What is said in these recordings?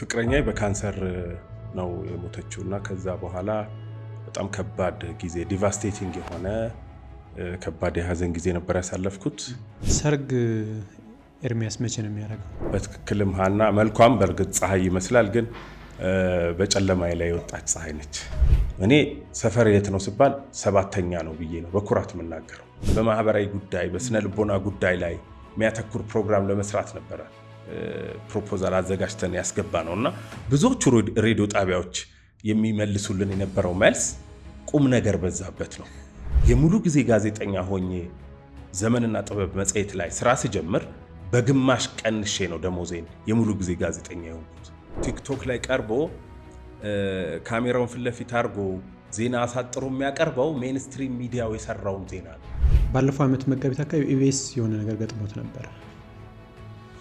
ፍቅረኛ በካንሰር ነው የሞተችውና ከዛ በኋላ በጣም ከባድ ጊዜ ዲቫስቴቲንግ የሆነ ከባድ የሀዘን ጊዜ ነበር ያሳለፍኩት። ሰርግ ኤርሚያስ መቼ ነው የሚያደርገው? በትክክልም ሀና መልኳም በእርግጥ ፀሐይ ይመስላል፣ ግን በጨለማ ላይ የወጣች ፀሐይ ነች። እኔ ሰፈር የት ነው ሲባል ሰባተኛ ነው ብዬ ነው በኩራት የምናገረው። በማህበራዊ ጉዳይ በስነ ልቦና ጉዳይ ላይ የሚያተኩር ፕሮግራም ለመስራት ነበረ ፕሮፖዛል አዘጋጅተን ያስገባ ነውና ብዙዎቹ ሬዲዮ ጣቢያዎች የሚመልሱልን የነበረው መልስ ቁም ነገር በዛበት ነው። የሙሉ ጊዜ ጋዜጠኛ ሆኜ ዘመንና ጥበብ መጽሔት ላይ ስራ ስጀምር በግማሽ ቀንሼ ነው ደሞዜን የሙሉ ጊዜ ጋዜጠኛ የሆንኩት። ቲክቶክ ላይ ቀርቦ ካሜራውን ፊት ለፊት አድርጎ ዜና አሳጥሮ የሚያቀርበው ሜንስትሪም ሚዲያው የሰራውን ዜና ነው። ባለፈው ዓመት መጋቢት አካባቢ ኢቢኤስ የሆነ ነገር ገጥሞት ነበር።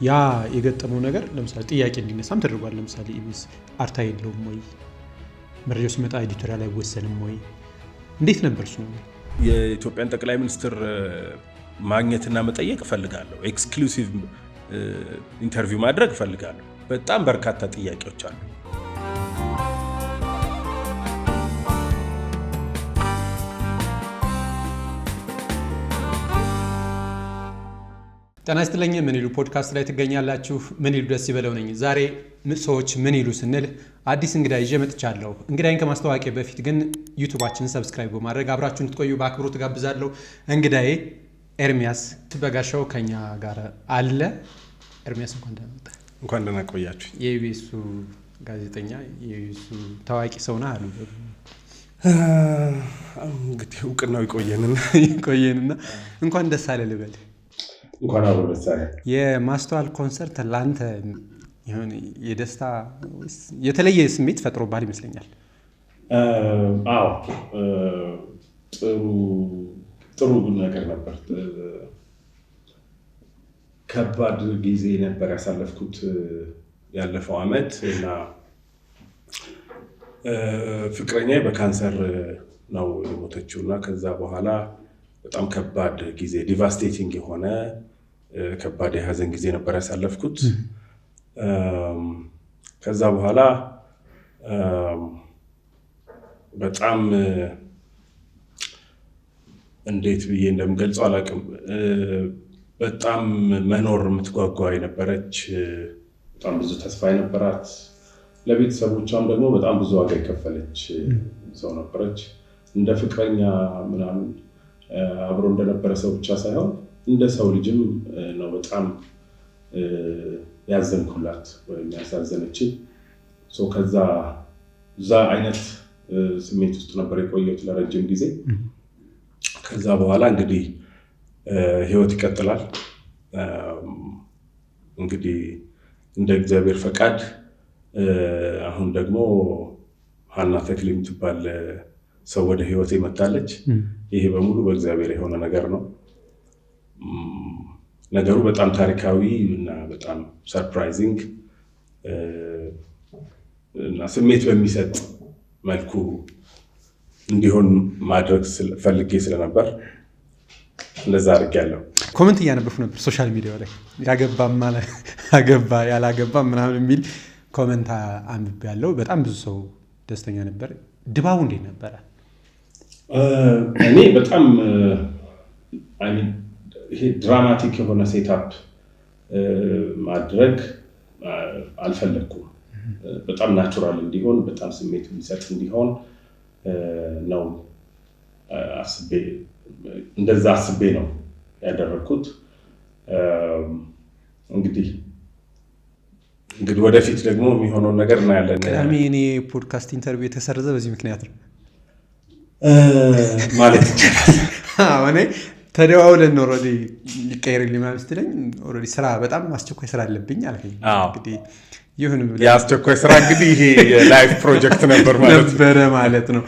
ያ የገጠመው ነገር ለምሳሌ ጥያቄ እንዲነሳም ተደርጓል። ለምሳሌ ኢቢኤስ አርታ የለውም ወይ? መረጃው ሲመጣ ኤዲቶሪያል አይወሰንም ወይ? እንዴት ነበር እሱ ነው? የኢትዮጵያን ጠቅላይ ሚኒስትር ማግኘትና መጠየቅ እፈልጋለሁ። ኤክስክሉሲቭ ኢንተርቪው ማድረግ እፈልጋለሁ። በጣም በርካታ ጥያቄዎች አሉ። ጤና ይስጥልኝ። ምን ይሉ ፖድካስት ላይ ትገኛላችሁ። ምን ይሉ ደስ ይበለው ነኝ። ዛሬ ሰዎች ምን ይሉ ስንል አዲስ እንግዳ ይዤ መጥቻለሁ። እንግዳይን ከማስተዋወቂያ በፊት ግን ዩቲዩባችንን ሰብስክራይብ በማድረግ አብራችሁን እንድትቆዩ በአክብሮት ጋብዛለሁ። እንግዳዬ ኤርሚያስ በጋሻው ከኛ ጋር አለ። ኤርሚያስ እንኳን ደህና መጣህ። እንኳን ደህና ቆያችሁ። የኢቢኤሱ ጋዜጠኛ፣ የኢቢኤሱ ታዋቂ ሰው ነህ አሉ። እንግዲህ እውቅናው ይቆየንና እንኳን ደስ አለ ልበል። እንኳን አብሮ ደስ አለ። የማስተዋል ኮንሰርት ላንተ ይሁን የደስታ የተለየ ስሜት ፈጥሮብሃል ይመስለኛል። አዎ፣ ጥሩ ነገር ነበር። ከባድ ጊዜ ነበር ያሳለፍኩት ያለፈው ዓመት እና ፍቅረኛ በካንሰር ነው የሞተችው እና ከዛ በኋላ በጣም ከባድ ጊዜ ዲቫስቴቲንግ የሆነ ከባድ የሀዘን ጊዜ ነበር ያሳለፍኩት። ከዛ በኋላ በጣም እንዴት ብዬ እንደምገልጸው አላውቅም። በጣም መኖር የምትጓጓ የነበረች፣ በጣም ብዙ ተስፋ የነበራት፣ ለቤተሰቦቿም ደግሞ በጣም ብዙ ዋጋ የከፈለች ሰው ነበረች። እንደ ፍቅረኛ ምናምን አብሮ እንደነበረ ሰው ብቻ ሳይሆን እንደ ሰው ልጅም ነው በጣም ያዘንኩላት ወይም ያሳዘነችኝ። ከዛ አይነት ስሜት ውስጥ ነበር የቆየሁት ለረጅም ጊዜ። ከዛ በኋላ እንግዲህ ህይወት ይቀጥላል። እንግዲህ እንደ እግዚአብሔር ፈቃድ አሁን ደግሞ ሀና ተክሌ የምትባል ሰው ወደ ህይወት መጣለች። ይሄ በሙሉ በእግዚአብሔር የሆነ ነገር ነው። ነገሩ በጣም ታሪካዊ እና በጣም ሰርፕራይዚንግ እና ስሜት በሚሰጥ መልኩ እንዲሆን ማድረግ ፈልጌ ስለነበር እንደዛ አድርጌያለሁ። ኮመንት እያነበብኩ ነበር ሶሻል ሚዲያ ላይ ያገባ ያላገባ ምናምን የሚል ኮመንት አንብቤያለሁ። በጣም ብዙ ሰው ደስተኛ ነበር። ድባቡ እንዴት ነበረ? እኔ በጣም ይሄ ድራማቲክ የሆነ ሴታፕ ማድረግ አልፈለግኩም። በጣም ናቹራል እንዲሆን፣ በጣም ስሜት የሚሰጥ እንዲሆን ነው እንደዛ አስቤ ነው ያደረግኩት። እንግዲህ ወደፊት ደግሞ የሚሆነውን ነገር እናያለን። ቅዳሜ እኔ ፖድካስት ኢንተርቪው የተሰረዘ በዚህ ምክንያት ነው ማለት ይቻላል። እኔ ተደዋውለን ነው ኦልሬዲ ይቀየርልኝ ማለት ስትለኝ ኦልሬዲ ስራ በጣም አስቸኳይ ስራ አለብኝ አልከኝ። እንግዲህ ይሁን ብለህ የአስቸኳይ ስራ እንግዲህ ይሄ የላይፍ ፕሮጀክት ነበር ማለት ነው።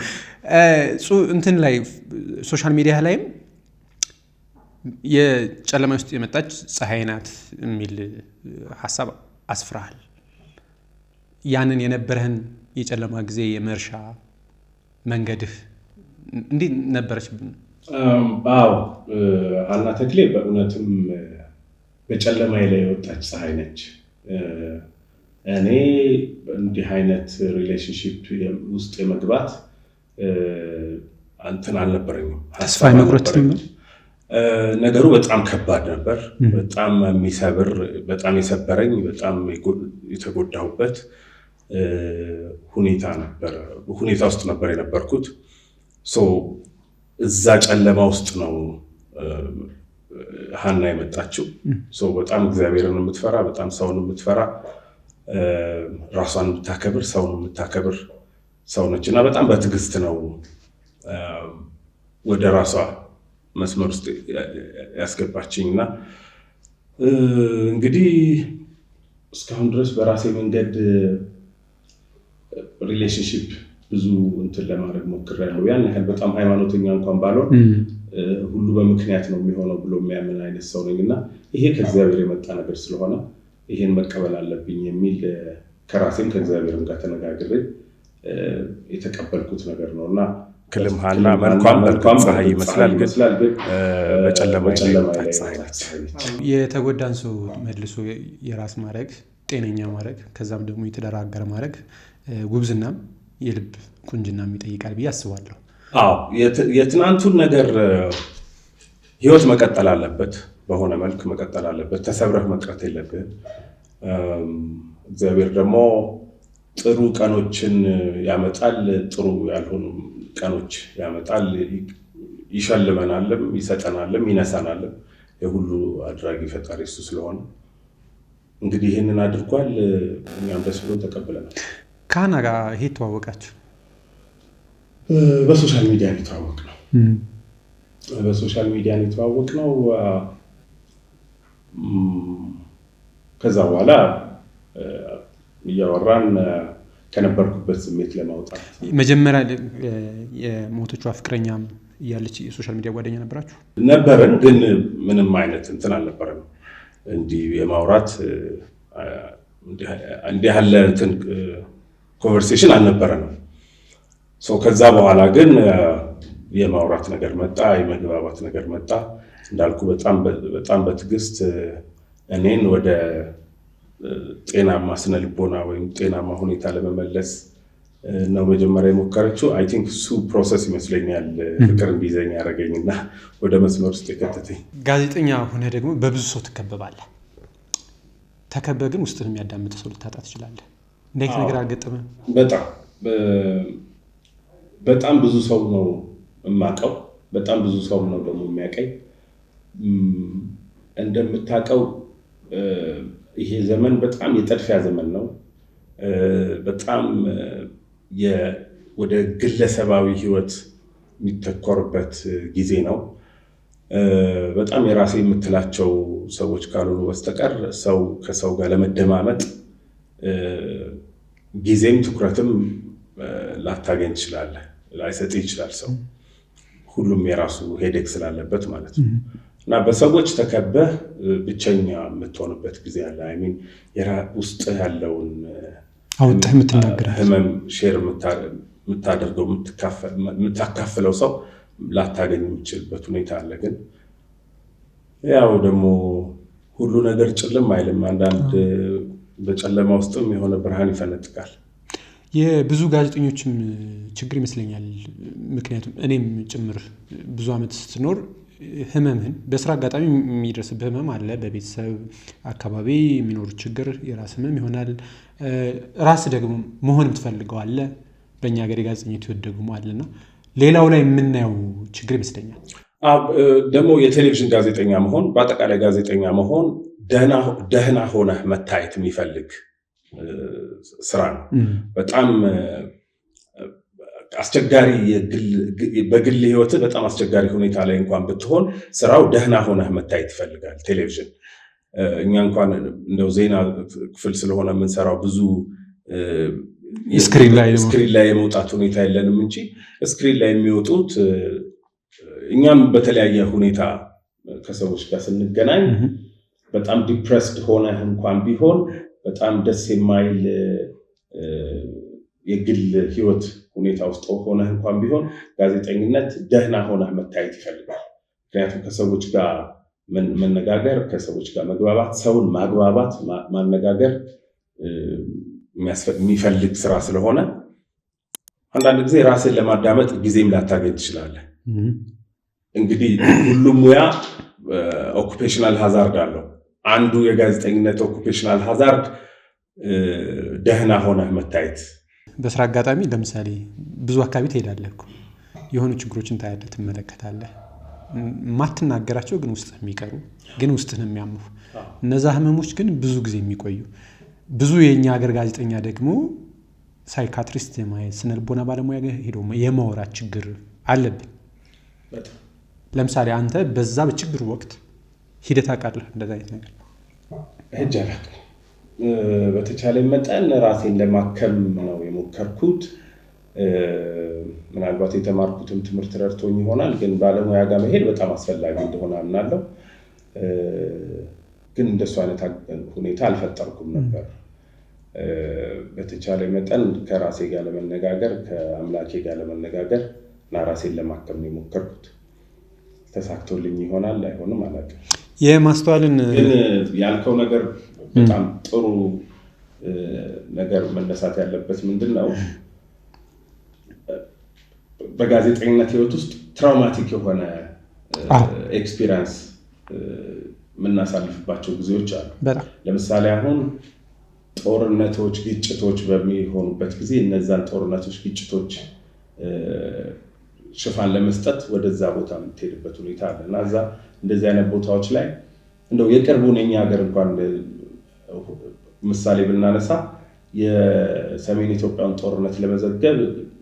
እንትን ላይ ሶሻል ሚዲያ ላይም የጨለማ ውስጥ የመጣች ፀሐይ ናት የሚል ሀሳብ አስፍራሃል። ያንን የነበረህን የጨለማ ጊዜ የመርሻ መንገድህ እንዴት ነበረች? አዎ፣ ሀና ተክሌ በእውነትም በጨለማ ላይ የወጣች ፀሐይ ነች። እኔ እንዲህ አይነት ሪሌሽንሺፕ ውስጥ የመግባት እንትን አልነበረኝም። ተስፋ መቁረጥ ነገሩ በጣም ከባድ ነበር። በጣም የሚሰብር፣ በጣም የሰበረኝ፣ በጣም የተጎዳሁበት ሁኔታ ውስጥ ነበር የነበርኩት። እዛ ጨለማ ውስጥ ነው ሀና የመጣችው። በጣም እግዚአብሔርን የምትፈራ፣ በጣም ሰውን የምትፈራ፣ ራሷን የምታከብር፣ ሰውን የምታከብር ሰው ነች እና በጣም በትዕግስት ነው ወደ ራሷ መስመር ውስጥ ያስገባችኝ እና እንግዲህ እስካሁን ድረስ በራሴ መንገድ ሪሌሽንሺፕ ብዙ እንትን ለማድረግ ሞክሬያለሁ። ያን ያህል በጣም ሃይማኖተኛ እንኳን ባልሆን ሁሉ በምክንያት ነው የሚሆነው ብሎ የሚያምን አይነት ሰው ነኝ እና ይሄ ከእግዚአብሔር የመጣ ነገር ስለሆነ ይሄን መቀበል አለብኝ የሚል ከራሴም ከእግዚአብሔርም ጋር ተነጋግሬ የተቀበልኩት ነገር ነው እና ሀና መልኳም ፀሐይ ይመስላል፣ ግን በጨለማ ላይ ወጣች ፀሐይ ነች። የተጎዳን ሰው መልሶ የራስ ማድረግ፣ ጤነኛ ማድረግ፣ ከዛም ደግሞ የትዳር አጋር ማድረግ ጉብዝናም የልብ ቁንጅናም ይጠይቃል ብዬ አስባለሁ። የትናንቱን ነገር ህይወት መቀጠል አለበት፣ በሆነ መልክ መቀጠል አለበት። ተሰብረህ መቅረት የለብህም። እግዚአብሔር ደግሞ ጥሩ ቀኖችን ያመጣል፣ ጥሩ ያልሆኑ ቀኖች ያመጣል። ይሸልመናልም፣ ይሰጠናልም፣ ይነሳናልም። የሁሉ አድራጊ ፈጣሪ እሱ ስለሆነ እንግዲህ ይህንን አድርጓል። እኛም ደስ ብሎ ተቀብለናል። ከሀና ጋር ይሄ ተዋወቃችሁ? በሶሻል ሚዲያ የተዋወቅ ነው። ከዛ በኋላ እያወራን ከነበርኩበት ስሜት ለማውጣት መጀመሪያ የሞቶቿ ፍቅረኛም እያለች የሶሻል ሚዲያ ጓደኛ ነበራችሁ? ነበርን፣ ግን ምንም አይነት እንትን አልነበረንም። እንዲህ የማውራት እንዲህ ያለ እንትን ኮንቨርሴሽን አልነበረንም። ከዛ በኋላ ግን የማውራት ነገር መጣ፣ የመግባባት ነገር መጣ። እንዳልኩ በጣም በትዕግስት እኔን ወደ ጤናማ ስነ ልቦና ወይም ጤናማ ሁኔታ ለመመለስ ነው መጀመሪያ የሞከረችው። አይ ቲንክ እሱ ፕሮሰስ ይመስለኛል ፍቅር እንዲይዘኝ ያደረገኝና ወደ መስመር ውስጥ የከተተኝ። ጋዜጠኛ ሆነ ደግሞ በብዙ ሰው ትከበባለህ። ተከበህ ግን ውስጥን የሚያዳምጥ ሰው ልታጣ ትችላለህ። እንዴት ነገር አልገጠመም? በጣም ብዙ ሰው ነው የማውቀው፣ በጣም ብዙ ሰው ነው ደግሞ የሚያውቀኝ። እንደምታውቀው ይሄ ዘመን በጣም የጠድፊያ ዘመን ነው። በጣም ወደ ግለሰባዊ ህይወት የሚተኮርበት ጊዜ ነው። በጣም የራሴ የምትላቸው ሰዎች ካልሆኑ በስተቀር ሰው ከሰው ጋር ለመደማመጥ ጊዜም ትኩረትም ላታገኝ ትችላለህ፣ ላይሰጥ ይችላል ሰው። ሁሉም የራሱ ሄዴክ ስላለበት ማለት ነው። እና በሰዎች ተከበህ ብቸኛ የምትሆንበት ጊዜ አለ። አይሚን ውስጥ ያለውን ህመም ሼር የምታደርገው የምታካፍለው ሰው ላታገኝ የሚችልበት ሁኔታ አለ። ግን ያው ደግሞ ሁሉ ነገር ጭልም አይልም። አንዳንድ በጨለማ ውስጥም የሆነ ብርሃን ይፈነጥቃል። የብዙ ጋዜጠኞችም ችግር ይመስለኛል። ምክንያቱም እኔም ጭምር ብዙ ዓመት ስትኖር ህመምህን በስራ አጋጣሚ የሚደርስብህ ህመም አለ። በቤተሰብ አካባቢ የሚኖር ችግር የራስ ህመም ይሆናል። ራስ ደግሞ መሆን የምትፈልገው አለ። በእኛ ሀገር የጋዜጠኝነት ህይወት ደግሞ አለና ሌላው ላይ የምናየው ችግር ይመስለኛል። ደግሞ የቴሌቪዥን ጋዜጠኛ መሆን፣ በአጠቃላይ ጋዜጠኛ መሆን ደህና ሆነህ መታየት የሚፈልግ ስራ ነው። በጣም አስቸጋሪ በግል ህይወት በጣም አስቸጋሪ ሁኔታ ላይ እንኳን ብትሆን ስራው ደህና ሆነህ መታየት ይፈልጋል። ቴሌቪዥን እኛ እንኳን እንደው ዜና ክፍል ስለሆነ የምንሰራው ብዙ ስክሪን ላይ የመውጣት ሁኔታ የለንም እንጂ ስክሪን ላይ የሚወጡት እኛም በተለያየ ሁኔታ ከሰዎች ጋር ስንገናኝ በጣም ዲፕረስድ ሆነህ እንኳን ቢሆን በጣም ደስ የማይል የግል ህይወት ሁኔታ ውስጥ ሆነህ እንኳን ቢሆን ጋዜጠኝነት ደህና ሆነህ መታየት ይፈልጋል። ምክንያቱም ከሰዎች ጋር መነጋገር፣ ከሰዎች ጋር መግባባት፣ ሰውን ማግባባት፣ ማነጋገር የሚፈልግ ስራ ስለሆነ አንዳንድ ጊዜ ራስን ለማዳመጥ ጊዜም ላታገኝ ትችላለህ። እንግዲህ ሁሉም ሙያ ኦኩፔሽናል ሃዛርድ አለው። አንዱ የጋዜጠኝነት ኦኩፔሽናል ሃዛርድ ደህና ሆነህ መታየት። በስራ አጋጣሚ ለምሳሌ ብዙ አካባቢ ትሄዳለህ እኮ የሆኑ ችግሮችን ታያለህ፣ ትመለከታለህ። ማትናገራቸው ግን ውስጥህ የሚቀሩ ግን ውስጥህን የሚያሙ እነዛ ህመሞች ግን ብዙ ጊዜ የሚቆዩ ብዙ የኛ ሀገር ጋዜጠኛ ደግሞ ሳይካትሪስት የማየት ስነልቦና ባለሙያ ሄዶ የማውራት ችግር አለብን። ለምሳሌ አንተ በዛ በችግሩ ወቅት ሂደት አውቃለህ እንደዛ አይነት ነገር? ሄጃለሁ። በተቻለ መጠን ራሴን ለማከም ነው የሞከርኩት። ምናልባት የተማርኩትም ትምህርት ረድቶኝ ይሆናል፣ ግን ባለሙያ ጋር መሄድ በጣም አስፈላጊ እንደሆነ አምናለሁ። ግን እንደሱ አይነት ሁኔታ አልፈጠርኩም ነበር። በተቻለ መጠን ከራሴ ጋር ለመነጋገር ከአምላኬ ጋር ለመነጋገር እና ራሴን ለማከም ነው የሞከርኩት። ተሳክቶልኝ ይሆናል አይሆንም አላውቅም። የማስተዋልን ግን ያልከው ነገር በጣም ጥሩ ነገር መነሳት ያለበት ምንድነው፣ በጋዜጠኝነት ህይወት ውስጥ ትራውማቲክ የሆነ ኤክስፒሪየንስ የምናሳልፍባቸው ጊዜዎች አሉ። ለምሳሌ አሁን ጦርነቶች፣ ግጭቶች በሚሆኑበት ጊዜ እነዛን ጦርነቶች፣ ግጭቶች ሽፋን ለመስጠት ወደዛ ቦታ የምትሄድበት ሁኔታ አለ እና እዛ እንደዚህ አይነት ቦታዎች ላይ እንደው የቅርቡን የኛ ሀገር እንኳን ምሳሌ ብናነሳ የሰሜን ኢትዮጵያን ጦርነት ለመዘገብ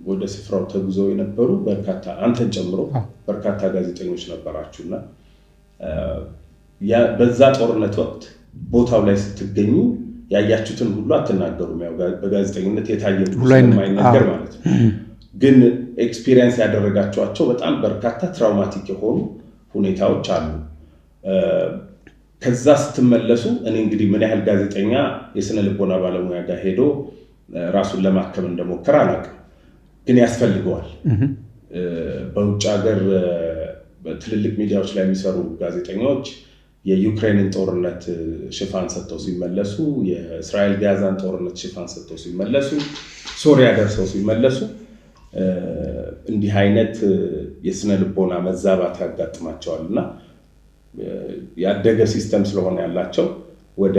ወደ ስፍራው ተጉዘው የነበሩ በርካታ አንተን ጨምሮ በርካታ ጋዜጠኞች ነበራችሁና በዛ ጦርነት ወቅት ቦታው ላይ ስትገኙ ያያችሁትን ሁሉ አትናገሩም። ያው በጋዜጠኝነት የታየ ሁሉ የማይነገር ማለት ነው። ግን ኤክስፒሪየንስ ያደረጋቸዋቸው በጣም በርካታ ትራውማቲክ የሆኑ ሁኔታዎች አሉ። ከዛ ስትመለሱ እኔ እንግዲህ ምን ያህል ጋዜጠኛ የስነ ልቦና ባለሙያ ጋር ሄዶ ራሱን ለማከም እንደሞከረ አላውቅም፣ ግን ያስፈልገዋል። በውጭ ሀገር በትልልቅ ሚዲያዎች ላይ የሚሰሩ ጋዜጠኞች የዩክሬንን ጦርነት ሽፋን ሰጥተው ሲመለሱ፣ የእስራኤል ጋዛን ጦርነት ሽፋን ሰጥተው ሲመለሱ፣ ሶሪያ ደርሰው ሲመለሱ እንዲህ አይነት የስነ ልቦና መዛባት ያጋጥማቸዋል እና ያደገ ሲስተም ስለሆነ ያላቸው ወደ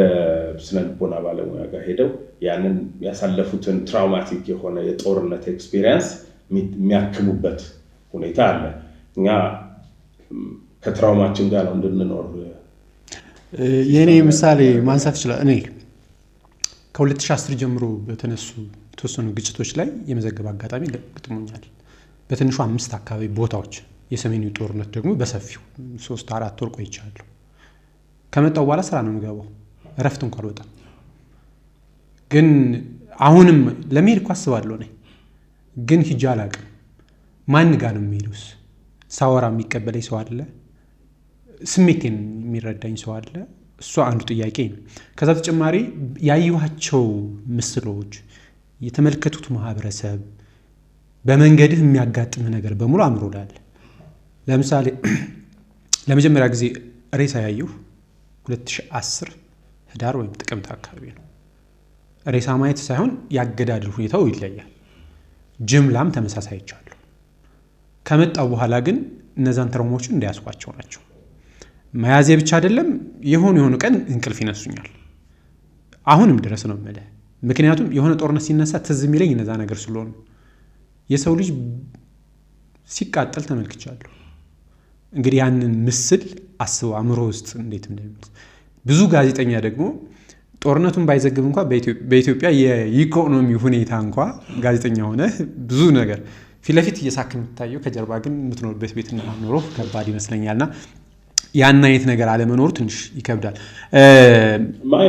ስነ ልቦና ባለሙያ ጋር ሄደው ያንን ያሳለፉትን ትራውማቲክ የሆነ የጦርነት ኤክስፒሪየንስ የሚያክሙበት ሁኔታ አለ። እኛ ከትራውማችን ጋር ነው እንድንኖር። የኔ ምሳሌ ማንሳት ይችላል። እኔ ከ2010 ጀምሮ በተነሱ የተወሰኑ ግጭቶች ላይ የመዘገብ አጋጣሚ ገጥሞኛል። በትንሹ 5 አካባቢ ቦታዎች፣ የሰሜኑ ጦርነት ደግሞ በሰፊው 3-4 ወር ቆይቻለሁ። ከመጣው በኋላ ስራ ነው የምገባው፣ እረፍት እንኳን አልወጣም። ግን አሁንም ለመሄድ እኮ አስባለሁ ነኝ፣ ግን ሂጄ አላውቅም። ማን ጋር ነው የምሄደውስ? ሳወራ የሚቀበለኝ ሰው አለ? ስሜቴን የሚረዳኝ ሰው አለ? እሱ አንዱ ጥያቄ ነው። ከዛ በተጨማሪ ያየኋቸው ምስሎች፣ የተመለከቱት ማህበረሰብ፣ በመንገድህ የሚያጋጥምህ ነገር በሙሉ አምሮላል። ለምሳሌ ለመጀመሪያ ጊዜ ሬሳ ያየሁ 2010 ህዳር ወይም ጥቅምት አካባቢ ነው። ሬሳ ማየት ሳይሆን ያገዳደል ሁኔታው ይለያል። ጅምላም ተመሳሳይ አይቻለሁ። ከመጣው በኋላ ግን እነዛን ትራውማዎችን እንዳያስቋቸው ናቸው። መያዜ ብቻ አይደለም፣ የሆኑ ቀን እንቅልፍ ይነሱኛል። አሁንም ድረስ ነው የምልህ። ምክንያቱም የሆነ ጦርነት ሲነሳ ትዝ የሚለኝ እነዛ ነገር ስለሆኑ የሰው ልጅ ሲቃጠል ተመልክቻለሁ። እንግዲህ ያንን ምስል አስበው አእምሮ ውስጥ እንዴት እንደሚመስ። ብዙ ጋዜጠኛ ደግሞ ጦርነቱን ባይዘግብ እንኳን በኢትዮጵያ የኢኮኖሚ ሁኔታ እንኳን ጋዜጠኛ ሆነ ብዙ ነገር ፊት ለፊት እየሳክ የምታየው ከጀርባ ግን የምትኖርበት ቤትና ኑሮ ከባድ ይመስለኛልና ያን አይነት ነገር አለመኖሩ ትንሽ ይከብዳል።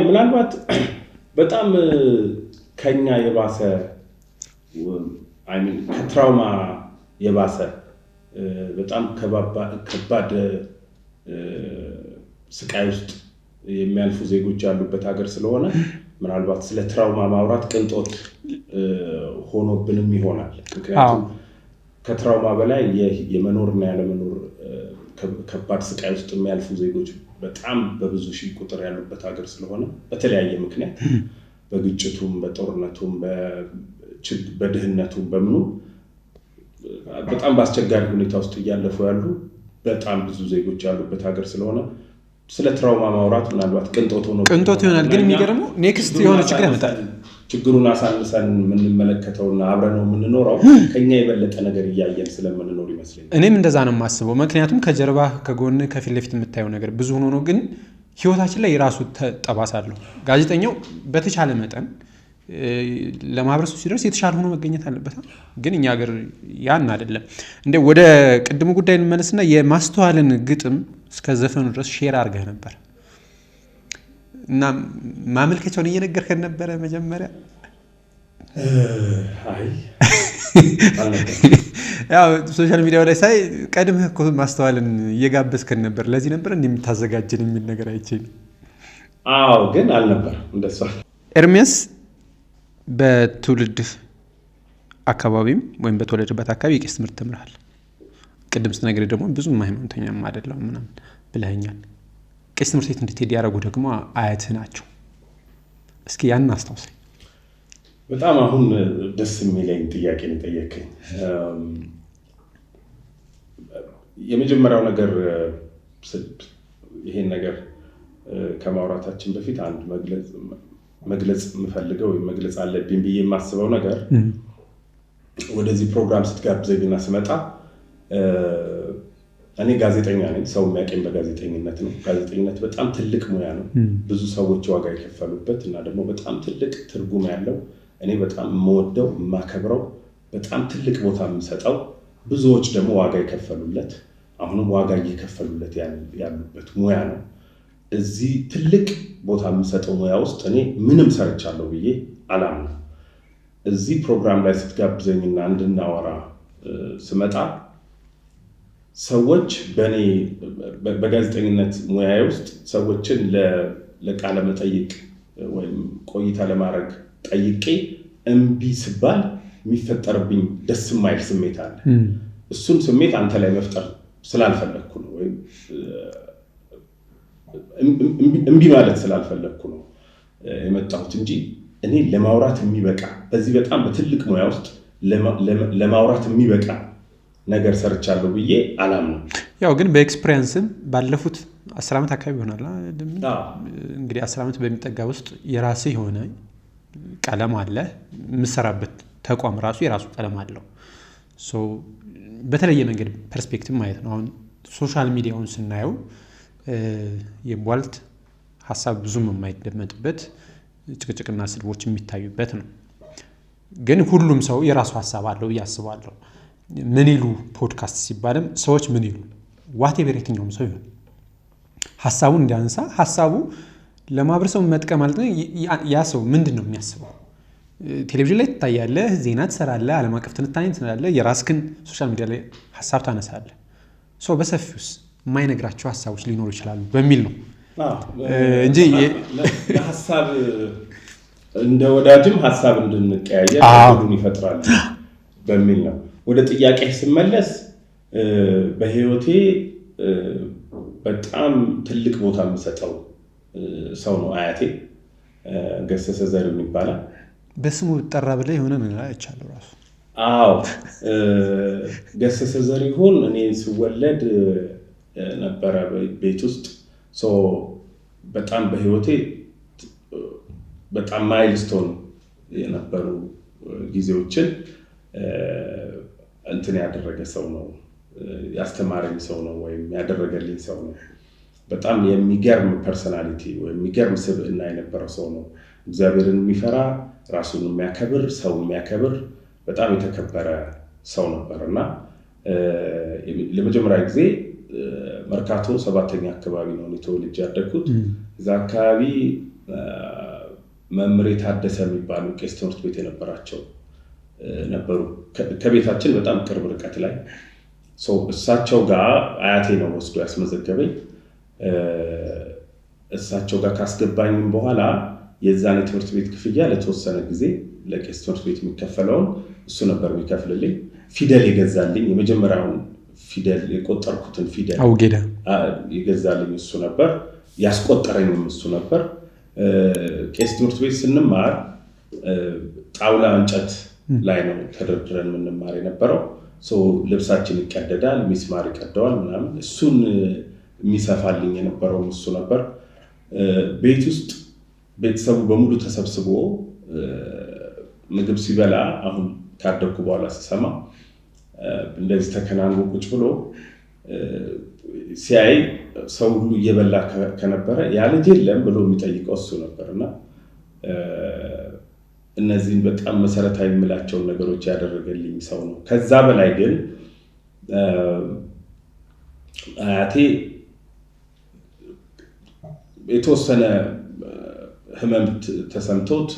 ምናልባት በጣም ከኛ የባሰ ከትራውማ የባሰ በጣም ከባድ ስቃይ ውስጥ የሚያልፉ ዜጎች ያሉበት ሀገር ስለሆነ ምናልባት ስለ ትራውማ ማውራት ቅንጦት ሆኖብንም ይሆናል። ምክንያቱም ከትራውማ በላይ የመኖርና ያለመኖር ከባድ ስቃይ ውስጥ የሚያልፉ ዜጎች በጣም በብዙ ሺህ ቁጥር ያሉበት ሀገር ስለሆነ በተለያየ ምክንያት በግጭቱም በጦርነቱም በድህነቱም በምኑ በጣም በአስቸጋሪ ሁኔታ ውስጥ እያለፉ ያሉ በጣም ብዙ ዜጎች ያሉበት ሀገር ስለሆነ ስለ ትራውማ ማውራት ምናልባት ቅንጦት ይሆናል። ግን የሚገርመው ኔክስት የሆነ ችግር ያመጣል። ችግሩን አሳንሰን የምንመለከተውና አብረን ነው የምንኖረው ከኛ የበለጠ ነገር እያየን ስለምንኖር ይመስለኛል። እኔም እንደዛ ነው የማስበው። ምክንያቱም ከጀርባ ከጎን ከፊት ለፊት የምታየው ነገር ብዙ ሆኖ ነው፣ ግን ህይወታችን ላይ የራሱ ጠባሳ አለው። ጋዜጠኛው በተቻለ መጠን ለማህበረሰቡ ሲደርስ የተሻለ ሆኖ መገኘት አለበት። ግን እኛ ሀገር ያን አይደለም። እንደ ወደ ቅድሙ ጉዳይ እንመለስና የማስተዋልን ግጥም እስከ ዘፈኑ ድረስ ሼር አድርገህ ነበር እና ማመልከቻውን እየነገርከን ነበረ መጀመሪያ። ያው ሶሻል ሚዲያው ላይ ሳይ ቀድመህ እኮ ማስተዋልን እየጋበዝከን ነበር። ለዚህ ነበር እንደምታዘጋጀን የሚል ነገር አይቼ ነው። አዎ፣ ግን አልነበረም እንደሷ። ኤርሚያስ በትውልድ አካባቢም ወይም በተወለድበት አካባቢ የቄስ ትምህርት ተምረሃል። ቅድም ስትነግረኝ ደግሞ ብዙም ሃይማኖተኛም አይደለም ምናምን ብለኸኛል። ቄስ ትምህርት ቤት እንድትሄድ ያደረጉ ደግሞ አያትህ ናቸው። እስኪ ያንን አስታውሰኝ። በጣም አሁን ደስ የሚለኝ ጥያቄ ነው የጠየቀኝ። የመጀመሪያው ነገር ይሄን ነገር ከማውራታችን በፊት አንድ መግለጽ የምፈልገው ወይም መግለጽ አለብኝ ብዬ የማስበው ነገር ወደዚህ ፕሮግራም ስትጋብዘኝና ስመጣ እኔ ጋዜጠኛ ነኝ። ሰው የሚያውቀኝ በጋዜጠኝነት ነው። ጋዜጠኝነት በጣም ትልቅ ሙያ ነው። ብዙ ሰዎች ዋጋ የከፈሉበት እና ደግሞ በጣም ትልቅ ትርጉም ያለው እኔ በጣም የምወደው የማከብረው በጣም ትልቅ ቦታ የምሰጠው ብዙዎች ደግሞ ዋጋ የከፈሉለት አሁንም ዋጋ እየከፈሉለት ያሉበት ሙያ ነው። እዚህ ትልቅ ቦታ የምሰጠው ሙያ ውስጥ እኔ ምንም ሰርቻለሁ ብዬ አላምንም። እዚህ ፕሮግራም ላይ ስትጋብዘኝና እንድናወራ ስመጣ ሰዎች በእኔ በጋዜጠኝነት ሙያ ውስጥ ሰዎችን ለቃለ መጠይቅ ወይም ቆይታ ለማድረግ ጠይቄ እምቢ ስባል የሚፈጠርብኝ ደስ የማይል ስሜት አለ። እሱን ስሜት አንተ ላይ መፍጠር ስላልፈለግኩ ነው፣ ወይም እምቢ ማለት ስላልፈለግኩ ነው የመጣሁት እንጂ እኔ ለማውራት የሚበቃ በዚህ በጣም በትልቅ ሙያ ውስጥ ለማውራት የሚበቃ ነገር ሰርቻለሁ ብዬ አላምንም። ያው ግን በኤክስፒሪየንስም ባለፉት 10 ዓመት አካባቢ ይሆናል እንግዲህ 10 ዓመት በሚጠጋ ውስጥ የራስህ የሆነ ቀለም አለ። የምሰራበት ተቋም ራሱ የራሱ ቀለም አለው። በተለየ መንገድ ፐርስፔክቲቭ ማየት ነው። አሁን ሶሻል ሚዲያውን ስናየው የቧልት ሀሳብ ብዙም የማይደመጥበት ጭቅጭቅና ስድቦች የሚታዩበት ነው። ግን ሁሉም ሰው የራሱ ሀሳብ አለው ብዬ አስባለሁ። ምን ይሉ ፖድካስት ሲባልም ሰዎች ምን ይሉ ዋቴቨር የትኛውም ሰው ይሁን ሀሳቡን እንዲያነሳ ሀሳቡ ለማህበረሰቡ መጥቀም ማለት ነው። ያ ሰው ምንድን ነው የሚያስበው? ቴሌቪዥን ላይ ትታያለህ፣ ዜና ትሰራለህ፣ ዓለም አቀፍ ትንታኔ ትላለህ፣ የራስህን ሶሻል ሚዲያ ላይ ሀሳብ ታነሳለህ። ሰው በሰፊውስ የማይነግራቸው ሀሳቦች ሊኖሩ ይችላሉ በሚል ነው እንጂ ሀሳብ እንደ ወዳጅም ሀሳብ እንድንቀያየር ሁሉን ይፈጥራል በሚል ነው። ወደ ጥያቄ ስመለስ በህይወቴ በጣም ትልቅ ቦታ የምሰጠው ሰው ነው አያቴ። ገሰሰ ዘሪሁን ይባላል። በስሙ ብጠራ ብለህ የሆነ ነገር አይቻለሁ ራሱ። አዎ ገሰሰ ዘሪሁን እኔ ስወለድ ነበረ ቤት ውስጥ በጣም በህይወቴ በጣም ማይልስቶን የነበሩ ጊዜዎችን እንትን ያደረገ ሰው ነው፣ ያስተማረኝ ሰው ነው፣ ወይም ያደረገልኝ ሰው ነው። በጣም የሚገርም ፐርሰናሊቲ ወይም የሚገርም ስብዕና የነበረው ሰው ነው። እግዚአብሔርን የሚፈራ ራሱን የሚያከብር ሰው የሚያከብር በጣም የተከበረ ሰው ነበር እና ለመጀመሪያ ጊዜ መርካቶ 7ኛ አካባቢ ነው ተወልጄ ያደግኩት። እዛ አካባቢ መምህር ታደሰ የሚባሉ ቄስ ትምህርት ቤት የነበራቸው ነበሩ። ከቤታችን በጣም ቅርብ ርቀት ላይ እሳቸው ጋር አያቴ ነው ወስዶ ያስመዘገበኝ። እሳቸው ጋር ካስገባኝም በኋላ የዛን የትምህርት ቤት ክፍያ ለተወሰነ ጊዜ ለቄስ ትምህርት ቤት የሚከፈለውን እሱ ነበር የሚከፍልልኝ። ፊደል የገዛልኝ የመጀመሪያውን ፊደል የቆጠርኩትን ፊደል አውጌዳ የገዛልኝ እሱ ነበር። ያስቆጠረኝም እሱ ነበር። ቄስ ትምህርት ቤት ስንማር ጣውላ እንጨት ላይ ነው ተደርድረን የምንማር የነበረው። ልብሳችን ይቀደዳል፣ ሚስማር ይቀደዋል ምናምን። እሱን የሚሰፋልኝ የነበረው እሱ ነበር። ቤት ውስጥ ቤተሰቡ በሙሉ ተሰብስቦ ምግብ ሲበላ አሁን ካደኩ በኋላ ስሰማ እንደዚህ ተከናንቦ ቁጭ ብሎ ሲያይ ሰው ሁሉ እየበላ ከነበረ ያ ልጅ የለም ብሎ የሚጠይቀው እሱ ነበርና እነዚህን በጣም መሰረታዊ የምላቸውን ነገሮች ያደረገልኝ ሰው ነው። ከዛ በላይ ግን አያቴ የተወሰነ ህመም ተሰምቶት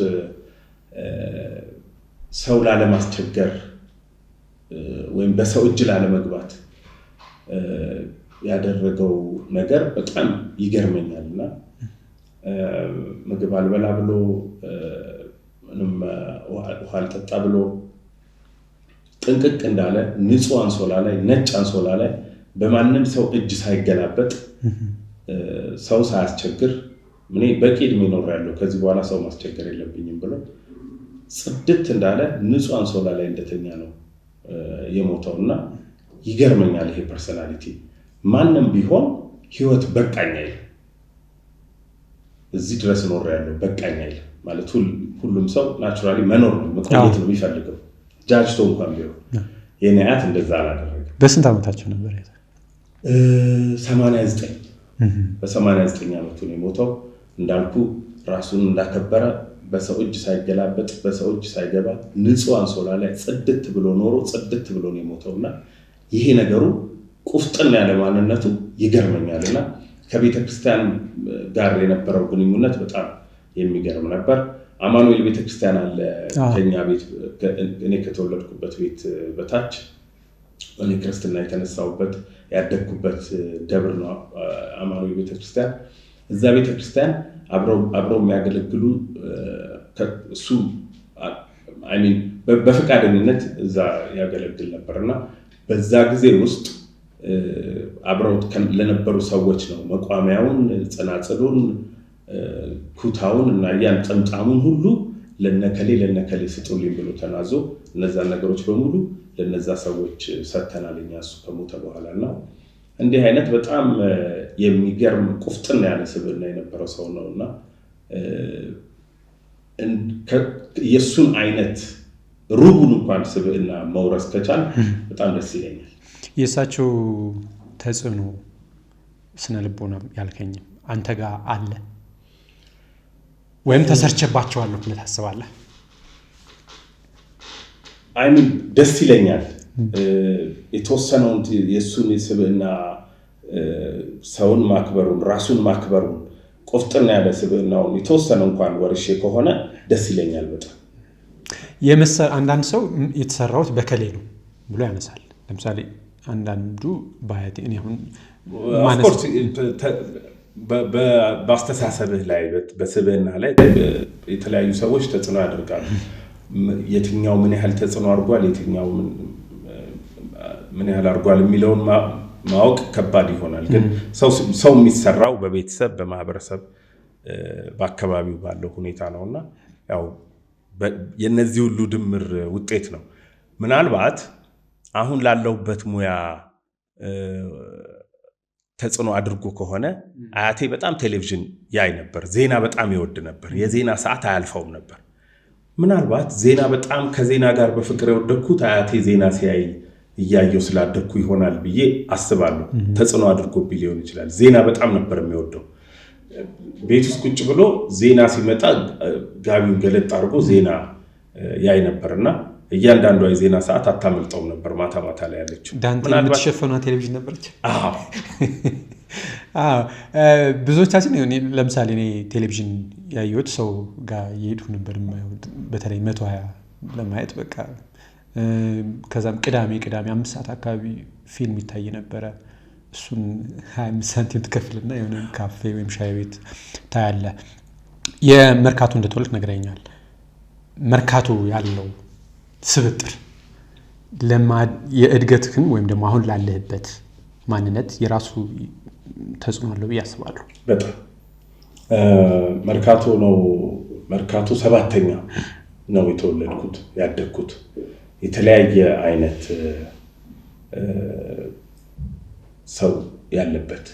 ሰው ላለማስቸገር ወይም በሰው እጅ ላለመግባት ያደረገው ነገር በጣም ይገርመኛልና ምግብ አልበላ ብሎ ምንም ውሃ አልጠጣ ብሎ ጥንቅቅ እንዳለ ንጹህ አንሶላ ላይ ነጭ አንሶላ ላይ በማንም ሰው እጅ ሳይገላበጥ ሰው ሳያስቸግር ምን በቂ እድሜ ኖሬያለሁ ከዚህ በኋላ ሰው ማስቸገር የለብኝም ብሎ ጽድት እንዳለ ንጹህ አንሶላ ላይ እንደተኛ ነው የሞተውና ይገርመኛል። ይሄ ፐርሰናሊቲ ማንም ቢሆን ህይወት በቃኝ አይልም። እዚህ ድረስ ኖሬያለሁ በቃኝ አይልም ማለት ሁሉም ሰው ናቹራሊ መኖር ነው መቆየት ነው የሚፈልገው ጃጅቶ እንኳን ቢሆን። የኔ አያት እንደዛ አላደረገም። በስንት ዓመታቸው ነበር? 89 በ89 ዓመቱ ነው የሞተው። እንዳልኩ ራሱን እንዳከበረ በሰው እጅ ሳይገላበጥ በሰው እጅ ሳይገባ ንጹህ አንሶላ ላይ ጽድት ብሎ ኖሮ ጽድት ብሎ ነው የሞተውና ይሄ ነገሩ ቁፍጥና ያለ ማንነቱ ይገርመኛልና ከቤተክርስቲያን ጋር የነበረው ግንኙነት በጣም የሚገርም ነበር። አማኑኤል ቤተክርስቲያን አለ ከኛ ቤት እኔ ከተወለድኩበት ቤት በታች እኔ ክርስትና የተነሳውበት ያደግኩበት ደብር ነው አማኑኤል ቤተክርስቲያን። እዛ ቤተክርስቲያን አብረው የሚያገለግሉ እሱ በፈቃደኝነት እዛ ያገለግል ነበርና በዛ ጊዜ ውስጥ አብረው ለነበሩ ሰዎች ነው መቋሚያውን፣ ጽናጽሉን፣ ኩታውን እና ያን ጠምጣሙን ሁሉ ለነከሌ ስጡልኝ ብሎ ተናዞ እነዛን ነገሮች በሙሉ ለነዛ ሰዎች ሰተናል እኛ እሱ ከሞተ በኋላና እንዲህ አይነት በጣም የሚገርም ቁፍጥና ያለ ስብዕና የነበረው ሰው ነውና የሱን አይነት ሩቡን እንኳን ስብዕና መውረስ ከቻል በጣም ደስ ይለኛል። የእሳቸው ተጽዕኖ ስነ ልቦና ያልከኝም አንተ ጋር አለ ወይም ተሰርቸባቸዋለሁ ብለህ ታስባለህ? ደስ ይለኛል። የተወሰነውን የሱን ስብዕና ሰውን ማክበሩን ራሱን ማክበሩን ቆፍጥና ያለ ስብዕናውን የተወሰነ እንኳን ወርሼ ከሆነ ደስ ይለኛል በጣም። አንዳንድ ሰው የተሰራውት በከሌ ነው ብሎ ያነሳል። ለምሳሌ አንዳንዱ ባያት እኔ አሁን ማነስ በአስተሳሰብህ ላይ በስብዕና ላይ የተለያዩ ሰዎች ተጽዕኖ ያደርጋሉ። የትኛው ምን ያህል ተጽዕኖ አድርጓል የትኛው ምን ያህል አድርጓል የሚለውን ማወቅ ከባድ ይሆናል። ግን ሰው የሚሰራው በቤተሰብ በማህበረሰብ በአካባቢው ባለው ሁኔታ ነውና ያው የነዚህ ሁሉ ድምር ውጤት ነው። ምናልባት አሁን ላለሁበት ሙያ ተጽዕኖ አድርጎ ከሆነ አያቴ በጣም ቴሌቪዥን ያይ ነበር። ዜና በጣም ይወድ ነበር። የዜና ሰዓት አያልፈውም ነበር። ምናልባት ዜና በጣም ከዜና ጋር በፍቅር የወደኩት አያቴ ዜና ሲያይ እያየው ስላደኩ ይሆናል ብዬ አስባለሁ። ተጽዕኖ አድርጎብኝ ሊሆን ይችላል። ዜና በጣም ነበር የሚወደው። ቤት ውስጥ ቁጭ ብሎ ዜና ሲመጣ ጋቢውን ገለጥ አድርጎ ዜና ያይ ነበርና እያንዳንዷ የዜና ሰዓት አታመልጠውም ነበር። ማታ ማታ ላይ ያለችው ዳንቴል የምትሸፈነው ቴሌቪዥን ነበረች። ብዙዎቻችን ለምሳሌ እኔ ቴሌቪዥን ያየሁት ሰው ጋር እየሄድኩ ነበር በተለይ 120 ለማየት በቃ። ከዛም ቅዳሜ 5 ሰዓት አካባቢ ፊልም ይታይ ነበረ። እሱን 25 ሳንቲም ትከፍልና የሆነ ካፌ ወይም ሻይ ቤት ታያለ። የመርካቶ እንደተወለድክ ነግረኛል። መርካቶ ያለው ስብጥር የእድገትህን ወይም ደግሞ አሁን ላለህበት ማንነት የራሱ ተጽዕኖ አለው ብዬ አስባለሁ። በጣም መርካቶ 7ኛ ነው የተወለድኩት ያደግኩት። የተለያየ አይነት ሰው ያለበት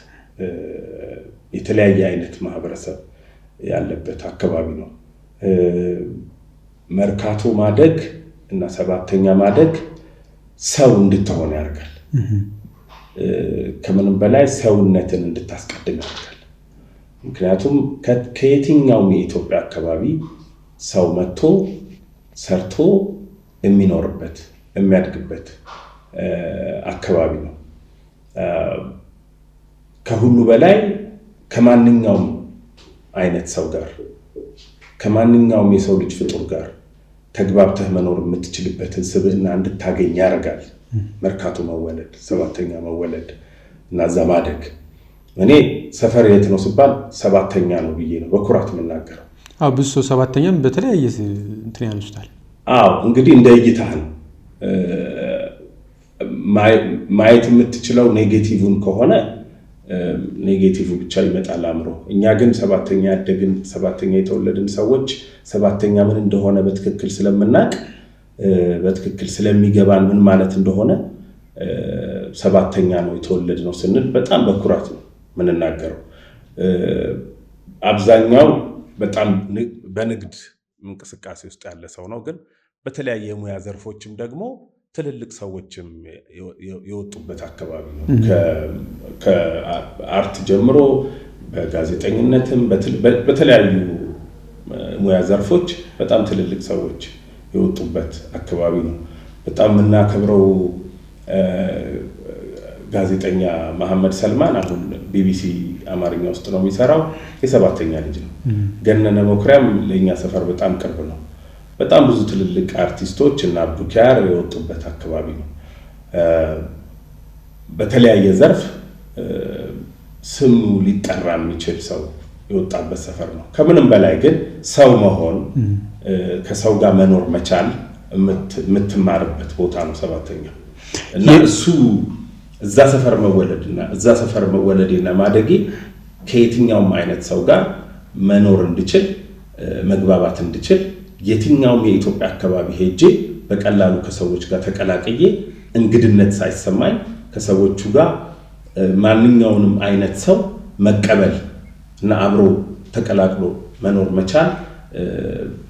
የተለያየ አይነት ማህበረሰብ ያለበት አካባቢ ነው። መርካቶ ማደግ እና 7ኛ ማደግ ሰው እንድትሆን ያደርጋል። ከምንም በላይ ሰውነትን እንድታስቀድም ያደርጋል። ምክንያቱም ከየትኛውም የኢትዮጵያ አካባቢ ሰው መጥቶ ሰርቶ የሚኖርበት የሚያድግበት አካባቢ ነው። ከሁሉ በላይ ከማንኛውም አይነት ሰው ጋር ከማንኛውም የሰው ልጅ ፍጡር ጋር ተግባብተህ መኖር የምትችልበትን ስብዕና እንድታገኝ ያደርጋል። መርካቶ መወለድ 7ኛ መወለድ እና እዛ ማደግ። እኔ ሰፈር የት ነው ሲባል 7ኛ ነው ብዬ ነው በኩራት የምናገረው። ብዙ ሰው 7ኛም በተለያየ እንትን ያነሱታል። እንግዲህ እንደ እይታህ ነው ማየት የምትችለው። ኔጌቲቭን ከሆነ ኔጌቲቭ ብቻ ይመጣል አእምሮ። እኛ ግን 7ኛ ያደግን 7ኛ የተወለድን ሰዎች 7ኛ ምን እንደሆነ በትክክል ስለምናቅ በትክክል ስለሚገባን ምን ማለት እንደሆነ 7ኛ ነው የተወለድ ነው ስንል በጣም በኩራት ነው ምንናገረው። አብዛኛው በጣም በንግድ እንቅስቃሴ ውስጥ ያለ ሰው ነው። ግን በተለያየ የሙያ ዘርፎችም ደግሞ ትልልቅ ሰዎችም የወጡበት አካባቢ ነው። ከአርት ጀምሮ በጋዜጠኝነትም በተለያዩ ሙያ ዘርፎች በጣም ትልልቅ ሰዎች የወጡበት አካባቢ ነው። በጣም የምናከብረው ጋዜጠኛ መሐመድ ሰልማን አሁን ቢቢሲ አማርኛ ውስጥ ነው የሚሰራው። የ7ኛ ልጅ ነው። ገነነ መኩሪያም ለኛ ሰፈር በጣም ቅርብ ነው። በጣም ብዙ ትልልቅ አርቲስቶች እና አብዱኪያር የወጡበት አካባቢ ነው። በተለያየ ዘርፍ ስሙ ሊጠራ የሚችል ሰው የወጣበት ሰፈር ነው። ከምንም በላይ ግን ሰው መሆን ከሰው ጋር መኖር መቻል የምትማርበት ቦታ ነው 7ኛ እና እዛ ሰፈር መወለዴና ማደጌ ከየትኛውም አይነት ሰው ጋር መኖር እንድችል መግባባት እንድችል የትኛውም የኢትዮጵያ አካባቢ ሄጄ በቀላሉ ከሰዎች ጋር ተቀላቅዬ እንግድነት ሳይሰማኝ ከሰዎቹ ጋር ማንኛውንም አይነት ሰው መቀበል እና አብሮ ተቀላቅሎ መኖር መቻል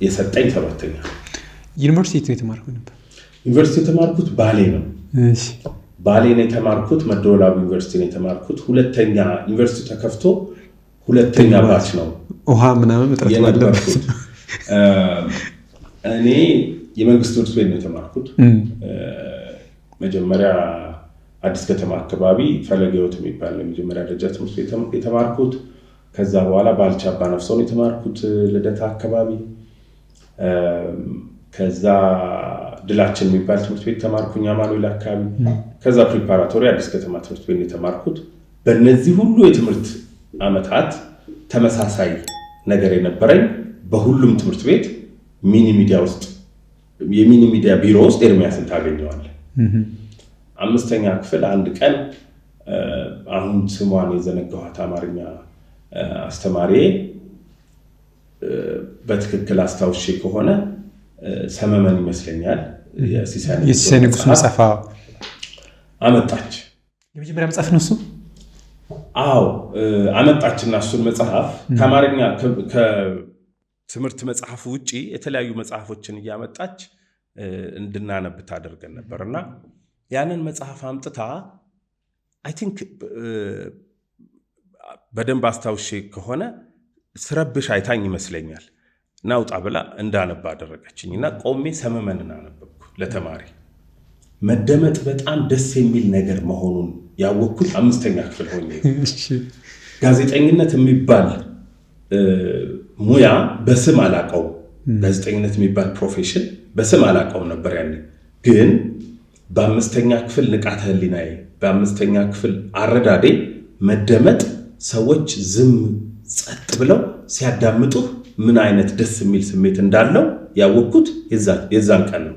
የሰጠኝ 7ኛ። ዩኒቨርሲቲ የተማርኩት ነበር። ዩኒቨርሲቲ የተማርኩት ባሌ ነው። ባሌ ነው የተማርኩት። መደወላቡ ዩኒቨርሲቲ ነው የተማርኩት። 2ኛ ዩኒቨርሲቲ ተከፍቶ 2ኛ ባች ነው ውሃ ምናምን መጥራት የነበርኩት። እኔ የመንግስት ትምህርት ቤት ነው የተማርኩት። መጀመሪያ አዲስ ከተማ አካባቢ ፈለገ ሕይወት የሚባል የመጀመሪያ ደረጃ ትምህርት ቤት የተማርኩት። ከዛ በኋላ ባልቻ አባ ነፍሶ ነው የተማርኩት ልደታ አካባቢ። ከዛ ድላችን የሚባል ትምህርት ቤት ተማርኩኝ አማኑኤል አካባቢ። ከዛ ፕሪፓራቶሪ አዲስ ከተማ ትምህርት ቤት የተማርኩት። በእነዚህ ሁሉ የትምህርት ዓመታት ተመሳሳይ ነገር የነበረኝ በሁሉም ትምህርት ቤት ሚኒ ሚዲያ ቢሮ ውስጥ ኤርሚያስን ታገኘዋለህ። 5ኛ ክፍል አንድ ቀን አሁን ስሟን የዘነጋኋት አማርኛ አስተማሪ በትክክል አስታውሼ ከሆነ ሰመመን ይመስለኛል የሲሳይ ንጉስ መጽሐፍ አመጣች። የመጀመሪያ መጽሐፍ ነው እሱ። አመጣችና እሱን መጽሐፍ ከአማርኛ ከትምህርት መጽሐፍ ውጪ የተለያዩ መጽሐፎችን እያመጣች እንድናነብ ታደርገን ነበርና ያንን መጽሐፍ አምጥታ አይ ቲንክ በደንብ አስታውሼ ከሆነ ስረብሽ አይታኝ ይመስለኛል ናውጣ ብላ እንዳነባ አደረገችኝና ቆሜ ሰመመንን አነበብኩ። ለተማሪ መደመጥ በጣም ደስ የሚል ነገር መሆኑን ያወቅኩት 5ኛ ክፍል ሆኜ። ጋዜጠኝነት የሚባል ሙያ በስም አላቀው፣ ጋዜጠኝነት የሚባል ፕሮፌሽን በስም አላቀው ነበር ያኔ። ግን በ5ኛ ክፍል ንቃተ ህሊናዬ በ5ኛ ክፍል አረዳዴ መደመጥ ሰዎች ዝም ጸጥ ብለው ሲያዳምጡ ምን አይነት ደስ የሚል ስሜት እንዳለው ያወቅኩት የዛን ቀን ነው።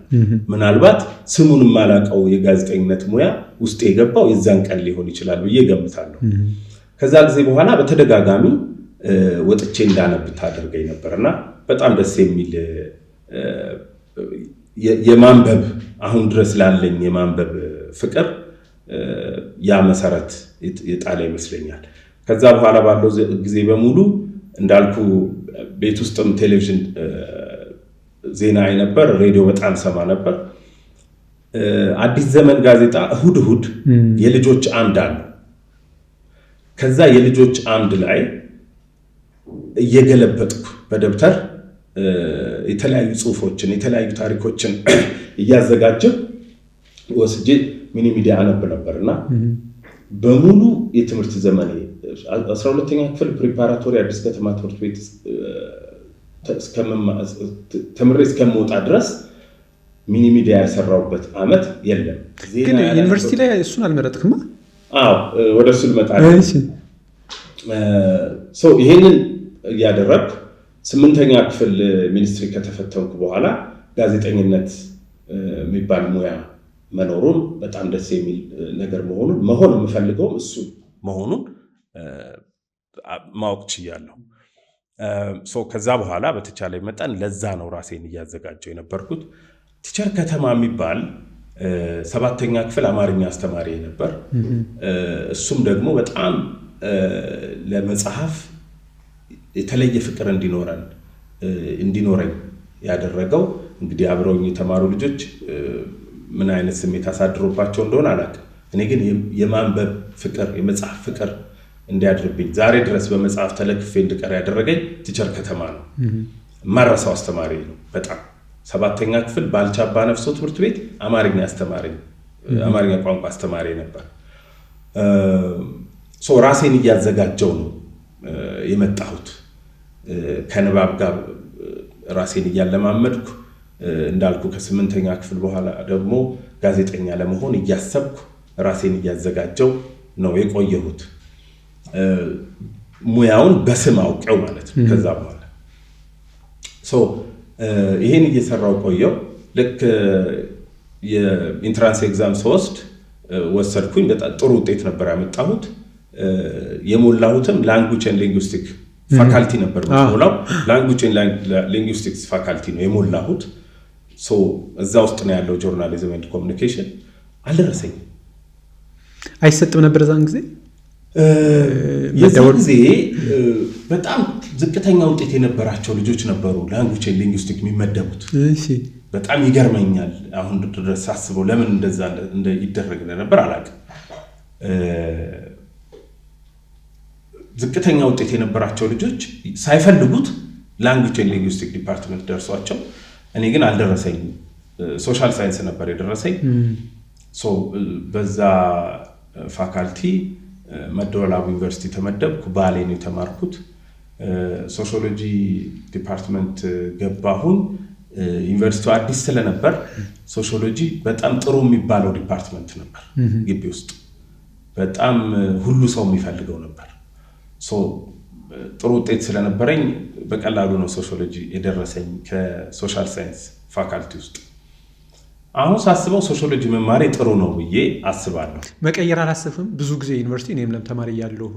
ምናልባት ስሙን ማላቀው የጋዜጠኝነት ሙያ ውስጥ የገባው የዛን ቀን ሊሆን ይችላል ብዬ ገምታለሁ። ከዛ ጊዜ በኋላ በተደጋጋሚ ወጥቼ እንዳነብ ታደርገኝ ነበርና በጣም ደስ የሚል የማንበብ አሁን ድረስ ላለኝ የማንበብ ፍቅር ያ መሰረት የጣለ ይመስለኛል። ከዛ በኋላ ባለው ጊዜ በሙሉ እንዳልኩ ቤት ውስጥም ቴሌቪዥን ዜና አይ ነበር፣ ሬዲዮ በጣም ሰማ ነበር። አዲስ ዘመን ጋዜጣ እሁድ የልጆች አምድ አለ። ከዛ የልጆች አምድ ላይ እየገለበጥኩ በደብተር የተለያዩ ጽሁፎችን የተለያዩ ታሪኮችን እያዘጋጀሁ ወስጄ ሚኒ ሚዲያ አነብ ነበርና በሙሉ የትምህርት ዘመኔ 12ኛ ክፍል ፕሪፓራቶሪ አዲስ ከተማ ትምህርት ቤት ተምሬ እስከምወጣ ድረስ ሚኒ ሚዲያ ያሰራውበት አመት የለም። ግን ዩኒቨርሲቲ ላይ እሱን አልመረጥክማ? አዎ ወደ እሱ ልመጣለሁ። ይሄንን እያደረግኩ 8ኛ ክፍል ሚኒስትሪ ከተፈተንኩ በኋላ ጋዜጠኝነት የሚባል ሙያ መኖሩን በጣም ደስ የሚል ነገር መሆን የምፈልገውም እሱ መሆኑን ማወቅ ችያለሁ። ከዛ በኋላ በተቻለ መጠን ለዛ ነው ራሴን እያዘጋጀው የነበርኩት። ቲቸር ከተማ የሚባል 7ኛ ክፍል አማርኛ አስተማሪ ነበር። እሱም ደግሞ በጣም ለመጽሐፍ የተለየ ፍቅር እንዲኖረኝ ያደረገው እንግዲህ አብረውኝ የተማሩ ልጆች ምን አይነት ስሜት አሳድሮባቸው እንደሆነ አላውቅም። እኔ ግን የማንበብ ፍቅር የመጽሐፍ ፍቅር እንዲያድርብኝ ዛሬ ድረስ በመጽሐፍ ተለክፌ እንድቀር ያደረገኝ ቲቸር ከተማ ነው። ማረሳው አስተማሪ ነው። በጣም 7ኛ ክፍል ባልቻ አባ ነፍሶ ትምህርት ቤት አማርኛ ቋንቋ አስተማሪ ነበር። ራሴን እያዘጋጀው ነው የመጣሁት። ከንባብ ጋር ራሴን እያለማመድኩ እንዳልኩ ከ8ኛ ክፍል በኋላ ደግሞ ጋዜጠኛ ለመሆን እያሰብኩ ራሴን እያዘጋጀው ነው የቆየሁት። ሙያውን በስም አውቀው ማለት ነው። ከዛ በኋላ ይሄን እየሰራው ቆየው። ልክ የኢንትራንስ ኤግዛም ወሰድኩኝ። በጣም ጥሩ ውጤት ነበር ያመጣሁት። የሞላሁትም ላንጉዌጅ ኤንድ ሊንጉስቲክ ፋካልቲ ነበር የሞላው። ላንጉዌጅ ኤንድ ሊንጉስቲክስ ፋካልቲ ነው የሞላሁት። እዛ ውስጥ ነው ያለው ጆርናሊዝም ኤንድ ኮሚኒኬሽን። አልደረሰኝም። አይሰጥም ነበር ዛን ጊዜ። የዛን ጊዜ በጣም ዝቅተኛ ውጤት የነበራቸው ልጆች ነበሩ ላንጉዌጅ ኤንድ ሊንጉስቲክ የሚመደቡት። በጣም ይገርመኛል አሁን ድረስ ሳስበው ለምን እንደዛ ይደረግ ነበር አላውቅም። ዝቅተኛ ውጤት የነበራቸው ልጆች ሳይፈልጉት ላንጉዌጅ ኤንድ ሊንጉስቲክ ዲፓርትመንት ደርሷቸው፣ እኔ ግን አልደረሰኝም። ሶሻል ሳይንስ ነበር የደረሰኝ። በዛ ፋካልቲ መደወላቡ ዩኒቨርሲቲ ተመደብኩ። ባሌ ነው የተማርኩት። ሶሺዮሎጂ ዲፓርትመንት ገባሁኝ። ዩኒቨርሲቲው አዲስ ስለነበር ሶሺዮሎጂ በጣም ጥሩ የሚባለው ዲፓርትመንት ነበር። ግቢ ውስጥ በጣም ሁሉ ሰው የሚፈልገው ነበር። ጥሩ ውጤት ስለነበረኝ በቀላሉ ነው ሶሺዮሎጂ የደረሰኝ ከሶሻል ሳይንስ ፋካልቲ ውስጥ። አሁን ሳስበው ሶሺዮሎጂ መማሬ ጥሩ ነው ብዬ አስባለሁ። መቀየር አላሰብም? ብዙ ጊዜ ዩኒቨርሲቲ እኔም ተማሪ ያለሁ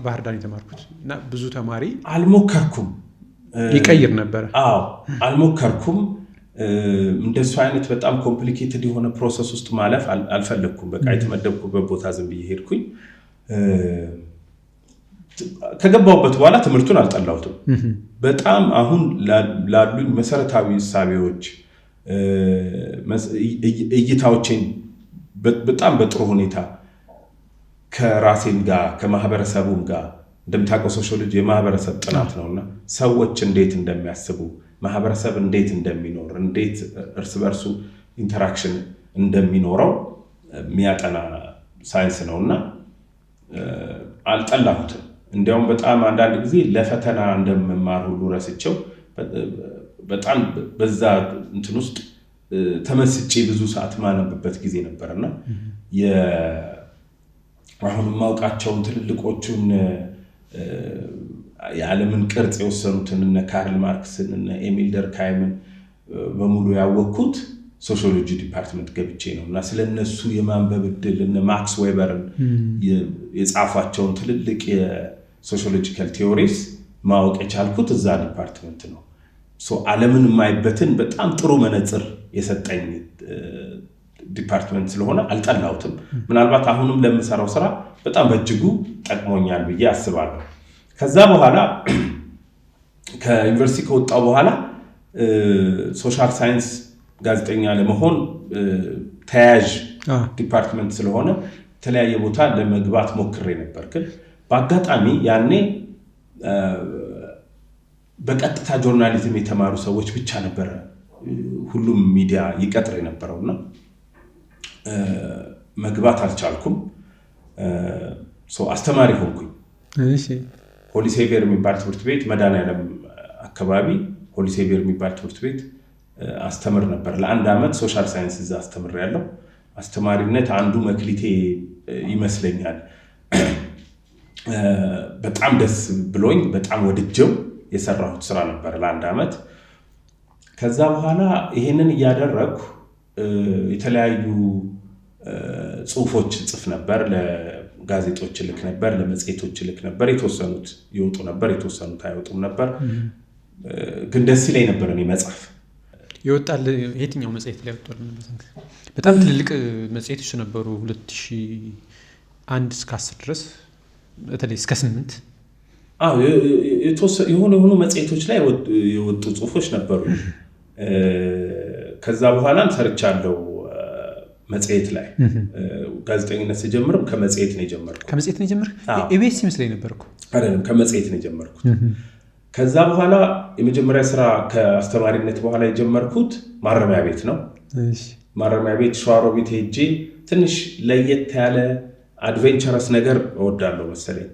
ባህር ዳር የተማርኩት እና ብዙ ተማሪ አልሞከርኩም። ይቀይር ነበር። አዎ አልሞከርኩም። እንደሱ አይነት በጣም ኮምፕሊኬትድ የሆነ ፕሮሰስ ውስጥ ማለፍ አልፈለግኩም። በቃ የተመደብኩበት ቦታ ዝም ብዬ ሄድኩኝ። ከገባሁበት በኋላ ትምህርቱን አልጠላሁትም። በጣም አሁን ላሉኝ መሰረታዊ እሳቤዎች እይታዎችን በጣም በጥሩ ሁኔታ ከራሴን ጋር ከማህበረሰቡም ጋር እንደምታውቀው ሶሺዮሎጂ የማህበረሰብ ጥናት ነውና ሰዎች እንዴት እንደሚያስቡ፣ ማህበረሰብ እንዴት እንደሚኖር፣ እንዴት እርስ በርሱ ኢንተራክሽን እንደሚኖረው የሚያጠና ሳይንስ ነውና አልጠላሁትም። እንዲያውም በጣም አንዳንድ ጊዜ ለፈተና እንደምማር ሁሉ ረስቼው በጣም በዛ እንትን ውስጥ ተመስጬ ብዙ ሰዓት ማነብበት ጊዜ ነበርና አሁን የማውቃቸውን ትልልቆቹን የዓለምን ቅርጽ የወሰኑትን እነ ካርል ማርክስን እነ ኤሚል ደርካይምን በሙሉ ያወቅኩት ሶሺዮሎጂ ዲፓርትመንት ገብቼ ነው እና ስለነሱ የማንበብ ዕድል እነ ማክስ ዌበርን የጻፏቸውን ትልልቅ የሶሺዮሎጂካል ቲዮሪስ ማወቅ የቻልኩት እዛ ዲፓርትመንት ነው። ዓለምን የማይበትን በጣም ጥሩ መነጽር የሰጠኝ ዲፓርትመንት ስለሆነ አልጠላሁትም። ምናልባት አሁንም ለምሰራው ስራ በጣም በእጅጉ ጠቅሞኛል ብዬ አስባለሁ። ከዛ በኋላ ከዩኒቨርሲቲ ከወጣሁ በኋላ ሶሻል ሳይንስ ጋዜጠኛ ለመሆን ተያያዥ ዲፓርትመንት ስለሆነ የተለያየ ቦታ ለመግባት ሞክሬ ነበር። ግን በአጋጣሚ ያኔ በቀጥታ ጆርናሊዝም የተማሩ ሰዎች ብቻ ነበረ ሁሉም ሚዲያ ይቀጥር የነበረውና መግባት አልቻልኩም። አስተማሪ ሆንኩኝ። ሆሊ ሴቪየር የሚባል ትምህርት ቤት መድኃኔዓለም አካባቢ ሆሊ ሴቪየር የሚባል ትምህርት ቤት አስተምር ነበር። ለ1 ዓመት ሶሻል ሳይንስ እዛ አስተምር ያለው አስተማሪነት አንዱ መክሊቴ ይመስለኛል። በጣም ደስ ብሎኝ በጣም ወድጀው የሰራሁት ስራ ነበር ለ1 ዓመት። ከዛ በኋላ ይሄንን እያደረኩ የተለያዩ ጽሁፎች ጽፍ ነበር፣ ለጋዜጦች ልክ ነበር፣ ለመጽሔቶች ልክ ነበር። የተወሰኑት ይወጡ ነበር፣ የተወሰኑት አይወጡም ነበር። ግን ደስ ይለኝ ነበር እኔ መጻፍ። ይወጣል። የትኛው መጽሔት ላይ ወጣል? በጣም ትልልቅ መጽሔቶች ነበሩ 2001 እስከ 10 ድረስ በተለይ እስከ 8 የሆኑ መጽሔቶች ላይ የወጡ ጽሁፎች ነበሩ። ከዛ በኋላም ሰርቻለሁ መጽሔት ላይ። ጋዜጠኝነት ስጀምርም ከመጽሔት ነው የጀመርኩት። ከመጽሔት ነው የጀመርኩት? ኢቢኤስ ይመስለኝ ነበርኩ። አይደለም፣ ከመጽሔት ነው የጀመርኩት። ከዛ በኋላ የመጀመሪያ ስራ ከአስተማሪነት በኋላ የጀመርኩት ማረሚያ ቤት ነው። ማረሚያ ቤት ሸዋሮቢት ሄጄ ትንሽ ለየት ያለ አድቬንቸረስ ነገር እወዳለሁ መሰለኝ።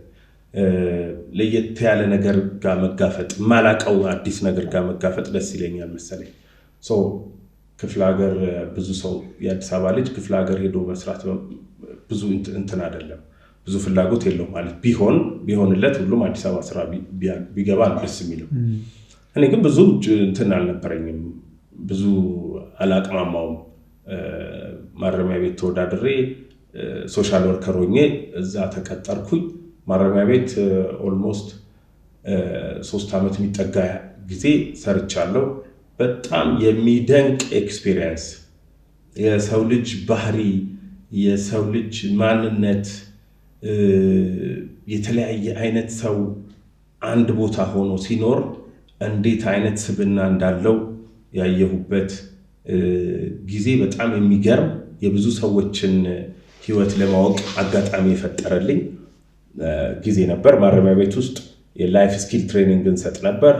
ለየት ያለ ነገር ጋር መጋፈጥ፣ ማላቀው አዲስ ነገር ጋር መጋፈጥ ደስ ይለኛል መሰለኝ። ክፍለ ሀገር ብዙ ሰው የአዲስ አበባ ልጅ ክፍለ ሀገር ሄዶ መስራት ብዙ እንትን አይደለም፣ ብዙ ፍላጎት የለው ማለት ቢሆንለት ሁሉም አዲስ አበባ ስራ ቢገባ ደስ የሚለው። እኔ ግን ብዙ እንትን አልነበረኝም፣ ብዙ አላቅማማውም። ማረሚያ ቤት ተወዳድሬ ሶሻል ወርከር ሆኜ እዛ ተቀጠርኩኝ። ማረሚያ ቤት ኦልሞስት 3 ዓመት የሚጠጋ ጊዜ ሰርቻለሁ። በጣም የሚደንቅ ኤክስፒሪየንስ፣ የሰው ልጅ ባህሪ፣ የሰው ልጅ ማንነት፣ የተለያየ አይነት ሰው አንድ ቦታ ሆኖ ሲኖር እንዴት አይነት ስብዕና እንዳለው ያየሁበት ጊዜ በጣም የሚገርም የብዙ ሰዎችን ህይወት ለማወቅ አጋጣሚ የፈጠረልኝ ጊዜ ነበር። ማረሚያ ቤት ውስጥ የላይፍ ስኪል ትሬኒንግ እንሰጥ ነበር።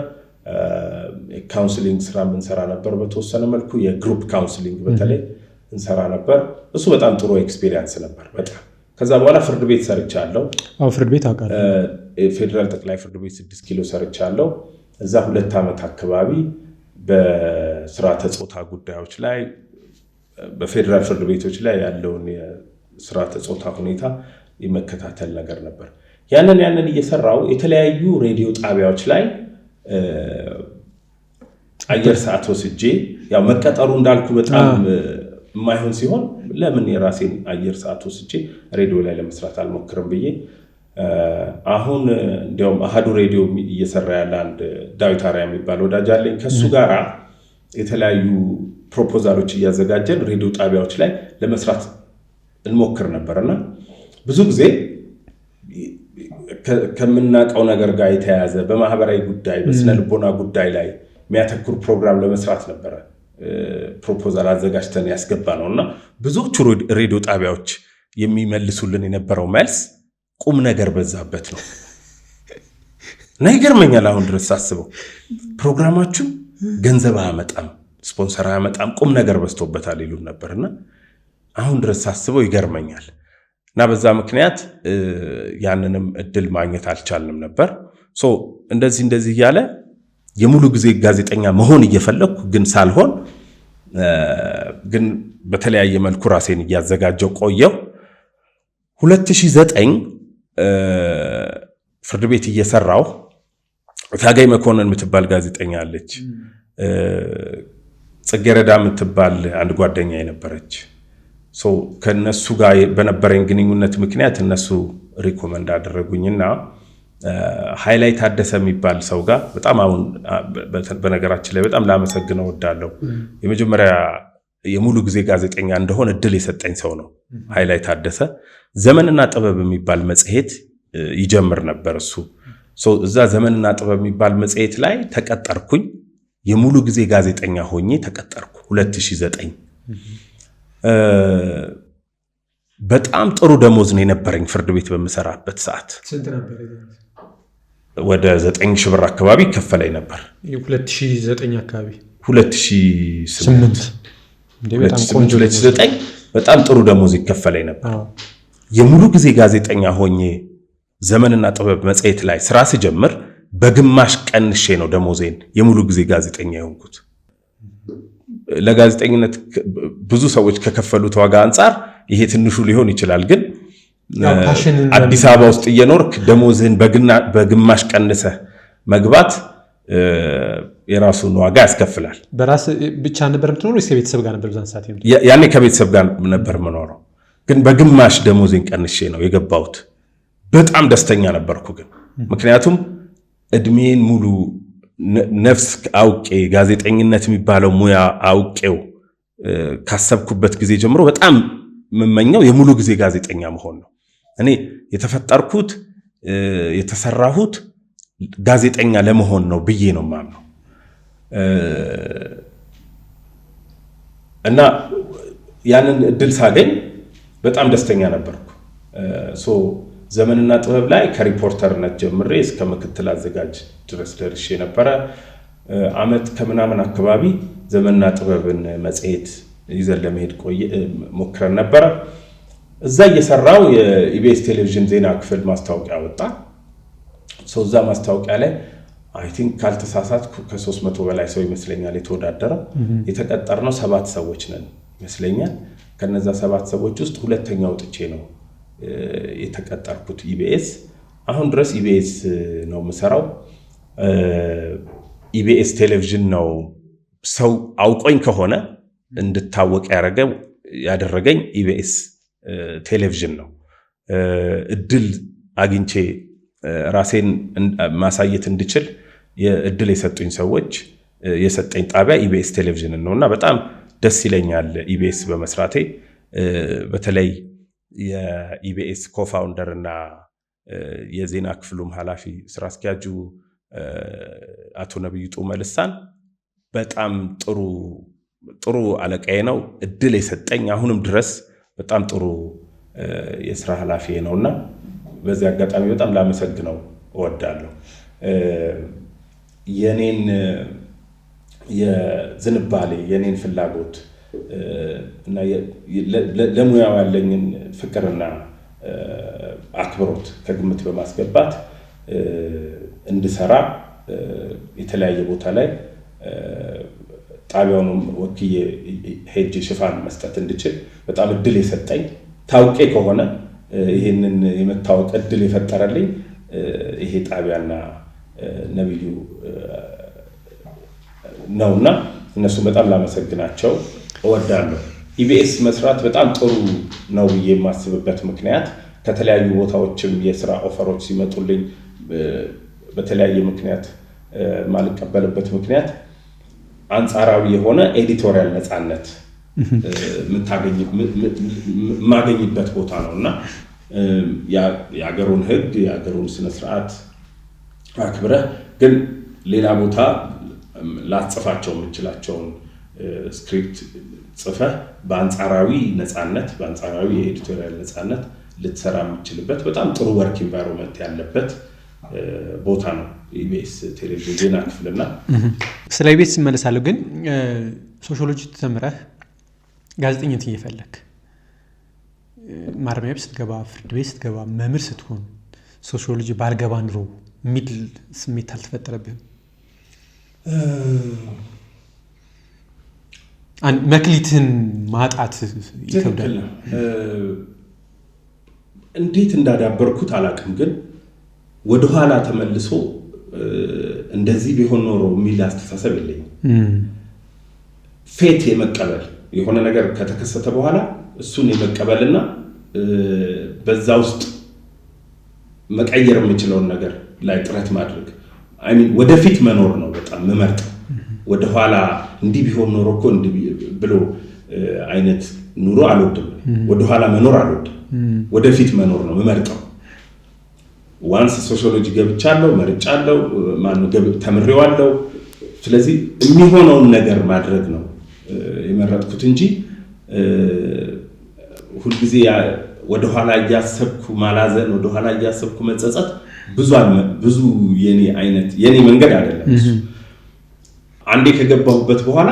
ካውንስሊንግ ስራ እንሰራ ነበር። በተወሰነ መልኩ የግሩፕ ካውንስሊንግ በተለይ እንሰራ ነበር። እሱ በጣም ጥሩ ኤክስፒሪየንስ ነበር በጣም። ከዛ በኋላ ፍርድ ቤት ሰርቻለሁ። ፍርድ ቤት አውቃለሁ። ፌደራል ጠቅላይ ፍርድ ቤት 6 ኪሎ ሰርቻለሁ። እዛ 2 ዓመት አካባቢ በስርዓተ ጾታ ጉዳዮች ላይ በፌደራል ፍርድ ቤቶች ላይ ያለውን የስርዓተ ጾታ ሁኔታ የመከታተል ነገር ነበር። ያንን እየሰራው የተለያዩ ሬዲዮ ጣቢያዎች ላይ አየር ሰዓት ወስጄ፣ ያው መቀጠሩ እንዳልኩ በጣም የማይሆን ሲሆን ለምን የራሴን አየር ሰዓት ወስጄ ሬዲዮ ላይ ለመስራት አልሞክርም ብዬ አሁን እንዲያውም አሃዱ ሬዲዮ እየሰራ ያለ አንድ ዳዊት አርያ የሚባል ወዳጅ አለኝ። ከሱ ጋር የተለያዩ ፕሮፖዛሎች እያዘጋጀን ሬዲዮ ጣቢያዎች ላይ ለመስራት እንሞክር ነበርና ብዙ ጊዜ ከምናውቀው ነገር ጋር የተያያዘ በማህበራዊ ጉዳይ በስነ ልቦና ጉዳይ ላይ የሚያተኩር ፕሮግራም ለመስራት ነበረ ፕሮፖዛል አዘጋጅተን ያስገባ ነውና ብዙዎቹ ሬዲዮ ጣቢያዎች የሚመልሱልን የነበረው መልስ ቁም ነገር በዛበት ነው እና ይገርመኛል። አሁን ድረስ ሳስበው ፕሮግራማችሁ ገንዘብ አያመጣም፣ ስፖንሰር አያመጣም፣ ቁም ነገር በዝቶበታል ይሉን ነበርና አሁን ድረስ ሳስበው ይገርመኛል። እና በዛ ምክንያት ያንንም እድል ማግኘት አልቻልንም ነበር። እንደዚህ እያለ የሙሉ ጊዜ ጋዜጠኛ መሆን እየፈለኩ ግን ሳልሆን ግን በተለያየ መልኩ ራሴን እያዘጋጀው ቆየው። 2009 ፍርድ ቤት እየሰራው ታጋይ መኮንን የምትባል ጋዜጠኛ አለች። ጽጌረዳ የምትባል አንድ ጓደኛ የነበረች ከነሱ ጋር በነበረኝ ግንኙነት ምክንያት እነሱ ሪኮመንድ አደረጉኝና ሃይላይት ታደሰ የሚባል ሰው ጋር በጣም አሁን በነገራችን ላይ በጣም ላመሰግነው እወዳለሁ። የመጀመሪያ የሙሉ ጊዜ ጋዜጠኛ እንደሆነ እድል የሰጠኝ ሰው ነው ሃይላይት ታደሰ። ዘመንና ጥበብ የሚባል መጽሔት ይጀምር ነበር እሱ። እዛ ዘመንና ጥበብ የሚባል መጽሔት ላይ ተቀጠርኩኝ። የሙሉ ጊዜ ጋዜጠኛ ሆኜ ተቀጠርኩ 2009። በጣም ጥሩ ደሞዝ ነው የነበረኝ ፍርድ ቤት በምሰራበት ሰዓት። ስንት ነበር? ወደ 9,000 ብር አካባቢ ይከፈለኝ ነበር። 2009 አካባቢ 2008 በጣም ጥሩ ደሞዝ ይከፈለኝ ነበር። የሙሉ ጊዜ ጋዜጠኛ ሆኜ ዘመንና ጥበብ መጽሔት ላይ ስራ ስጀምር በግማሽ ቀንሼ ነው ደሞዜን የሙሉ ጊዜ ጋዜጠኛ የሆንኩት። ለጋዜጠኝነት ብዙ ሰዎች ከከፈሉት ዋጋ አንጻር ይሄ ትንሹ ሊሆን ይችላል፣ ግን አዲስ አበባ ውስጥ እየኖርክ ደሞዝህን በግማሽ ቀንሰህ መግባት የራሱን ዋጋ ያስከፍላል። በራስ ብቻ ነበር የምትኖረው ወይስ ከቤተሰብ ጋር ነበር? በዛን ሰዓት ያኔ ከቤተሰብ ጋር ነበር የምኖረው፣ ግን በግማሽ ደሞዜን ቀንሼ ነው የገባሁት። በጣም ደስተኛ ነበርኩ ግን ምክንያቱም እድሜን ሙሉ ነፍስ አውቄ ጋዜጠኝነት የሚባለው ሙያ አውቄው ካሰብኩበት ጊዜ ጀምሮ በጣም የምመኘው የሙሉ ጊዜ ጋዜጠኛ መሆን ነው። እኔ የተፈጠርኩት የተሰራሁት ጋዜጠኛ ለመሆን ነው ብዬ ነው የማምነው እና ያንን እድል ሳገኝ በጣም ደስተኛ ነበርኩ። ዘመንና ጥበብ ላይ ከሪፖርተርነት ጀምሬ እስከ ምክትል አዘጋጅ ድረስ ደርሼ ነበረ። አመት ከምናምን አካባቢ ዘመንና ጥበብን መጽሔት ይዘን ለመሄድ ሞክረን ነበረ። እዛ እየሰራው የኢቢኤስ ቴሌቪዥን ዜና ክፍል ማስታወቂያ ወጣ። እዛ ማስታወቂያ ላይ አይ ቲንክ ካልተሳሳትኩ ከ300 በላይ ሰው ይመስለኛል የተወዳደረው። የተቀጠርነው 7 ሰዎች ነን ይመስለኛል። ከነዛ 7 ሰዎች ውስጥ ሁለተኛው ወጥቼ ነው የተቀጠርኩት ኢቢኤስ። አሁን ድረስ ኢቢኤስ ነው የምሰራው። ኢቢኤስ ቴሌቪዥን ነው ሰው አውቆኝ ከሆነ እንድታወቅ ያደረገኝ ኢቢኤስ ቴሌቪዥን ነው። እድል አግኝቼ ራሴን ማሳየት እንድችል የእድል የሰጡኝ ሰዎች የሰጠኝ ጣቢያ ኢቢኤስ ቴሌቪዥን ነውና በጣም ደስ ይለኛል ኢቢኤስ በመስራቴ። በተለይ የኢቢኤስ ኮፋውንደር እና የዜና ክፍሉም ኃላፊ ስራ አስኪያጁ አቶ ነብዩ ጡመልሳን በጣም ጥሩ አለቃዬ ነው። እድል የሰጠኝ አሁንም ድረስ በጣም ጥሩ የስራ ኃላፊ ነውና በዚህ አጋጣሚ በጣም ላመሰግነው እወዳለሁ። የኔን የዝንባሌ የኔን ፍላጎት እና ለሙያው ያለኝን ፍቅርና አክብሮት ከግምት በማስገባት እንድሰራ የተለያየ ቦታ ላይ ጣቢያውንም ወክዬ ሄጄ ሽፋን መስጠት እንድችል በጣም እድል የሰጠኝ ታውቄ ከሆነ ይሄንን የመታወቅ እድል የፈጠረልኝ ይሄ ጣቢያና ነብዩ ነውና እነሱ በጣም ላመሰግናቸው እወዳለሁ። ኢቢኤስ መስራት በጣም ጥሩ ነው ብዬ የማስብበት ምክንያት ከተለያዩ ቦታዎችም የስራ ኦፈሮች ሲመጡልኝ በተለያየ ምክንያት ማልቀበልበት ምክንያት አንጻራዊ የሆነ ኤዲቶሪያል ነፃነት የማገኝበት ቦታ ነውና የአገሩን ሕግ የአገሩን ስነ ስርዓት አክብረህ ግን ሌላ ቦታ ላጽፋቸው የምችላቸውን ስክሪፕት ጽፈህ በአንጻራዊ ነፃነት በአንጻራዊ የኤዲቶሪያል ነፃነት ልትሰራ የምችልበት በጣም ጥሩ ወርክ ኢንቫይሮንመንት ያለበት ቦታ ነው ኢቢኤስ ቴሌቪዥን ዜና ክፍልና። ስለ ኢቢኤስ እመለሳለሁ፣ ግን ሶሺዮሎጂ ተምረህ ጋዜጠኝነት እየፈለክ ማረሚያ ቤት ስትገባ፣ ፍርድ ቤት ስትገባ፣ መምህር ስትሆን ሶሺዮሎጂ ባልገባ ኑሮ የሚል ስሜት አልተፈጠረብህም? መክሊትን ማጣት ይከብዳል። እንዴት እንዳዳበርኩት አላውቅም፣ ግን ወደኋላ ተመልሶ እንደዚህ ቢሆን ኖሮ የሚል አስተሳሰብ የለኝም። ፌት የመቀበል የሆነ ነገር ከተከሰተ በኋላ እሱን የመቀበልና በዛ ውስጥ መቀየር የምችለውን ነገር ላይ ጥረት ማድረግ ወደፊት መኖር ነው በጣም መመርጥ። ወደኋላ እንዲህ ቢሆን ኖሮ እኮ እንዲህ ብሎ አይነት ኑሮ አልወድም። ወደኋላ መኖር አልወድም። ወደፊት መኖር ነው መመርጠው። ዋንስ ሶሺዮሎጂ ገብቻለሁ፣ መርጫለሁ፣ ተምሬዋለሁ። ስለዚህ የሚሆነውን ነገር ማድረግ ነው የመረጥኩት እንጂ ሁልጊዜ ወደኋላ እያሰብኩ ማላዘን፣ ወደኋላ እያሰብኩ መጸጸት ብዙ የኔ መንገድ አይደለም እሱ። አንዴ ከገባሁበት በኋላ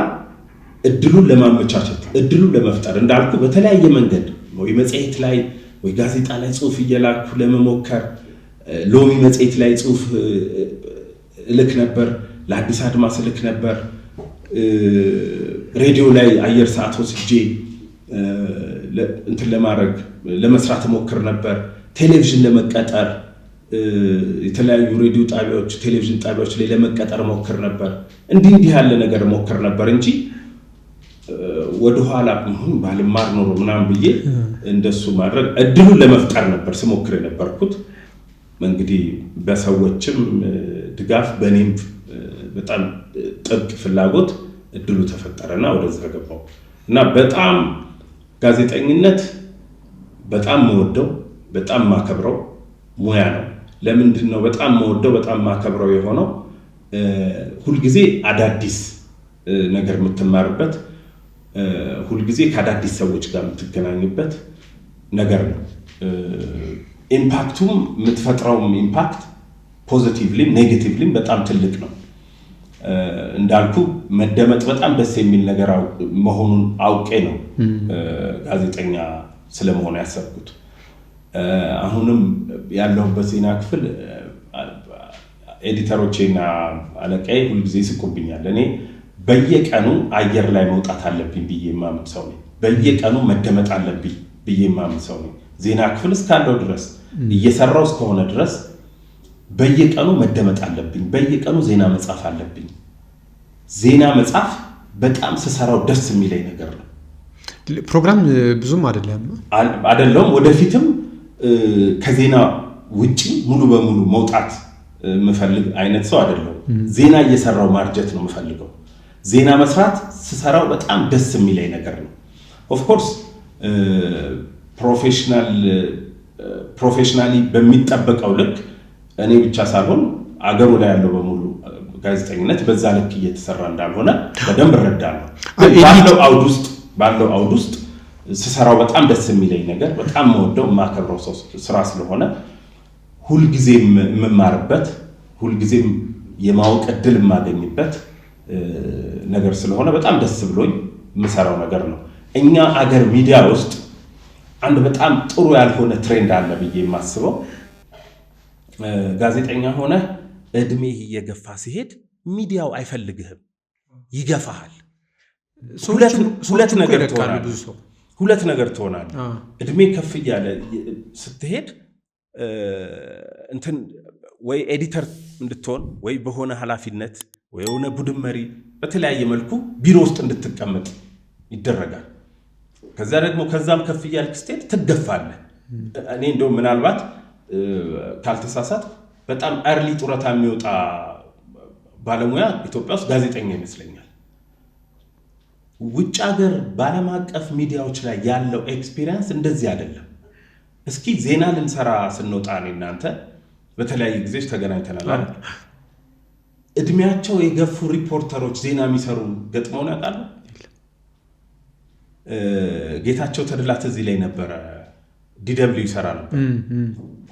እድሉን ለማመቻቸት እድሉን ለመፍጠር እንዳልኩ በተለያየ መንገድ ወይ መጽሔት ላይ ወይ ጋዜጣ ላይ ጽሁፍ እየላኩ ለመሞከር ሎሚ መጽሔት ላይ ጽሁፍ እልክ ነበር፣ ለአዲስ አድማስ እልክ ነበር፣ ሬዲዮ ላይ አየር ሰዓት ወስጄ እንትን ለመስራት ሞክር ነበር፣ ቴሌቪዥን ለመቀጠር የተለያዩ ሬዲዮ ጣቢያዎች ቴሌቪዥን ጣቢያዎች ላይ ለመቀጠር ሞክር ነበር። እንዲህ ያለ ነገር ሞክር ነበር እንጂ ወደኋላ ባልማር ኖሮ ምናምን ብዬ እንደሱ ማድረግ እድሉን ለመፍጠር ነበር ስሞክር የነበርኩት። እንግዲህ በሰዎችም ድጋፍ በእኔም በጣም ጥብቅ ፍላጎት እድሉ ተፈጠረና ወደዛ ገባው እና በጣም ጋዜጠኝነት በጣም መወደው በጣም ማከብረው ሙያ ነው። ለምንድን ነው በጣም መወደው በጣም ማከብረው የሆነው? ሁልጊዜ አዳዲስ ነገር የምትማርበት፣ ሁልጊዜ ከአዳዲስ ሰዎች ጋር የምትገናኝበት ነገር ነው። ኢምፓክቱም የምትፈጥረውም ኢምፓክት ፖዚቲቭሊም ኔጌቲቭሊም በጣም ትልቅ ነው። እንዳልኩ መደመጥ በጣም ደስ የሚል ነገር መሆኑን አውቄ ነው ጋዜጠኛ ስለመሆኑ ያሰብኩት። አሁንም ያለሁበት ዜና ክፍል ኤዲተሮቼና አለቃዬ ሁልጊዜ ይስቁብኛል። እኔ በየቀኑ አየር ላይ መውጣት አለብኝ ብዬ የማምን ሰው ነኝ። በየቀኑ መደመጥ አለብኝ ብዬ የማምን ሰው ነኝ። ዜና ክፍል እስካለው ድረስ እየሰራው እስከሆነ ድረስ በየቀኑ መደመጥ አለብኝ። በየቀኑ ዜና መጻፍ አለብኝ። ዜና መጻፍ በጣም ስሰራው ደስ የሚለኝ ነገር ነው። ፕሮግራም ብዙም አይደለም። ወደፊትም ከዜና ውጪ ሙሉ በሙሉ መውጣት የምፈልግ አይነት ሰው አይደለም። ዜና እየሰራው ማርጀት ነው የምፈልገው። ዜና መስራት ስሰራው በጣም ደስ የሚለኝ ነገር ነው። ኦፍ ኮርስ ፕሮፌሽናሊ በሚጠበቀው ልክ እኔ ብቻ ሳልሆን አገሩ ላይ ያለው በሙሉ ጋዜጠኝነት በዛ ልክ እየተሰራ እንዳልሆነ በደንብ እረዳለሁ። ባለው አውድ ውስጥ ስሰራው በጣም ደስ የሚለኝ ነገር በጣም መወደው የማከብረው ስራ ስለሆነ ሁልጊዜም የምማርበት ሁልጊዜም የማወቅ እድል የማገኝበት ነገር ስለሆነ በጣም ደስ ብሎኝ የምሰራው ነገር ነው። እኛ አገር ሚዲያ ውስጥ አንድ በጣም ጥሩ ያልሆነ ትሬንድ አለ ብዬ የማስበው ጋዜጠኛ ሆነ እድሜህ እየገፋ ሲሄድ ሚዲያው አይፈልግህም፣ ይገፋሃል። ሁለት ነገር ትሆናለህ። እድሜ ከፍ እያለ ስትሄድ ወይ ኤዲተር እንድትሆን ወይ በሆነ ኃላፊነት ወይ የሆነ ቡድን መሪ በተለያየ መልኩ ቢሮ ውስጥ እንድትቀመጥ ይደረጋል። ከዛ ደግሞ ከዛም ከፍ እያልክ ስትሄድ ትገፋለህ። እኔ እንደው ምናልባት ካልተሳሳት በጣም አርሊ ጡረታ የሚወጣ ባለሙያ ኢትዮጵያ ውስጥ ጋዜጠኛ ይመስለኛል። ውጭ ሀገር በዓለም አቀፍ ሚዲያዎች ላይ ያለው ኤክስፒሪየንስ እንደዚህ አይደለም። እስኪ ዜና ልንሰራ ስንወጣ እኔ እናንተ በተለያየ ጊዜዎች ተገናኝተናል አይደል? እድሜያቸው የገፉ ሪፖርተሮች ዜና የሚሰሩ ገጥመውን ያውቃሉ? ጌታቸው ተድላ እዚህ ላይ ነበረ፣ ዲደብሊው ይሰራ ነበር።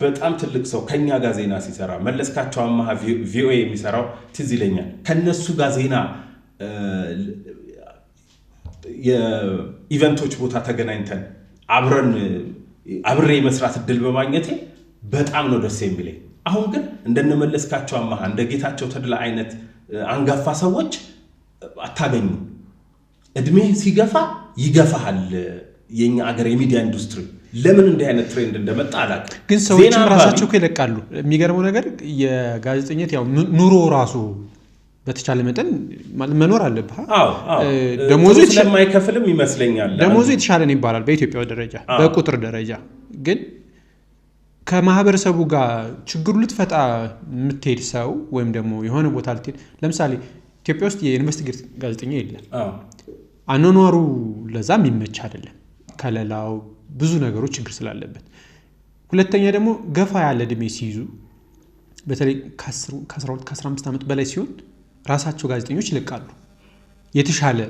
በጣም ትልቅ ሰው ከኛ ጋር ዜና ሲሰራ፣ መለስካቸው አማሃ ቪኦኤ የሚሰራው ትዝ ይለኛል። ከነሱ ጋር ዜና የኢቨንቶች ቦታ ተገናኝተን አብሬ መስራት እድል በማግኘቴ በጣም ነው ደስ የሚለኝ። አሁን ግን እንደነመለስካቸው አማሃ እንደ ጌታቸው ተድላ አይነት አንጋፋ ሰዎች አታገኙ። እድሜ ሲገፋ ይገፋሃል። የኛ አገር የሚዲያ ኢንዱስትሪ ለምን እንዲህ አይነት ትሬንድ እንደመጣ አላውቅም። ግን ሰዎች ራሳቸው ይለቃሉ። የሚገርመው ነገር የጋዜጠኝነት ያው ኑሮ ራሱ በተቻለ መጠን መኖር አለብህ። ደሞዙ ስለማይከፍልም ይመስለኛል ደሞዙ የተሻለ ነው ይባላል በኢትዮጵያ ደረጃ በቁጥር ደረጃ። ግን ከማህበረሰቡ ጋር ችግሩ ልትፈታ የምትሄድ ሰው ወይም ደግሞ የሆነ ቦታ ልትሄድ ለምሳሌ ኢትዮጵያ ውስጥ የኢንቨስቲጌት ጋዜጠኛ የለም። አኗኗሩ ለዛም ይመች አይደለም። ከለላው ብዙ ነገሮች ችግር ስላለበት፣ ሁለተኛ ደግሞ ገፋ ያለ እድሜ ሲይዙ በተለይ ከ12 ከ15 ዓመት በላይ ሲሆን ራሳቸው ጋዜጠኞች ይለቃሉ። የተሻለ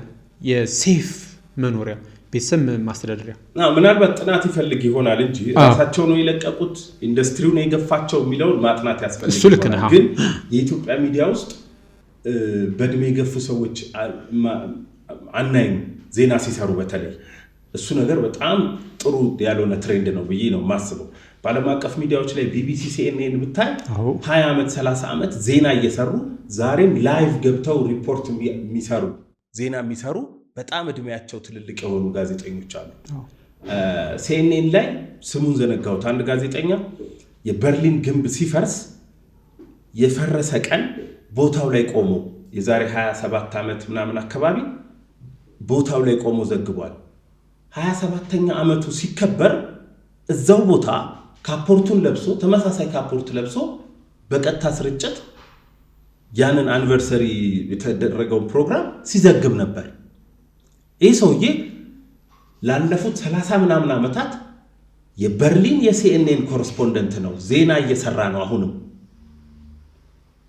የሴፍ መኖሪያ ቤተሰብ ማስተዳደሪያ ምናልባት ጥናት ይፈልግ ይሆናል እንጂ ራሳቸው ነው የለቀቁት ኢንዱስትሪው ነው የገፋቸው የሚለውን ማጥናት ያስፈልጋል። እሱ ልክ ነህ። ግን የኢትዮጵያ ሚዲያ ውስጥ በእድሜ የገፉ ሰዎች አናይም ዜና ሲሰሩ። በተለይ እሱ ነገር በጣም ጥሩ ያልሆነ ትሬንድ ነው ብዬ ነው የማስበው። በዓለም አቀፍ ሚዲያዎች ላይ ቢቢሲ፣ ሲኤንኤን ብታይ 20 ዓመት 30 ዓመት ዜና እየሰሩ ዛሬም ላይቭ ገብተው ሪፖርት የሚሰሩ ዜና የሚሰሩ በጣም እድሜያቸው ትልልቅ የሆኑ ጋዜጠኞች አሉ። ሲኤንኤን ላይ ስሙን ዘነጋሁት፣ አንድ ጋዜጠኛ የበርሊን ግንብ ሲፈርስ የፈረሰ ቀን ቦታው ላይ ቆሞ የዛሬ 27 ዓመት ምናምን አካባቢ ቦታው ላይ ቆሞ ዘግቧል። 27ኛ ዓመቱ ሲከበር እዛው ቦታ ካፖርቱን ለብሶ ተመሳሳይ ካፖርት ለብሶ በቀጥታ ስርጭት ያንን አኒቨርሰሪ የተደረገውን ፕሮግራም ሲዘግብ ነበር። ይህ ሰውዬ ላለፉት 30 ምናምን ዓመታት የበርሊን የሲኤንኤን ኮረስፖንደንት ነው፣ ዜና እየሰራ ነው። አሁንም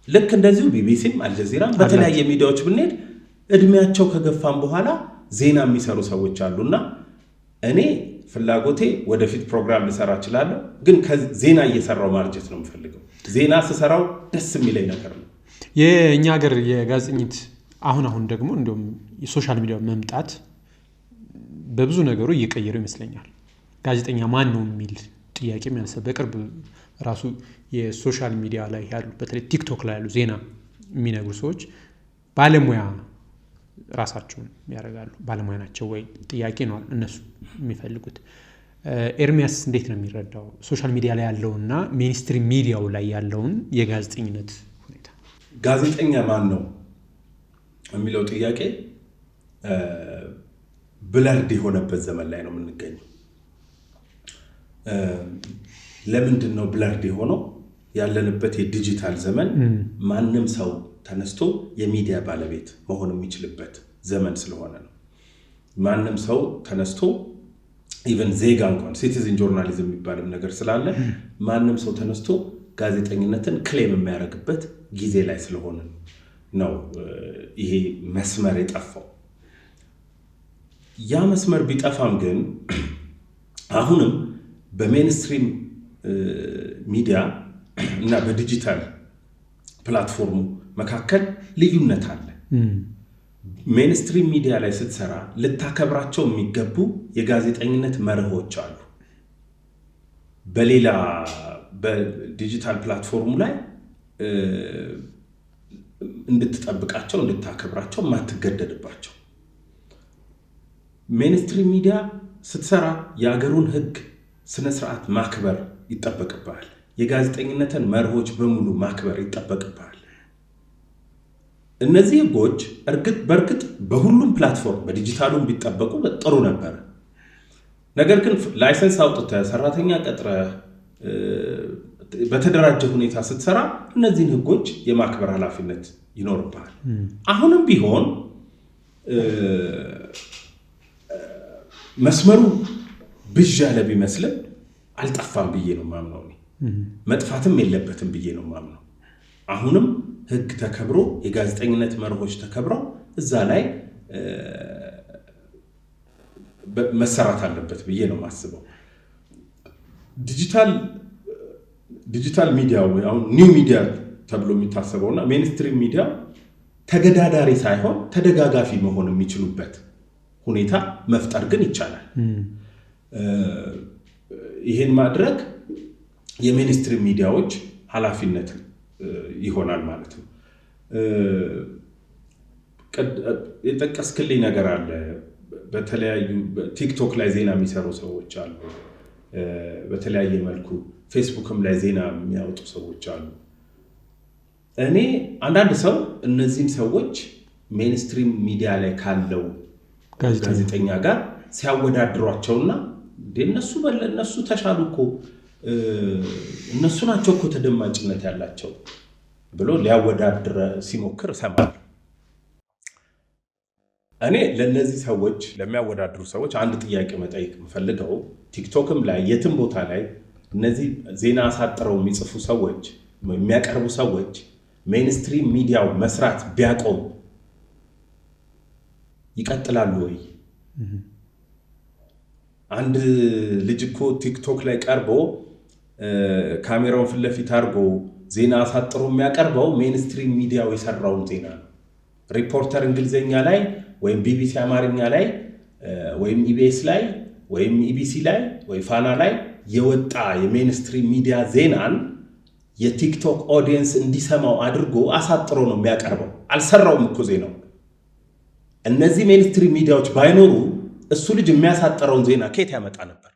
ልክ እንደዚሁ ቢቢሲም አልጀዚራም በተለያየ ሚዲያዎች ብንሄድ እድሜያቸው ከገፋም በኋላ ዜና የሚሰሩ ሰዎች አሉና እኔ ፍላጎቴ ወደፊት ፕሮግራም ልሰራ እችላለሁ፣ ግን ዜና እየሰራው ማርጀት ነው የምፈልገው። ዜና ስሰራው ደስ የሚለኝ ነገር ነው። የእኛ ሀገር የጋዜጠኝት አሁን ደግሞ እንዲሁም የሶሻል ሚዲያ መምጣት በብዙ ነገሩ እየቀየረው ይመስለኛል። ጋዜጠኛ ማን ነው የሚል ጥያቄ የሚያነሳ በቅርብ ራሱ የሶሻል ሚዲያ ላይ ያሉ በተለይ ቲክቶክ ላይ ያሉ ዜና የሚነግሩ ሰዎች ባለሙያ ራሳቸውን ያደርጋሉ። ባለሙያ ናቸው ወይ ጥያቄ ነው እነሱ የሚፈልጉት። ኤርሚያስ እንዴት ነው የሚረዳው ሶሻል ሚዲያ ላይ ያለውና ሜንስትሪም ሚዲያው ላይ ያለውን የጋዜጠኝነት ሁኔታ? ጋዜጠኛ ማን ነው የሚለው ጥያቄ ብለርድ የሆነበት ዘመን ላይ ነው የምንገኘው። ለምንድን ነው ብለርድ የሆነው? ያለንበት የዲጂታል ዘመን ማንም ሰው ተነስቶ የሚዲያ ባለቤት መሆን የሚችልበት ዘመን ስለሆነ ነው። ማንም ሰው ተነስቶ ኢቨን ዜጋ እንኳን ሲቲዝን ጆርናሊዝም የሚባልም ነገር ስላለ ማንም ሰው ተነስቶ ጋዜጠኝነትን ክሌም የሚያደርግበት ጊዜ ላይ ስለሆነ ነው ይሄ መስመር የጠፋው። ያ መስመር ቢጠፋም ግን አሁንም በሜንስትሪም ሚዲያ እና በዲጂታል ፕላትፎርሙ መካከል ልዩነት አለ። ሜንስትሪም ሚዲያ ላይ ስትሰራ ልታከብራቸው የሚገቡ የጋዜጠኝነት መርሆች አሉ። በሌላ በዲጂታል ፕላትፎርሙ ላይ እንድትጠብቃቸው እንድታከብራቸው ማትገደድባቸው። ሜንስትሪም ሚዲያ ስትሰራ የአገሩን ሕግ ስነ ስርዓት ማክበር ይጠበቅብሃል። የጋዜጠኝነትን መርሆች በሙሉ ማክበር ይጠበቅብሃል። እነዚህ ሕጎች በእርግጥ በሁሉም ፕላትፎርም በዲጂታሉም ቢጠበቁ ጥሩ ነበር። ነገር ግን ላይሰንስ አውጥተህ ሰራተኛ ቀጥረህ በተደራጀ ሁኔታ ስትሰራ እነዚህን ሕጎች የማክበር ኃላፊነት ይኖርብሃል። አሁንም ቢሆን መስመሩ ብዥ ያለ ቢመስልም አልጠፋም ብዬ ነው ማምነው። መጥፋትም የለበትም ብዬ ነው ማምነው። አሁንም ሕግ ተከብሮ የጋዜጠኝነት መርሆች ተከብረው እዛ ላይ መሰራት አለበት ብዬ ነው ማስበው። ዲጂታል ሚዲያ ወይ አሁን ኒው ሚዲያ ተብሎ የሚታሰበውና ሜንስትሪም ሚዲያ ተገዳዳሪ ሳይሆን ተደጋጋፊ መሆን የሚችሉበት ሁኔታ መፍጠር ግን ይቻላል። ይሄን ማድረግ የሜንስትሪም ሚዲያዎች ኃላፊነት ይሆናል ማለት ነው። የጠቀስክልኝ ነገር አለ። በተለያዩ ቲክቶክ ላይ ዜና የሚሰሩ ሰዎች አሉ። በተለያየ መልኩ ፌስቡክም ላይ ዜና የሚያወጡ ሰዎች አሉ። እኔ አንዳንድ ሰው እነዚህን ሰዎች ሜንስትሪም ሚዲያ ላይ ካለው ጋዜጠኛ ጋር ሲያወዳድሯቸውና እነሱ ተሻሉ እኮ እነሱ ናቸው እኮ ተደማጭነት ያላቸው ብሎ ሊያወዳድር ሲሞክር እሰማለሁ። እኔ ለነዚህ ሰዎች ለሚያወዳድሩ ሰዎች አንድ ጥያቄ መጠየቅ የምፈልገው ቲክቶክም ላይ የትም ቦታ ላይ እነዚህ ዜና አሳጥረው የሚጽፉ ሰዎች የሚያቀርቡ ሰዎች ሜንስትሪም ሚዲያው መስራት ቢያቆም ይቀጥላሉ ወይ? አንድ ልጅ እኮ ቲክቶክ ላይ ቀርቦ ካሜራውን ፊት ለፊት አድርጎ ዜና አሳጥሮ የሚያቀርበው ሜንስትሪም ሚዲያው የሰራውን ዜና ነው። ሪፖርተር እንግሊዝኛ ላይ ወይም ቢቢሲ አማርኛ ላይ ወይም ኢቢኤስ ላይ ወይም ኢቢሲ ላይ ወይ ፋና ላይ የወጣ የሜንስትሪም ሚዲያ ዜናን የቲክቶክ ኦዲየንስ እንዲሰማው አድርጎ አሳጥሮ ነው የሚያቀርበው። አልሰራውም እኮ ዜናው። እነዚህ ሜንስትሪም ሚዲያዎች ባይኖሩ እሱ ልጅ የሚያሳጥረውን ዜና ከየት ያመጣ ነበር?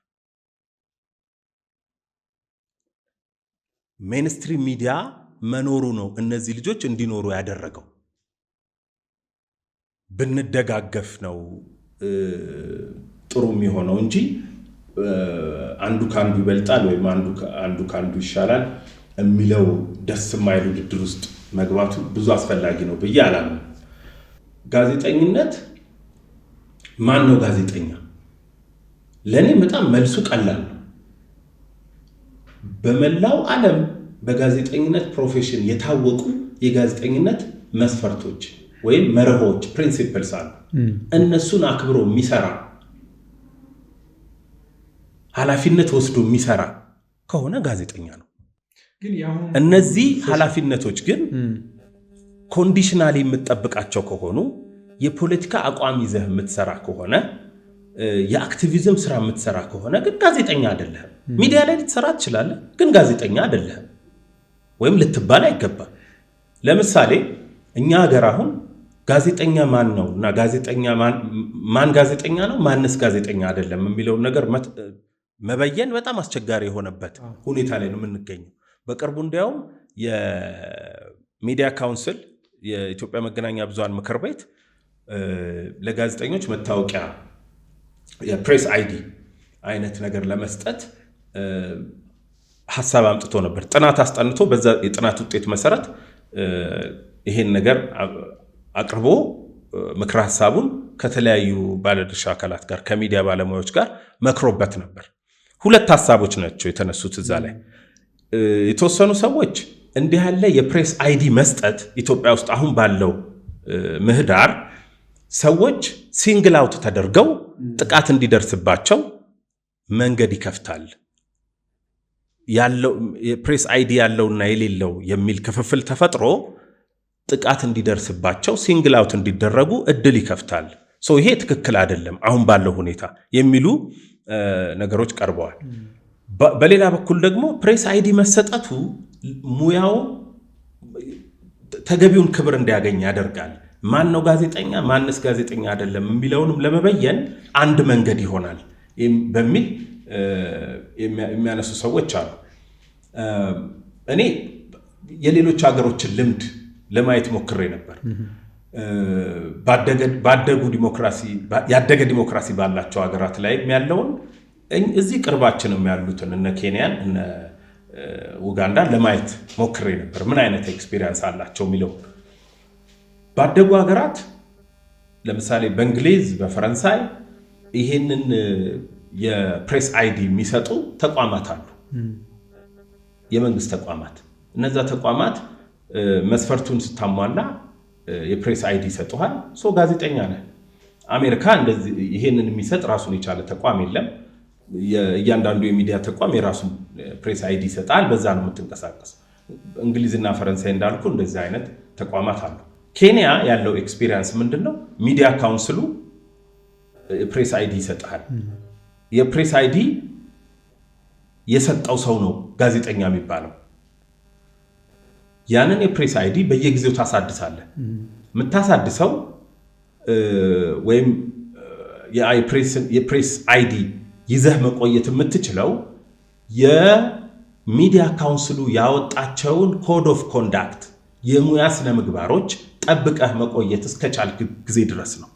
ሜንስትሪም ሚዲያ መኖሩ ነው እነዚህ ልጆች እንዲኖሩ ያደረገው። ብንደጋገፍ ነው ጥሩ የሚሆነው እንጂ አንዱ ካንዱ ይበልጣል ወይም አንዱ ካንዱ ይሻላል የሚለው ደስ የማይል ውድድር ውስጥ መግባቱ ብዙ አስፈላጊ ነው ብዬ አላምንም። ጋዜጠኝነት ማን ነው ጋዜጠኛ? ለኔ በጣም መልሱ ቀላል ነው። በመላው ዓለም በጋዜጠኝነት ፕሮፌሽን የታወቁ የጋዜጠኝነት መስፈርቶች ወይም መርሆች ፕሪንሲፕልስ አሉ። እነሱን አክብሮ የሚሰራ ኃላፊነት ወስዶ የሚሰራ ከሆነ ጋዜጠኛ ነው። እነዚህ ኃላፊነቶች ግን ኮንዲሽናሊ የምትጠብቃቸው ከሆኑ የፖለቲካ አቋም ይዘህ የምትሰራ ከሆነ የአክቲቪዝም ስራ የምትሰራ ከሆነ ግን ጋዜጠኛ አይደለህም። ሚዲያ ላይ ልትሰራ ትችላለህ፣ ግን ጋዜጠኛ አይደለህም ወይም ልትባል አይገባም። ለምሳሌ እኛ ሀገር አሁን ጋዜጠኛ ማን ነው እና ጋዜጠኛ ማን ጋዜጠኛ ነው ማንስ ጋዜጠኛ አይደለም የሚለውን ነገር መበየን በጣም አስቸጋሪ የሆነበት ሁኔታ ላይ ነው የምንገኘው። በቅርቡ እንዲያውም የሚዲያ ካውንስል የኢትዮጵያ መገናኛ ብዙሃን ምክር ቤት ለጋዜጠኞች መታወቂያ የፕሬስ አይዲ አይነት ነገር ለመስጠት ሐሳብ አምጥቶ ነበር። ጥናት አስጠንቶ በዛ የጥናት ውጤት መሰረት ይሄን ነገር አቅርቦ ምክረ ሐሳቡን ከተለያዩ ባለድርሻ አካላት ጋር ከሚዲያ ባለሙያዎች ጋር መክሮበት ነበር። ሁለት ሐሳቦች ናቸው የተነሱት እዛ ላይ። የተወሰኑ ሰዎች እንዲህ ያለ የፕሬስ አይዲ መስጠት ኢትዮጵያ ውስጥ አሁን ባለው ምህዳር ሰዎች ሲንግል አውት ተደርገው ጥቃት እንዲደርስባቸው መንገድ ይከፍታል። ያለው የፕሬስ አይዲ ያለውና የሌለው የሚል ክፍፍል ተፈጥሮ ጥቃት እንዲደርስባቸው ሲንግል አውት እንዲደረጉ እድል ይከፍታል። ይሄ ትክክል አይደለም አሁን ባለው ሁኔታ የሚሉ ነገሮች ቀርበዋል። በሌላ በኩል ደግሞ ፕሬስ አይዲ መሰጠቱ ሙያው ተገቢውን ክብር እንዲያገኝ ያደርጋል። ማን ነው ጋዜጠኛ ማንስ ጋዜጠኛ አይደለም የሚለውንም ለመበየን አንድ መንገድ ይሆናል በሚል የሚያነሱ ሰዎች አሉ። እኔ የሌሎች ሀገሮችን ልምድ ለማየት ሞክሬ ነበር። ያደገ ዲሞክራሲ ባላቸው ሀገራት ላይ ያለውን እዚህ ቅርባችንም ያሉትን እነ ኬንያን እነ ኡጋንዳን ለማየት ሞክሬ ነበር። ምን አይነት ኤክስፒሪየንስ አላቸው የሚለው ባደጉ ሀገራት ለምሳሌ በእንግሊዝ በፈረንሳይ ይሄንን የፕሬስ አይዲ የሚሰጡ ተቋማት አሉ፣ የመንግስት ተቋማት። እነዛ ተቋማት መስፈርቱን ስታሟላ የፕሬስ አይዲ ይሰጡሃል፣ ጋዜጠኛ ነህ። አሜሪካ እንደዚህ ይሄንን የሚሰጥ ራሱን የቻለ ተቋም የለም። እያንዳንዱ የሚዲያ ተቋም የራሱን ፕሬስ አይዲ ይሰጣል፣ በዛ ነው የምትንቀሳቀስ። እንግሊዝና ፈረንሳይ እንዳልኩ እንደዚህ አይነት ተቋማት አሉ። ኬንያ ያለው ኤክስፒሪየንስ ምንድነው? ሚዲያ ካውንስሉ የፕሬስ አይዲ ይሰጣል። የፕሬስ አይዲ የሰጠው ሰው ነው ጋዜጠኛ የሚባለው። ያንን የፕሬስ አይዲ በየጊዜው ታሳድሳለህ። የምታሳድሰው ወይም የፕሬስ አይዲ ይዘህ መቆየት የምትችለው የሚዲያ ካውንስሉ ያወጣቸውን ኮድ ኦፍ ኮንዳክት የሙያ ስነ ምግባሮች ጠብቀህ መቆየት እስከቻልክ ጊዜ ድረስ ነው።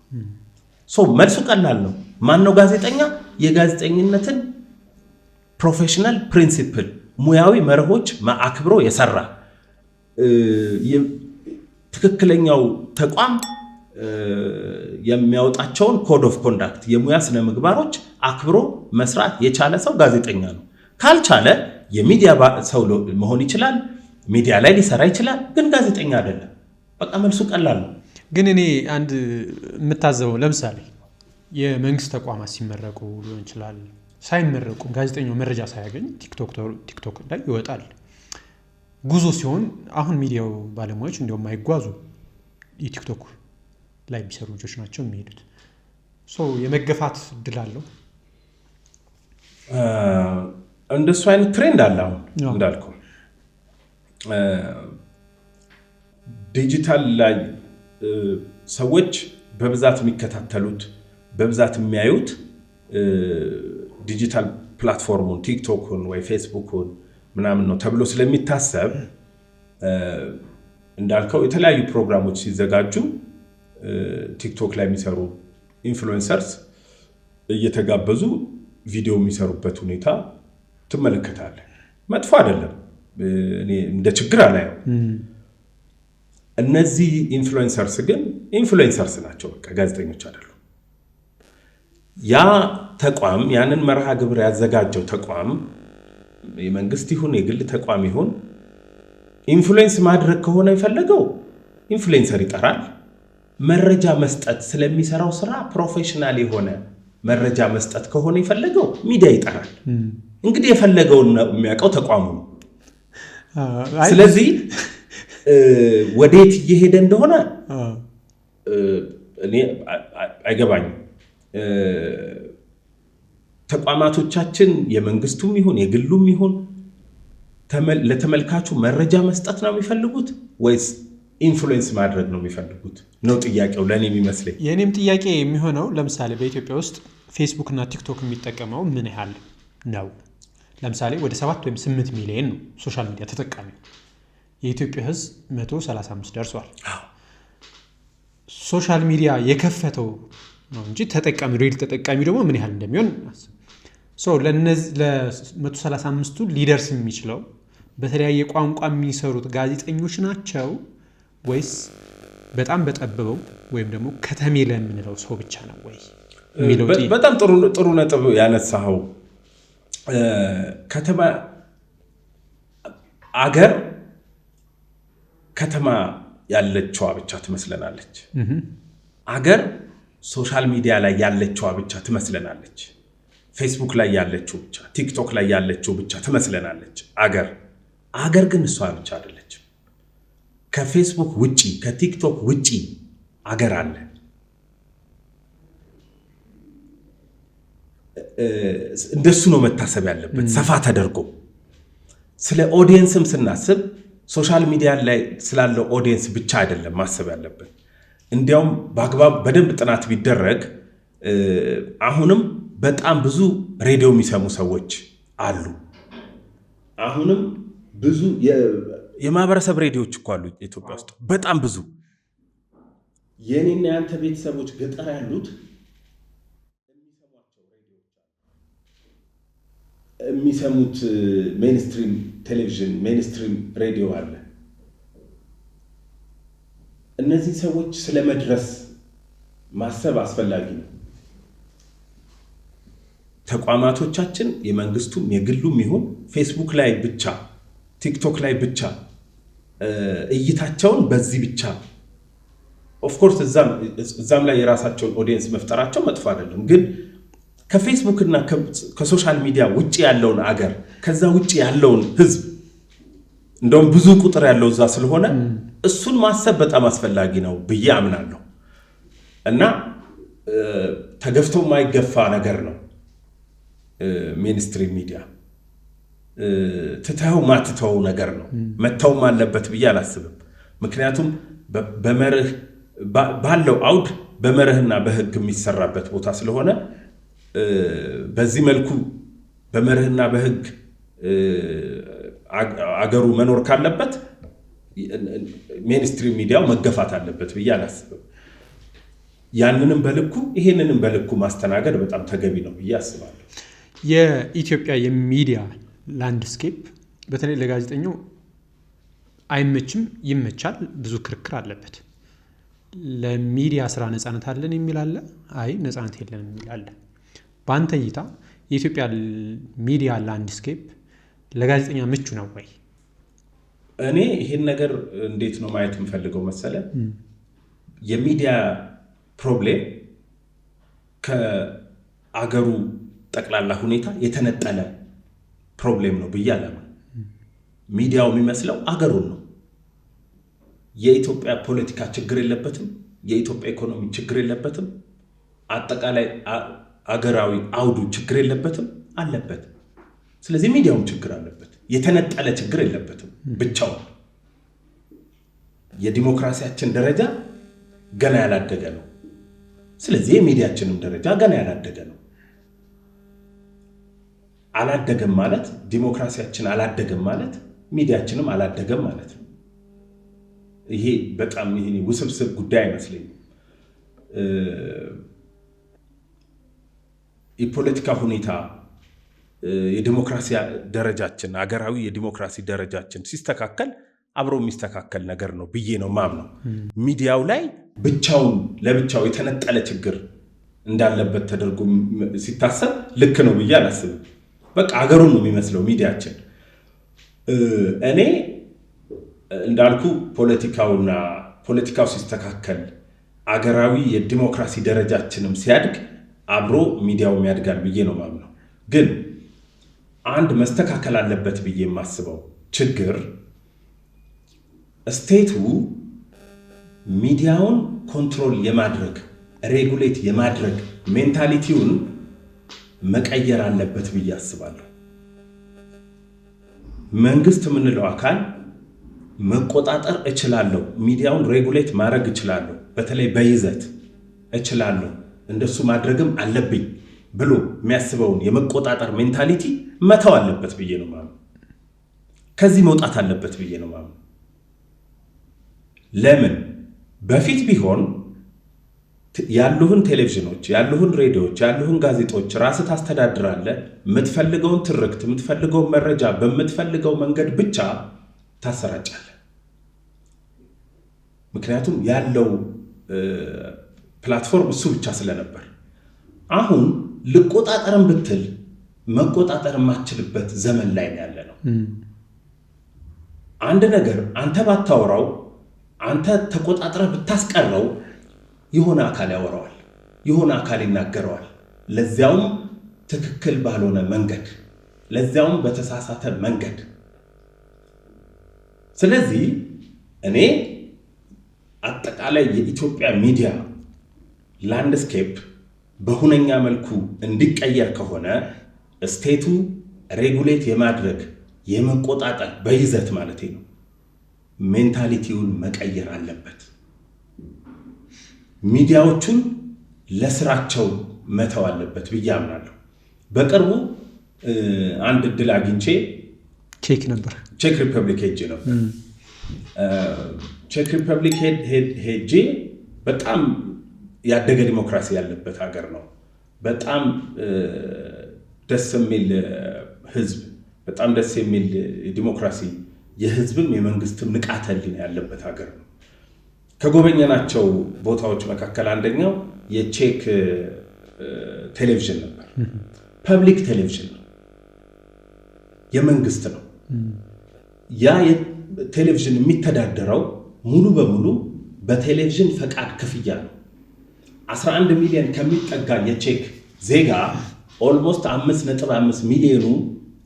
መልሱ ቀላል ነው። ማን ነው ጋዜጠኛ? የጋዜጠኝነትን ፕሮፌሽናል ፕሪንሲፕል ሙያዊ መርሆች አክብሮ የሰራ ትክክለኛው ተቋም የሚያወጣቸውን ኮድ ኦፍ ኮንዳክት የሙያ ስነ ምግባሮች አክብሮ መስራት የቻለ ሰው ጋዜጠኛ ነው። ካልቻለ የሚዲያ ሰው መሆን ይችላል፣ ሚዲያ ላይ ሊሰራ ይችላል፣ ግን ጋዜጠኛ አይደለም። በቃ መልሱ ቀላል ነው። ግን እኔ አንድ የምታዘበው ለምሳሌ የመንግስት ተቋማት ሲመረቁ ሊሆን ይችላል፣ ሳይመረቁ ጋዜጠኛው መረጃ ሳያገኝ ቲክቶክ ላይ ይወጣል። ጉዞ ሲሆን አሁን ሚዲያው ባለሙያዎች እንዲያውም አይጓዙ የቲክቶክ ላይ የሚሰሩ ልጆች ናቸው የሚሄዱት። የመገፋት እድል አለው። እንደሱ አይነት ትሬንድ አለ። አሁን እንዳልከው ዲጂታል ላይ ሰዎች በብዛት የሚከታተሉት በብዛት የሚያዩት ዲጂታል ፕላትፎርሙን ቲክቶክን ወይ ፌስቡክን ምናምን ነው ተብሎ ስለሚታሰብ እንዳልከው የተለያዩ ፕሮግራሞች ሲዘጋጁ ቲክቶክ ላይ የሚሰሩ ኢንፍሉዌንሰርስ እየተጋበዙ ቪዲዮ የሚሰሩበት ሁኔታ ትመለከታለህ። መጥፎ አይደለም፣ እኔ እንደ ችግር አላየው። እነዚህ ኢንፍሉዌንሰርስ ግን ኢንፍሉዌንሰርስ ናቸው፣ በቃ ጋዜጠኞች አይደሉም። ያ ተቋም ያንን መርሃ ግብር ያዘጋጀው ተቋም የመንግስት ይሁን የግል ተቋም ይሁን ኢንፍሉዌንስ ማድረግ ከሆነ የፈለገው ኢንፍሉዌንሰር ይጠራል። መረጃ መስጠት ስለሚሰራው ስራ ፕሮፌሽናል የሆነ መረጃ መስጠት ከሆነ የፈለገው ሚዲያ ይጠራል። እንግዲህ የፈለገውን የሚያውቀው ተቋሙ ነው። ስለዚህ ወዴት እየሄደ እንደሆነ እኔ አይገባኝም። ተቋማቶቻችን የመንግስቱም ይሁን የግሉም ይሁን ለተመልካቹ መረጃ መስጠት ነው የሚፈልጉት ወይስ ኢንፍሉዌንስ ማድረግ ነው የሚፈልጉት ነው ጥያቄው ለእኔ የሚመስለኝ። የእኔም ጥያቄ የሚሆነው ለምሳሌ በኢትዮጵያ ውስጥ ፌስቡክ እና ቲክቶክ የሚጠቀመው ምን ያህል ነው? ለምሳሌ ወደ 7 ወይም 8 ሚሊዮን ነው ሶሻል ሚዲያ ተጠቃሚ። የኢትዮጵያ ሕዝብ 135 ደርሷል። ሶሻል ሚዲያ የከፈተው ነው እንጂ ተጠቃሚ ሬድ ተጠቃሚ ደግሞ ምን ያህል እንደሚሆን ለ135ቱ ሊደርስ የሚችለው በተለያየ ቋንቋ የሚሰሩት ጋዜጠኞች ናቸው ወይስ በጣም በጠበበው ወይም ደግሞ ከተሜ ለምንለው ሰው ብቻ ነው ወይ? በጣም ጥሩ ነጥብ ያነሳኸው። ከተማ አገር ከተማ ያለችዋ ብቻ ትመስለናለች። አገር ሶሻል ሚዲያ ላይ ያለችዋ ብቻ ትመስለናለች። ፌስቡክ ላይ ያለችው ብቻ፣ ቲክቶክ ላይ ያለችው ብቻ ትመስለናለች። አገር ግን እሷ ብቻ አይደለችም። ከፌስቡክ ውጪ ከቲክቶክ ውጪ አገር አለ። እንደሱ ነው መታሰብ ያለበት ሰፋ ተደርጎ። ስለ ኦዲየንስም ስናስብ ሶሻል ሚዲያ ላይ ስላለው ኦዲየንስ ብቻ አይደለም ማሰብ ያለበት። እንዲያውም በአግባብ በደንብ ጥናት ቢደረግ አሁንም በጣም ብዙ ሬዲዮ የሚሰሙ ሰዎች አሉ። አሁንም ብዙ የማህበረሰብ ሬዲዮዎች እኮ አሉ ኢትዮጵያ ውስጥ በጣም ብዙ። የኔና ያንተ ቤተሰቦች ገጠር ያሉት የሚሰሙት ሜንስትሪም ቴሌቪዥን ሜንስትሪም ሬዲዮ አለ። እነዚህ ሰዎች ስለመድረስ ማሰብ አስፈላጊ ነው። ተቋማቶቻችን የመንግስቱም የግሉም ይሁን ፌስቡክ ላይ ብቻ ቲክቶክ ላይ ብቻ እይታቸውን በዚህ ብቻ ኦፍኮርስ እዛም ላይ የራሳቸውን ኦዲየንስ መፍጠራቸው መጥፎ አይደለም። ግን ከፌስቡክ እና ከሶሻል ሚዲያ ውጪ ያለውን አገር ከዛ ውጪ ያለውን ህዝብ እንደውም ብዙ ቁጥር ያለው እዛ ስለሆነ እሱን ማሰብ በጣም አስፈላጊ ነው ብዬ አምናለሁ። እና ተገፍቶ የማይገፋ ነገር ነው ሜንስትሪም ሚዲያ። ትተው ማትተው ነገር ነው። መተውም አለበት ብዬ አላስብም። ምክንያቱም በመርህ ባለው አውድ በመርህና በህግ የሚሰራበት ቦታ ስለሆነ በዚህ መልኩ በመርህና በህግ አገሩ መኖር ካለበት ሜንስትሪም ሚዲያው መገፋት አለበት ብዬ አላስብም። ያንንም በልኩ ይሄንንም በልኩ ማስተናገድ በጣም ተገቢ ነው ብዬ አስባለሁ። የኢትዮጵያ የሚዲያ ላንድስኬፕ በተለይ ለጋዜጠኛው አይመችም፣ ይመቻል፣ ብዙ ክርክር አለበት። ለሚዲያ ስራ ነፃነት አለን የሚል አለ፣ አይ ነፃነት የለንም የሚል አለ። በአንተ እይታ የኢትዮጵያ ሚዲያ ላንድስኬፕ ለጋዜጠኛ ምቹ ነው ወይ? እኔ ይሄን ነገር እንዴት ነው ማየት የምፈልገው መሰለ፣ የሚዲያ ፕሮብሌም ከአገሩ ጠቅላላ ሁኔታ የተነጠለ ፕሮብሌም ነው ብዬ አላምንም። ሚዲያው የሚመስለው አገሩን ነው። የኢትዮጵያ ፖለቲካ ችግር የለበትም፣ የኢትዮጵያ ኢኮኖሚ ችግር የለበትም፣ አጠቃላይ አገራዊ አውዱ ችግር የለበትም፣ አለበት። ስለዚህ ሚዲያውም ችግር አለበት፣ የተነጠለ ችግር የለበትም ብቻውን። የዲሞክራሲያችን ደረጃ ገና ያላደገ ነው። ስለዚህ የሚዲያችንም ደረጃ ገና ያላደገ ነው። አላደገም ማለት ዲሞክራሲያችን አላደገም ማለት ሚዲያችንም አላደገም ማለት ነው። ይሄ በጣም ውስብስብ ጉዳይ አይመስለኝም። የፖለቲካ ሁኔታ፣ የዲሞክራሲ ደረጃችን፣ አገራዊ የዲሞክራሲ ደረጃችን ሲስተካከል አብሮ የሚስተካከል ነገር ነው ብዬ ነው ማምነው። ሚዲያው ላይ ብቻውን ለብቻው የተነጠለ ችግር እንዳለበት ተደርጎ ሲታሰብ ልክ ነው ብዬ አላስብም። በቃ አገሩን ነው የሚመስለው ሚዲያችን። እኔ እንዳልኩ ፖለቲካው ሲስተካከል አገራዊ የዲሞክራሲ ደረጃችንም ሲያድግ አብሮ ሚዲያውም ያድጋል ብዬ ነው ማምነው። ግን አንድ መስተካከል አለበት ብዬ የማስበው ችግር ስቴቱ ሚዲያውን ኮንትሮል የማድረግ ሬጉሌት የማድረግ ሜንታሊቲውን መቀየር አለበት ብዬ አስባለሁ። መንግስት የምንለው አካል መቆጣጠር እችላለሁ፣ ሚዲያውን ሬጉሌት ማድረግ እችላለሁ፣ በተለይ በይዘት እችላለሁ፣ እንደሱ ማድረግም አለብኝ ብሎ የሚያስበውን የመቆጣጠር ሜንታሊቲ መተው አለበት ብዬ ነው ማምነው። ከዚህ መውጣት አለበት ብዬ ነው ማምነው። ለምን በፊት ቢሆን ያሉህን ቴሌቪዥኖች፣ ያሉህን ሬዲዮዎች፣ ያሉህን ጋዜጦች ራስህ ታስተዳድራለህ። የምትፈልገውን ትርክት፣ የምትፈልገውን መረጃ በምትፈልገው መንገድ ብቻ ታሰራጫለህ። ምክንያቱም ያለው ፕላትፎርም እሱ ብቻ ስለነበር። አሁን ልቆጣጠርን ብትል መቆጣጠር የማትችልበት ዘመን ላይ ያለ ነው። አንድ ነገር አንተ ባታወራው፣ አንተ ተቆጣጥረህ ብታስቀረው የሆነ አካል ያወራዋል፣ የሆነ አካል ይናገረዋል። ለዚያውም ትክክል ባልሆነ መንገድ፣ ለዚያውም በተሳሳተ መንገድ። ስለዚህ እኔ አጠቃላይ የኢትዮጵያ ሚዲያ ላንድስኬፕ በሁነኛ መልኩ እንዲቀየር ከሆነ ስቴቱ ሬጉሌት የማድረግ የመቆጣጠር በይዘት ማለት ነው ሜንታሊቲውን መቀየር አለበት። ሚዲያዎቹን ለስራቸው መተው አለበት ብዬ አምናለሁ። በቅርቡ አንድ እድል አግኝቼ ቼክ ሪፐብሊክ ሄጄ ነበር። ቼክ ሪፐብሊክ ሄጄ በጣም ያደገ ዲሞክራሲ ያለበት ሀገር ነው። በጣም ደስ የሚል ህዝብ፣ በጣም ደስ የሚል ዲሞክራሲ፣ የህዝብም የመንግስትም ንቃተ ህሊና ያለበት ሀገር ነው። ከጎበኘናቸው ቦታዎች መካከል አንደኛው የቼክ ቴሌቪዥን ነበር። ፐብሊክ ቴሌቪዥን ነው፣ የመንግስት ነው። ያ ቴሌቪዥን የሚተዳደረው ሙሉ በሙሉ በቴሌቪዥን ፈቃድ ክፍያ ነው። 11 ሚሊዮን ከሚጠጋ የቼክ ዜጋ ኦልሞስት 5.5 ሚሊዮኑ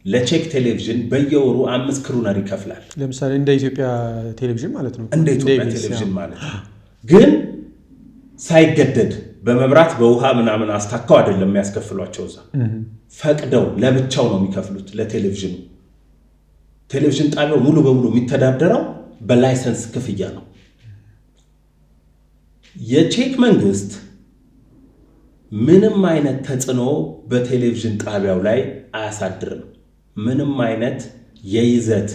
ለቼክ ቴሌቪዥን በየወሩ 5 ክሩነር ይከፍላል። ለምሳሌ እንደ ኢትዮጵያ ቴሌቪዥን ማለት ነው። እንደ ኢትዮጵያ ቴሌቪዥን ማለት ነው። ግን ሳይገደድ በመብራት በውሃ ምናምን አስታካው አይደለም የሚያስከፍሏቸው። እዛ ፈቅደው ለብቻው ነው የሚከፍሉት ለቴሌቪዥኑ። ቴሌቪዥን ጣቢያው ሙሉ በሙሉ የሚተዳደረው በላይሰንስ ክፍያ ነው። የቼክ መንግስት ምንም አይነት ተጽዕኖ በቴሌቪዥን ጣቢያው ላይ አያሳድርም። ምንም አይነት የይዘት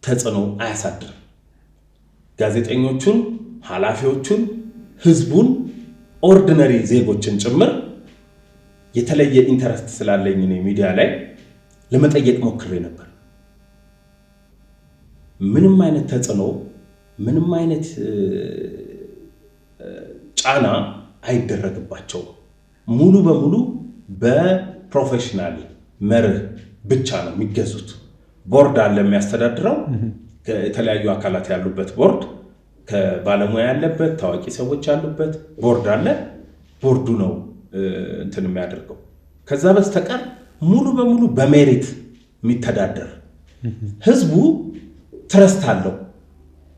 ተጽዕኖ አያሳድርም። ጋዜጠኞቹን፣ ኃላፊዎቹን፣ ህዝቡን፣ ኦርዲነሪ ዜጎችን ጭምር የተለየ ኢንተረስት ስላለኝ ነው ሚዲያ ላይ ለመጠየቅ ሞክሬ ነበር። ምንም አይነት ተጽዕኖ ምንም አይነት ጫና አይደረግባቸውም። ሙሉ በሙሉ በፕሮፌሽናል መርህ ብቻ ነው የሚገዙት። ቦርድ አለ የሚያስተዳድረው፣ የተለያዩ አካላት ያሉበት ቦርድ፣ ከባለሙያ ያለበት፣ ታዋቂ ሰዎች ያሉበት ቦርድ አለ። ቦርዱ ነው እንትን የሚያደርገው። ከዛ በስተቀር ሙሉ በሙሉ በሜሪት የሚተዳደር ህዝቡ ትረስት አለው።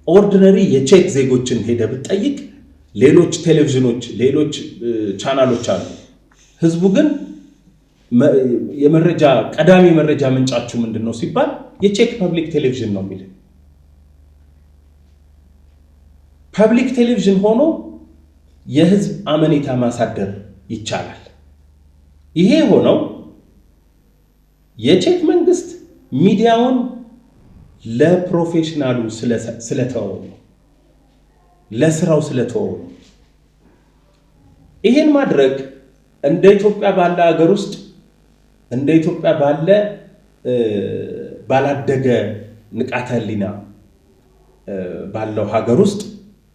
ኦርዲነሪ የቼክ ዜጎችን ሄደ ብትጠይቅ ሌሎች ቴሌቪዥኖች፣ ሌሎች ቻናሎች አሉ። ህዝቡ ግን የመረጃ ቀዳሚ መረጃ ምንጫችሁ ምንድነው ሲባል የቼክ ፐብሊክ ቴሌቪዥን ነው የሚል። ፐብሊክ ቴሌቪዥን ሆኖ የህዝብ አመኔታ ማሳደር ይቻላል። ይሄ ሆነው የቼክ መንግስት ሚዲያውን ለፕሮፌሽናሉ ስለተወው ነው፣ ለስራው ስለተወው ነው። ይሄን ማድረግ እንደ ኢትዮጵያ ባለ ሀገር ውስጥ እንደ ኢትዮጵያ ባለ ባላደገ ንቃተ ህሊና ባለው ሀገር ውስጥ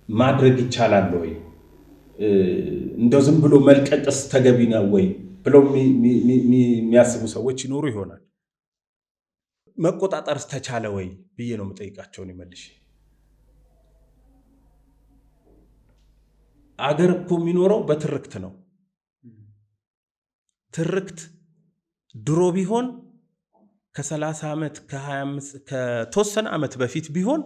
ማድረግ ይቻላል ወይ? እንደው ዝም ብሎ መልቀቅስ ተገቢ ነው ወይ ብለው የሚያስቡ ሰዎች ይኖሩ ይሆናል። መቆጣጠርስ ተቻለ ወይ ብዬ ነው የምጠይቃቸውን ይመልሽ። አገር እኮ የሚኖረው በትርክት ነው። ትርክት ድሮ ቢሆን ከ30 ዓመት ከ25 ከተወሰነ ዓመት በፊት ቢሆን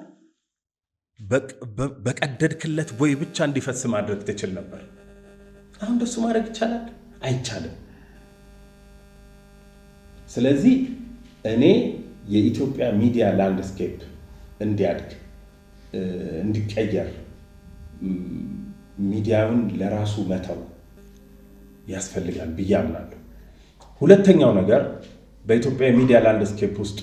በቀደድክለት ቦይ ብቻ እንዲፈስ ማድረግ ትችል ነበር። አሁን እንደሱ ማድረግ ይቻላል? አይቻልም። ስለዚህ እኔ የኢትዮጵያ ሚዲያ ላንድስኬፕ እንዲያድግ እንዲቀየር ሚዲያውን ለራሱ መተው ያስፈልጋል ብዬ አምናለሁ። ሁለተኛው ነገር በኢትዮጵያ ሚዲያ ላንድስኬፕ ውስጥ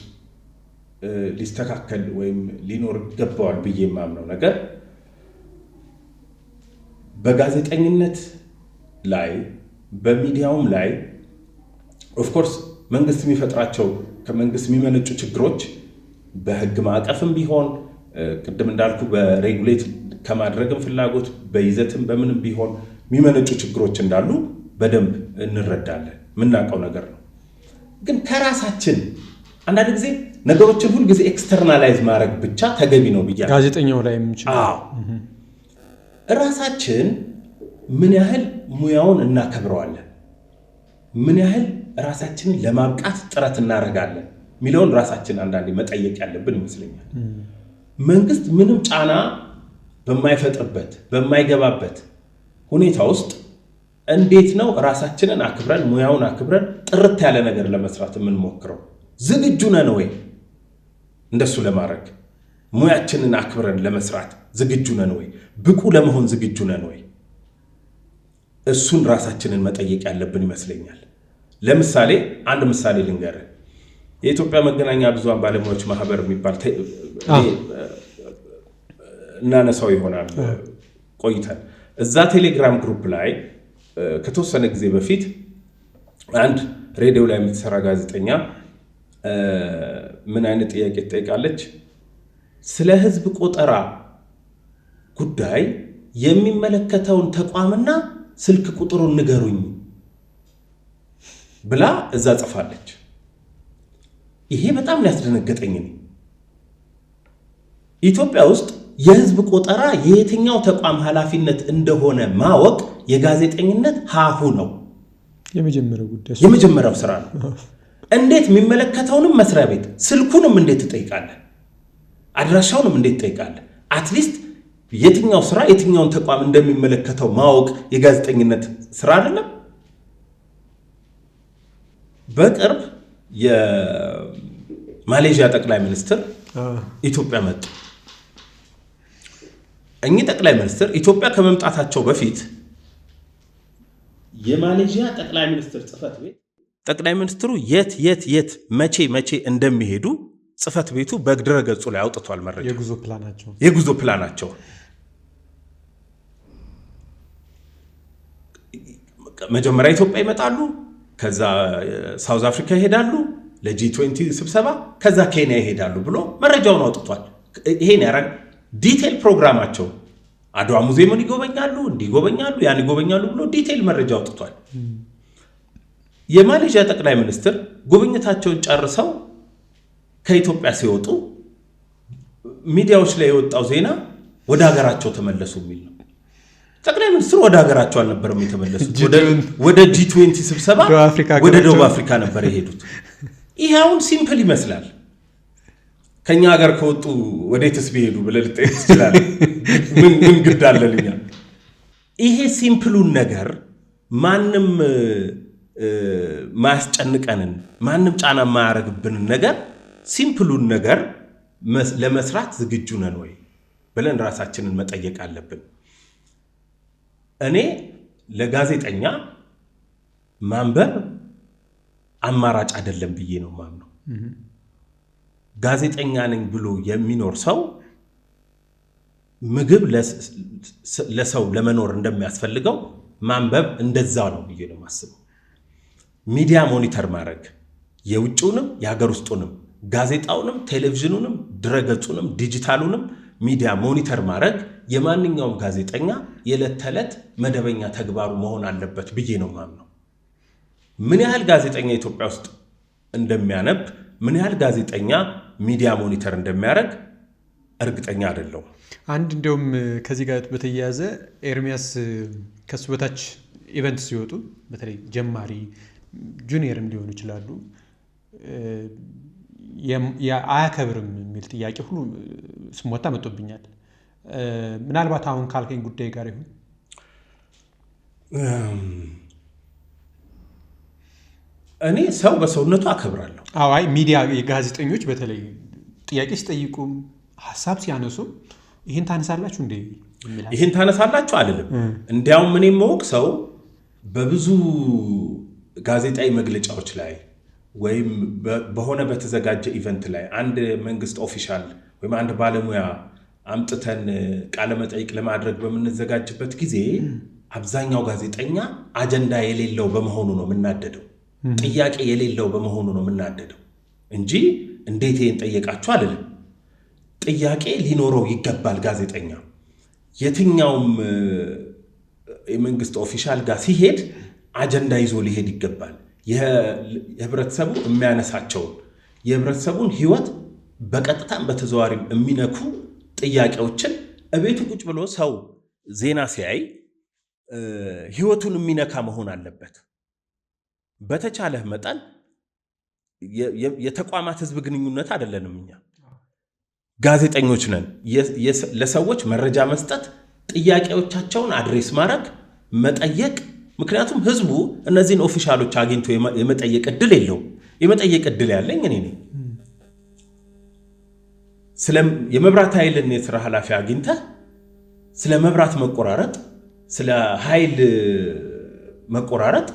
ሊስተካከል ወይም ሊኖር ይገባዋል ብዬ የማምነው ነገር በጋዜጠኝነት ላይ በሚዲያውም ላይ ኦፍኮርስ መንግስት የሚፈጥራቸው ከመንግስት የሚመነጩ ችግሮች በህግ ማዕቀፍም ቢሆን ቅድም እንዳልኩ በሬጉሌት ከማድረግም ፍላጎት በይዘትም በምንም ቢሆን የሚመነጩ ችግሮች እንዳሉ በደንብ እንረዳለን፣ የምናውቀው ነገር ነው። ግን ከራሳችን አንዳንድ ጊዜ ነገሮችን ሁል ጊዜ ኤክስተርናላይዝ ማድረግ ብቻ ተገቢ ነው ብያ ጋዜጠኛው ላይ ራሳችን ምን ያህል ሙያውን እናከብረዋለን፣ ምን ያህል ራሳችንን ለማብቃት ጥረት እናደርጋለን የሚለውን ራሳችን አንዳንዴ መጠየቅ ያለብን ይመስለኛል። መንግስት ምንም ጫና በማይፈጥርበት በማይገባበት ሁኔታ ውስጥ እንዴት ነው ራሳችንን አክብረን ሙያውን አክብረን ጥርት ያለ ነገር ለመስራት የምንሞክረው? ዝግጁ ነን ወይ? እንደሱ ለማድረግ ሙያችንን አክብረን ለመስራት ዝግጁ ነን ወይ? ብቁ ለመሆን ዝግጁ ነን ወይ? እሱን ራሳችንን መጠየቅ ያለብን ይመስለኛል። ለምሳሌ አንድ ምሳሌ ልንገርህ። የኢትዮጵያ መገናኛ ብዙሃን ባለሙያዎች ማህበር የሚባል እናነሳው ይሆናል ቆይተን እዛ ቴሌግራም ግሩፕ ላይ ከተወሰነ ጊዜ በፊት አንድ ሬዲዮ ላይ የምትሰራ ጋዜጠኛ ምን አይነት ጥያቄ ትጠይቃለች? ስለ ህዝብ ቆጠራ ጉዳይ የሚመለከተውን ተቋምና ስልክ ቁጥሩን ንገሩኝ ብላ እዛ ጽፋለች። ይሄ በጣም ሊያስደነገጠኝ ነው። ኢትዮጵያ ውስጥ የህዝብ ቆጠራ የየትኛው ተቋም ኃላፊነት እንደሆነ ማወቅ የጋዜጠኝነት ሀሁ ነው። የመጀመሪያው ስራ ነው። እንዴት የሚመለከተውንም መስሪያ ቤት ስልኩንም እንዴት ትጠይቃለህ? አድራሻውንም እንዴት ትጠይቃለህ? አትሊስት የትኛው ስራ የትኛውን ተቋም እንደሚመለከተው ማወቅ የጋዜጠኝነት ስራ አይደለም? በቅርብ የማሌዥያ ጠቅላይ ሚኒስትር ኢትዮጵያ መጡ። እኚህ ጠቅላይ ሚኒስትር ኢትዮጵያ ከመምጣታቸው በፊት የማሌዥያ ጠቅላይ ሚኒስትር ጽህፈት ቤት ጠቅላይ ሚኒስትሩ የት መቼ እንደሚሄዱ ጽህፈት ቤቱ በድረ ገጹ ላይ አውጥቷል መረጃ። የጉዞ ፕላናቸው መጀመሪያ ኢትዮጵያ ይመጣሉ፣ ከዛ ሳውዝ አፍሪካ ይሄዳሉ ለጂ20 ስብሰባ፣ ከዛ ኬንያ ይሄዳሉ ብሎ መረጃውን አውጥቷል። ይሄን ያረግ ዲቴል ፕሮግራማቸው አድዋ ሙዚየምን ይጎበኛሉ፣ እንዲጎበኛሉ፣ ያን ይጎበኛሉ ብሎ ዲቴል መረጃ አውጥቷል። የማሌዥያ ጠቅላይ ሚኒስትር ጉብኝታቸውን ጨርሰው ከኢትዮጵያ ሲወጡ ሚዲያዎች ላይ የወጣው ዜና ወደ ሀገራቸው ተመለሱ የሚል ነው። ጠቅላይ ሚኒስትሩ ወደ ሀገራቸው አልነበረም የተመለሱት፣ ወደ ጂ20 ስብሰባ ወደ ደቡብ አፍሪካ ነበር የሄዱት። ይሄ አሁን ሲምፕል ይመስላል። ከኛ ሀገር ከወጡ ወዴትስ ቢሄዱ ብለህ ልጠይቅ ትችላለህ። ምን ግድ አለልኛ? ይሄ ሲምፕሉን ነገር ማንም ማያስጨንቀንን ማንም ጫና ማያረግብንን ነገር ሲምፕሉን ነገር ለመስራት ዝግጁ ነን ወይ ብለን ራሳችንን መጠየቅ አለብን። እኔ ለጋዜጠኛ ማንበብ አማራጭ አይደለም ብዬ ነው ማምነው። ጋዜጠኛ ነኝ ብሎ የሚኖር ሰው ምግብ ለሰው ለመኖር እንደሚያስፈልገው ማንበብ እንደዛ ነው ብዬ ነው ማስበው። ሚዲያ ሞኒተር ማድረግ የውጭውንም የሀገር ውስጡንም ጋዜጣውንም ቴሌቪዥኑንም ድረገጹንም ዲጂታሉንም ሚዲያ ሞኒተር ማድረግ የማንኛውም ጋዜጠኛ የዕለት ተዕለት መደበኛ ተግባሩ መሆን አለበት ብዬ ነው ማምነው። ምን ያህል ጋዜጠኛ ኢትዮጵያ ውስጥ እንደሚያነብ ምን ያህል ጋዜጠኛ ሚዲያ ሞኒተር እንደሚያደርግ እርግጠኛ አይደለሁም። አንድ እንዲያውም ከዚህ ጋር በተያያዘ ኤርሚያስ ከሱ በታች ኢቨንት ሲወጡ በተለይ ጀማሪ ጁኒየርም ሊሆኑ ይችላሉ አያከብርም የሚል ጥያቄ ሁሉ ስሞታ መጥቶብኛል። ምናልባት አሁን ካልከኝ ጉዳይ ጋር ይሁን እኔ ሰው በሰውነቱ አከብራለሁ። አይ ሚዲያ የጋዜጠኞች በተለይ ጥያቄ ሲጠይቁም ሀሳብ ሲያነሱ ይህን ታነሳላችሁ እንዴ? ይህን ታነሳላችሁ አይደለም። እንዲያውም እኔ የማወቅ ሰው በብዙ ጋዜጣዊ መግለጫዎች ላይ ወይም በሆነ በተዘጋጀ ኢቨንት ላይ አንድ መንግስት ኦፊሻል ወይም አንድ ባለሙያ አምጥተን ቃለ መጠይቅ ለማድረግ በምንዘጋጅበት ጊዜ አብዛኛው ጋዜጠኛ አጀንዳ የሌለው በመሆኑ ነው የምናደደው፣ ጥያቄ የሌለው በመሆኑ ነው የምናደደው እንጂ እንዴት ይሄን ጠየቃችሁ አይደለም። ጥያቄ ሊኖረው ይገባል። ጋዜጠኛ የትኛውም የመንግስት ኦፊሻል ጋር ሲሄድ አጀንዳ ይዞ ሊሄድ ይገባል። የህብረተሰቡ የሚያነሳቸውን የህብረተሰቡን ህይወት በቀጥታም በተዘዋሪም የሚነኩ ጥያቄዎችን እቤቱ ቁጭ ብሎ ሰው ዜና ሲያይ ህይወቱን የሚነካ መሆን አለበት። በተቻለህ መጠን የተቋማት ህዝብ ግንኙነት አይደለንም እኛ ጋዜጠኞች ነን። ለሰዎች መረጃ መስጠት፣ ጥያቄዎቻቸውን አድሬስ ማድረግ፣ መጠየቅ። ምክንያቱም ህዝቡ እነዚህን ኦፊሻሎች አግኝቶ የመጠየቅ እድል የለውም። የመጠየቅ እድል ያለኝ እኔ ነኝ። የመብራት ኃይልን የሥራ ኃላፊ አግኝተህ ስለ መብራት መቆራረጥ፣ ስለ ኃይል መቆራረጥ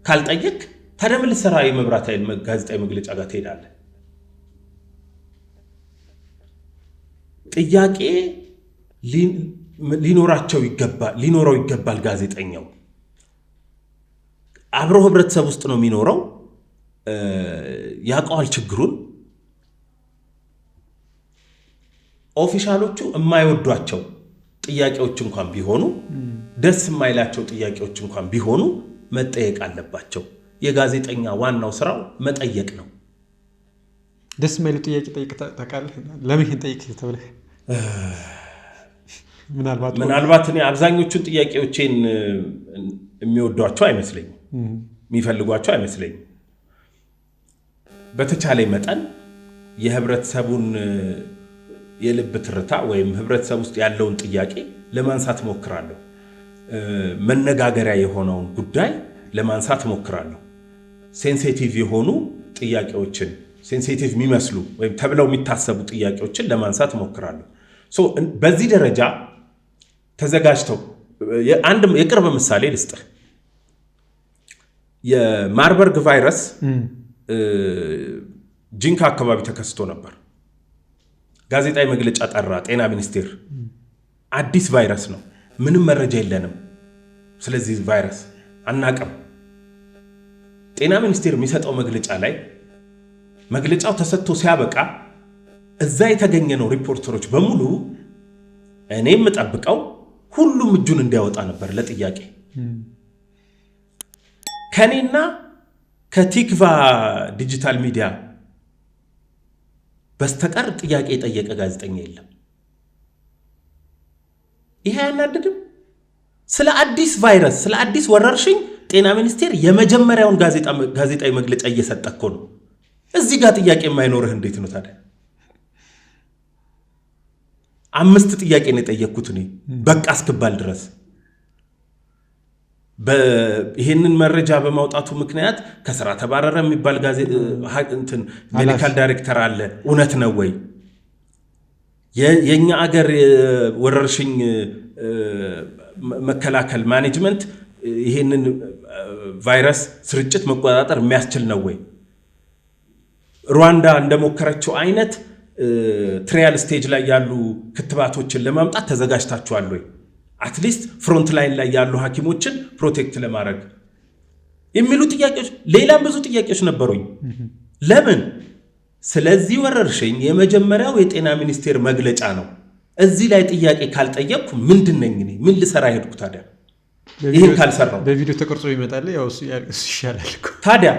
ካልጠየቅ ታዲያ ምን ልትሰራ የመብራት ኃይል ጋዜጣዊ መግለጫ ጋር ትሄዳለህ? ጥያቄ ሊኖረው ይገባል። ጋዜጠኛው አብሮ ህብረተሰብ ውስጥ ነው የሚኖረው፣ ያውቀዋል ችግሩን። ኦፊሻሎቹ የማይወዷቸው ጥያቄዎች እንኳን ቢሆኑ፣ ደስ የማይላቸው ጥያቄዎች እንኳን ቢሆኑ መጠየቅ አለባቸው። የጋዜጠኛ ዋናው ስራው መጠየቅ ነው። ደስ የማይሉ ጥያቄ ጠይቅ ታውቃለህ? ለምን ይሄን ጠይቅ ተብለህ? ምናልባት እኔ አብዛኞቹን ጥያቄዎቼን የሚወዷቸው አይመስለኝም፣ የሚፈልጓቸው አይመስለኝም። በተቻለ መጠን የህብረተሰቡን የልብ ትርታ ወይም ህብረተሰብ ውስጥ ያለውን ጥያቄ ለማንሳት ሞክራለሁ። መነጋገሪያ የሆነውን ጉዳይ ለማንሳት ሞክራለሁ። ሴንሲቲቭ የሆኑ ጥያቄዎችን፣ ሴንሲቲቭ የሚመስሉ ወይም ተብለው የሚታሰቡ ጥያቄዎችን ለማንሳት ሞክራለሁ። በዚህ ደረጃ ተዘጋጅተው አንድ የቅርብ ምሳሌ ልስጥህ። የማርበርግ ቫይረስ ጂንካ አካባቢ ተከስቶ ነበር። ጋዜጣዊ መግለጫ ጠራ ጤና ሚኒስቴር። አዲስ ቫይረስ ነው፣ ምንም መረጃ የለንም፣ ስለዚህ ቫይረስ አናቅም። ጤና ሚኒስቴር የሚሰጠው መግለጫ ላይ መግለጫው ተሰጥቶ ሲያበቃ እዛ የተገኘ ነው ሪፖርተሮች በሙሉ እኔ የምጠብቀው ሁሉም እጁን እንዲያወጣ ነበር ለጥያቄ ከኔና ከቲክቫ ዲጂታል ሚዲያ በስተቀር ጥያቄ የጠየቀ ጋዜጠኛ የለም። ይሄ አያናድድም? ስለ አዲስ ቫይረስ ስለ አዲስ ወረርሽኝ ጤና ሚኒስቴር የመጀመሪያውን ጋዜጣዊ መግለጫ እየሰጠ እኮ ነው። እዚህ ጋር ጥያቄ የማይኖርህ እንዴት ነው ታዲያ? 5 ጥያቄ ነው የጠየቅኩት እኔ በቃ እስክባል ድረስ። ይሄንን መረጃ በማውጣቱ ምክንያት ከስራ ተባረረ የሚባል ሜዲካል ዳይሬክተር አለ። እውነት ነው ወይ? የኛ አገር ወረርሽኝ መከላከል ማኔጅመንት ይሄንን ቫይረስ ስርጭት መቆጣጠር የሚያስችል ነው ወይ? ሩዋንዳ እንደሞከረችው አይነት ትሪያል ስቴጅ ላይ ያሉ ክትባቶችን ለማምጣት ተዘጋጅታችኋል ወይ? አትሊስት ፍሮንት ላይን ላይ ያሉ ሐኪሞችን ፕሮቴክት ለማድረግ የሚሉ ጥያቄዎች፣ ሌላም ብዙ ጥያቄዎች ነበሩኝ። ለምን? ስለዚህ ወረርሽኝ የመጀመሪያው የጤና ሚኒስቴር መግለጫ ነው። እዚህ ላይ ጥያቄ ካልጠየቅኩ ምንድን ነኝ እኔ? ምን ልሰራ ሄድኩ ታዲያ? ይህን ካልሰራው በቪዲዮ ተቀርጾ ይመጣል፣ ያው ይሻላል ታዲያ።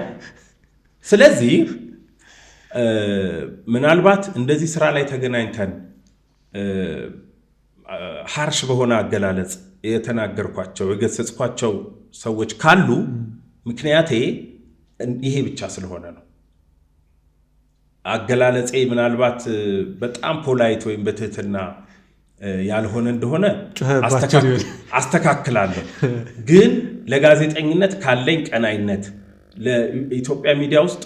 ስለዚህ ምናልባት እንደዚህ ስራ ላይ ተገናኝተን ሃርሽ በሆነ አገላለጽ የተናገርኳቸው የገሰጽኳቸው ሰዎች ካሉ ምክንያቴ ይሄ ብቻ ስለሆነ ነው። አገላለጼ ምናልባት በጣም ፖላይት ወይም በትህትና ያልሆነ እንደሆነ አስተካክላለሁ። ግን ለጋዜጠኝነት ካለኝ ቀናይነት ለኢትዮጵያ ሚዲያ ውስጥ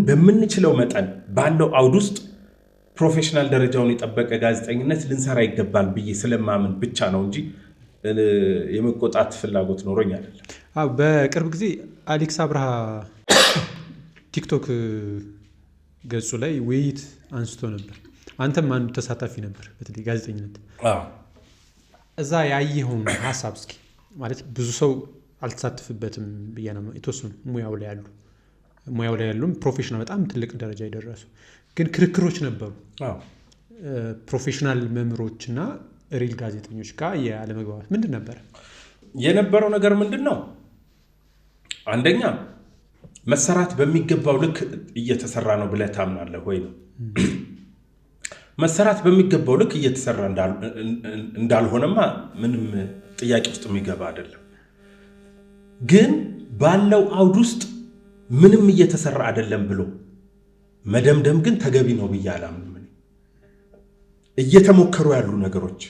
በምንችለው መጠን ባለው አውድ ውስጥ ፕሮፌሽናል ደረጃውን የጠበቀ ጋዜጠኝነት ልንሰራ ይገባል ብዬ ስለማምን ብቻ ነው እንጂ የመቆጣት ፍላጎት ኖሮኝ አይደለም። በቅርብ ጊዜ አሌክስ አብርሃ ቲክቶክ ገጹ ላይ ውይይት አንስቶ ነበር። አንተም አንዱ ተሳታፊ ነበር በተለይ ጋዜጠኝነት። እዛ ያየኸውን ሀሳብ እስኪ ማለት ብዙ ሰው አልተሳተፍበትም ብዬ ነው። የተወሰኑ ሙያው ላይ ያሉም ፕሮፌሽናል በጣም ትልቅ ደረጃ የደረሱ ግን ክርክሮች ነበሩ። ፕሮፌሽናል መምህሮች እና ሪል ጋዜጠኞች ጋር ያለመግባባት ምንድን ነበረ የነበረው ነገር? ምንድን ነው? አንደኛ መሰራት በሚገባው ልክ እየተሰራ ነው ብለህ ታምናለህ ወይ ነው። መሰራት በሚገባው ልክ እየተሰራ እንዳልሆነማ ምንም ጥያቄ ውስጥ የሚገባ አይደለም። ግን ባለው አውድ ውስጥ ምንም እየተሰራ አይደለም ብሎ መደምደም ግን ተገቢ ነው ብዬ አላምንም። እየተሞከሩ ያሉ ነገሮች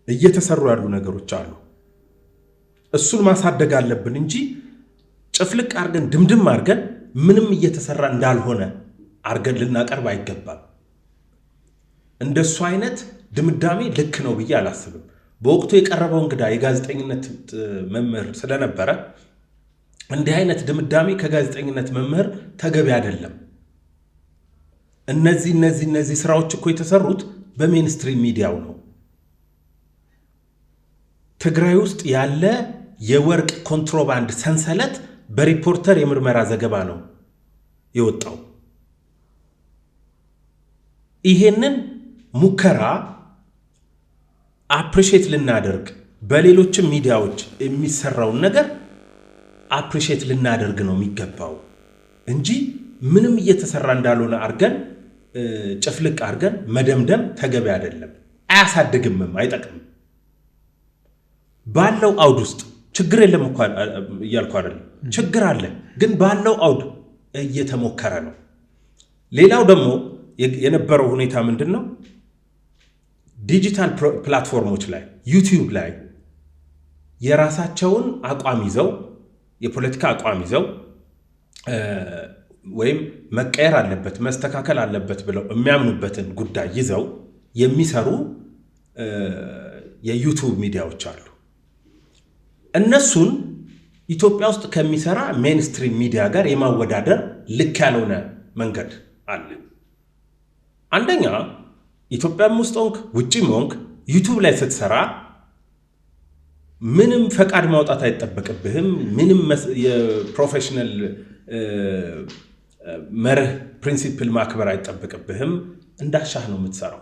እየተሰሩ ያሉ ነገሮች አሉ። እሱን ማሳደግ አለብን እንጂ ጭፍልቅ አርገን ድምድም አርገን ምንም እየተሰራ እንዳልሆነ አርገን ልናቀርብ አይገባም። እንደሱ አይነት ድምዳሜ ልክ ነው ብዬ አላስብም። በወቅቱ የቀረበው እንግዳ የጋዜጠኝነት መምህር ስለነበረ እንዲህ አይነት ድምዳሜ ከጋዜጠኝነት መምህር ተገቢ አይደለም። እነዚህ ስራዎች እኮ የተሰሩት በሜንስትሪም ሚዲያው ነው። ትግራይ ውስጥ ያለ የወርቅ ኮንትሮባንድ ሰንሰለት በሪፖርተር የምርመራ ዘገባ ነው የወጣው። ይሄንን ሙከራ አፕሪሼት ልናደርግ በሌሎችም ሚዲያዎች የሚሰራውን ነገር አፕሪሼት ልናደርግ ነው የሚገባው እንጂ ምንም እየተሰራ እንዳልሆነ አርገን ጭፍልቅ አርገን መደምደም ተገቢ አይደለም። አያሳድግምም፣ አይጠቅምም። ባለው አውድ ውስጥ ችግር የለም እኮ እያልኩ አይደለም፣ ችግር አለ። ግን ባለው አውድ እየተሞከረ ነው። ሌላው ደግሞ የነበረው ሁኔታ ምንድን ነው? ዲጂታል ፕላትፎርሞች ላይ ዩቲዩብ ላይ የራሳቸውን አቋም ይዘው የፖለቲካ አቋም ይዘው ወይም መቀየር አለበት መስተካከል አለበት ብለው የሚያምኑበትን ጉዳይ ይዘው የሚሰሩ የዩቲዩብ ሚዲያዎች አሉ። እነሱን ኢትዮጵያ ውስጥ ከሚሰራ ሜንስትሪም ሚዲያ ጋር የማወዳደር ልክ ያልሆነ መንገድ አለ። አንደኛ ኢትዮጵያም ውስጥ ሆንክ ውጭም ሆንክ ዩቲዩብ ላይ ስትሰራ ምንም ፈቃድ ማውጣት አይጠበቅብህም። ምንም የፕሮፌሽናል መርህ ፕሪንሲፕል ማክበር አይጠበቅብህም። እንዳሻህ ነው የምትሰራው።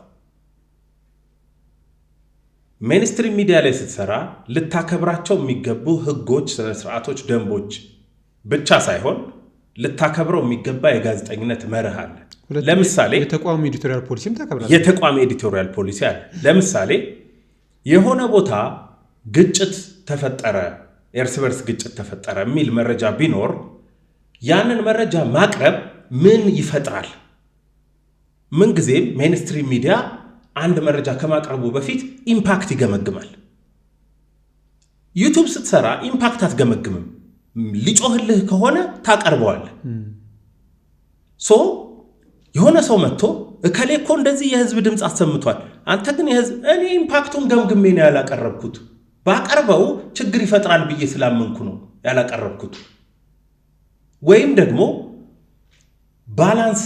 ሜንስትሪም ሚዲያ ላይ ስትሰራ ልታከብራቸው የሚገቡ ህጎች፣ ስርዓቶች፣ ደንቦች ብቻ ሳይሆን ልታከብረው የሚገባ የጋዜጠኝነት መርህ አለ። ለምሳሌ የተቋም ኤዲቶሪያል ፖሊሲም ታከብራለህ። የተቋም ኤዲቶሪያል ፖሊሲ አለ። ለምሳሌ የሆነ ቦታ ግጭት ተፈጠረ፣ የእርስ በርስ ግጭት ተፈጠረ የሚል መረጃ ቢኖር ያንን መረጃ ማቅረብ ምን ይፈጥራል? ምንጊዜም ሜንስትሪም ሚዲያ አንድ መረጃ ከማቅረቡ በፊት ኢምፓክት ይገመግማል። ዩቱብ ስትሰራ ኢምፓክት አትገመግምም። ሊጮህልህ ከሆነ ታቀርበዋለህ። የሆነ ሰው መጥቶ እከሌ እኮ እንደዚህ የህዝብ ድምፅ አሰምቷል፣ አንተ ግን እኔ ኢምፓክቱን ገምግሜ ነው ያላቀረብኩት፣ ባቀርበው ችግር ይፈጥራል ብዬ ስላመንኩ ነው ያላቀረብኩት። ወይም ደግሞ ባላንስ፣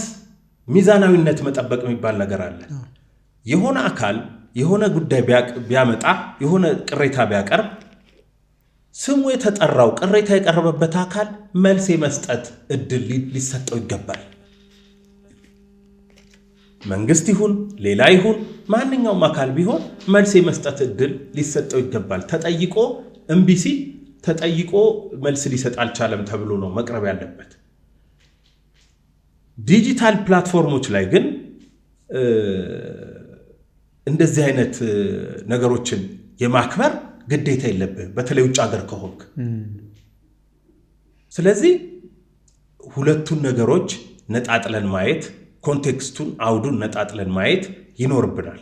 ሚዛናዊነት መጠበቅ የሚባል ነገር አለ። የሆነ አካል የሆነ ጉዳይ ቢያመጣ፣ የሆነ ቅሬታ ቢያቀርብ ስሙ የተጠራው ቅሬታ የቀረበበት አካል መልስ የመስጠት እድል ሊሰጠው ይገባል። መንግስት ይሁን ሌላ ይሁን ማንኛውም አካል ቢሆን መልስ የመስጠት እድል ሊሰጠው ይገባል። ተጠይቆ እምቢ ሲል ተጠይቆ መልስ ሊሰጥ አልቻለም ተብሎ ነው መቅረብ ያለበት። ዲጂታል ፕላትፎርሞች ላይ ግን እንደዚህ አይነት ነገሮችን የማክበር ግዴታ የለብህም፣ በተለይ ውጭ ሀገር ከሆንክ። ስለዚህ ሁለቱን ነገሮች ነጣጥለን ማየት፣ ኮንቴክስቱን አውዱን ነጣጥለን ማየት ይኖርብናል።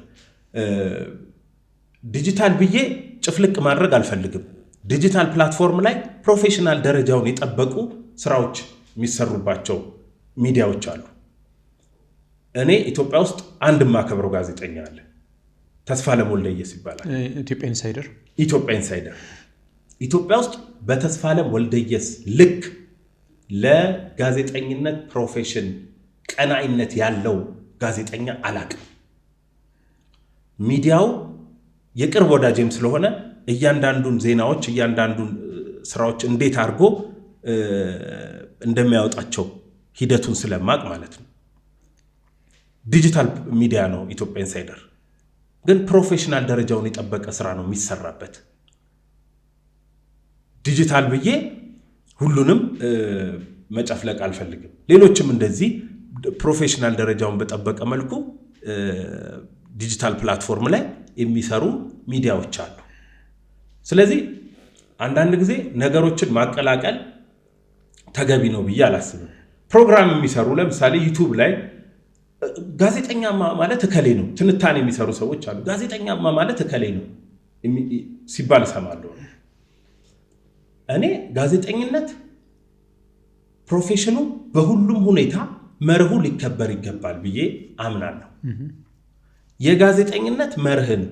ዲጂታል ብዬ ጭፍልቅ ማድረግ አልፈልግም። ዲጂታል ፕላትፎርም ላይ ፕሮፌሽናል ደረጃውን የጠበቁ ስራዎች የሚሰሩባቸው ሚዲያዎች አሉ። እኔ ኢትዮጵያ ውስጥ አንድ የማከብረው ጋዜጠኛ አለ፣ ተስፋለም ወልደየስ ይባላል። ኢትዮጵያ ኢንሳይደር ኢትዮጵያ ውስጥ በተስፋለም ወልደየስ ልክ ለጋዜጠኝነት ፕሮፌሽን ቀናኢነት ያለው ጋዜጠኛ አላቅም። ሚዲያው የቅርብ ወዳጄም ስለሆነ እያንዳንዱን ዜናዎች፣ እያንዳንዱን ስራዎች እንዴት አድርጎ እንደሚያወጣቸው ሂደቱን ስለማቅ ማለት ነው። ዲጂታል ሚዲያ ነው ኢትዮጵያ ኢንሳይደር፣ ግን ፕሮፌሽናል ደረጃውን የጠበቀ ስራ ነው የሚሰራበት። ዲጂታል ብዬ ሁሉንም መጨፍለቅ አልፈልግም። ሌሎችም እንደዚህ ፕሮፌሽናል ደረጃውን በጠበቀ መልኩ ዲጂታል ፕላትፎርም ላይ የሚሰሩ ሚዲያዎች አሉ። ስለዚህ አንዳንድ ጊዜ ነገሮችን ማቀላቀል ተገቢ ነው ብዬ አላስብም። ፕሮግራም የሚሰሩ ለምሳሌ ዩቱብ ላይ ጋዜጠኛማ ማለት እከሌ ነው፣ ትንታኔ የሚሰሩ ሰዎች አሉ። ጋዜጠኛማ ማለት እከሌ ነው ሲባል እሰማለሁ። እኔ ጋዜጠኝነት ፕሮፌሽኑ በሁሉም ሁኔታ መርሁ ሊከበር ይገባል ብዬ አምናለሁ። የጋዜጠኝነት መርህን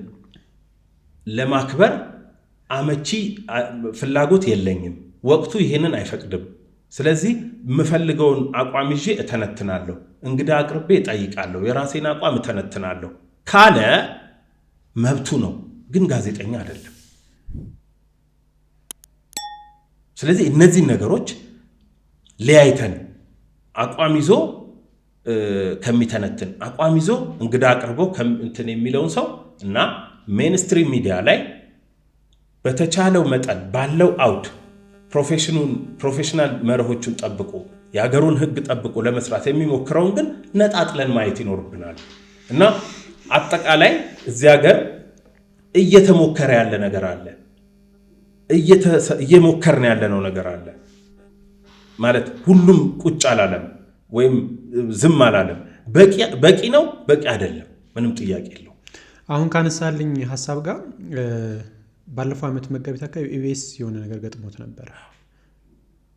ለማክበር አመቺ ፍላጎት የለኝም። ወቅቱ ይሄንን አይፈቅድም። ስለዚህ የምፈልገውን አቋም ይዤ እተነትናለሁ፣ እንግዳ አቅርቤ እጠይቃለሁ፣ የራሴን አቋም እተነትናለሁ ካለ መብቱ ነው፣ ግን ጋዜጠኛ አይደለም። ስለዚህ እነዚህን ነገሮች ለያይተን አቋም ይዞ ከሚተነትን፣ አቋም ይዞ እንግዳ አቅርቦ እንትን የሚለውን ሰው እና ሜንስትሪም ሚዲያ ላይ በተቻለው መጠን ባለው አውድ ፕሮፌሽናል መርሆቹን ጠብቆ የሀገሩን ሕግ ጠብቆ ለመስራት የሚሞክረውን ግን ነጣጥለን ማየት ይኖርብናል እና አጠቃላይ እዚህ ሀገር እየተሞከረ ያለ ነገር አለ፣ እየሞከርን ያለነው ነገር አለ ማለት ሁሉም ቁጭ አላለም ወይም ዝም አላለም። በቂ ነው፣ በቂ አይደለም፣ ምንም ጥያቄ የለው። አሁን ካነሳልኝ ሀሳብ ጋር ባለፈው ዓመት መጋቢት አካባቢ ኢቢኤስ የሆነ ነገር ገጥሞት ነበር።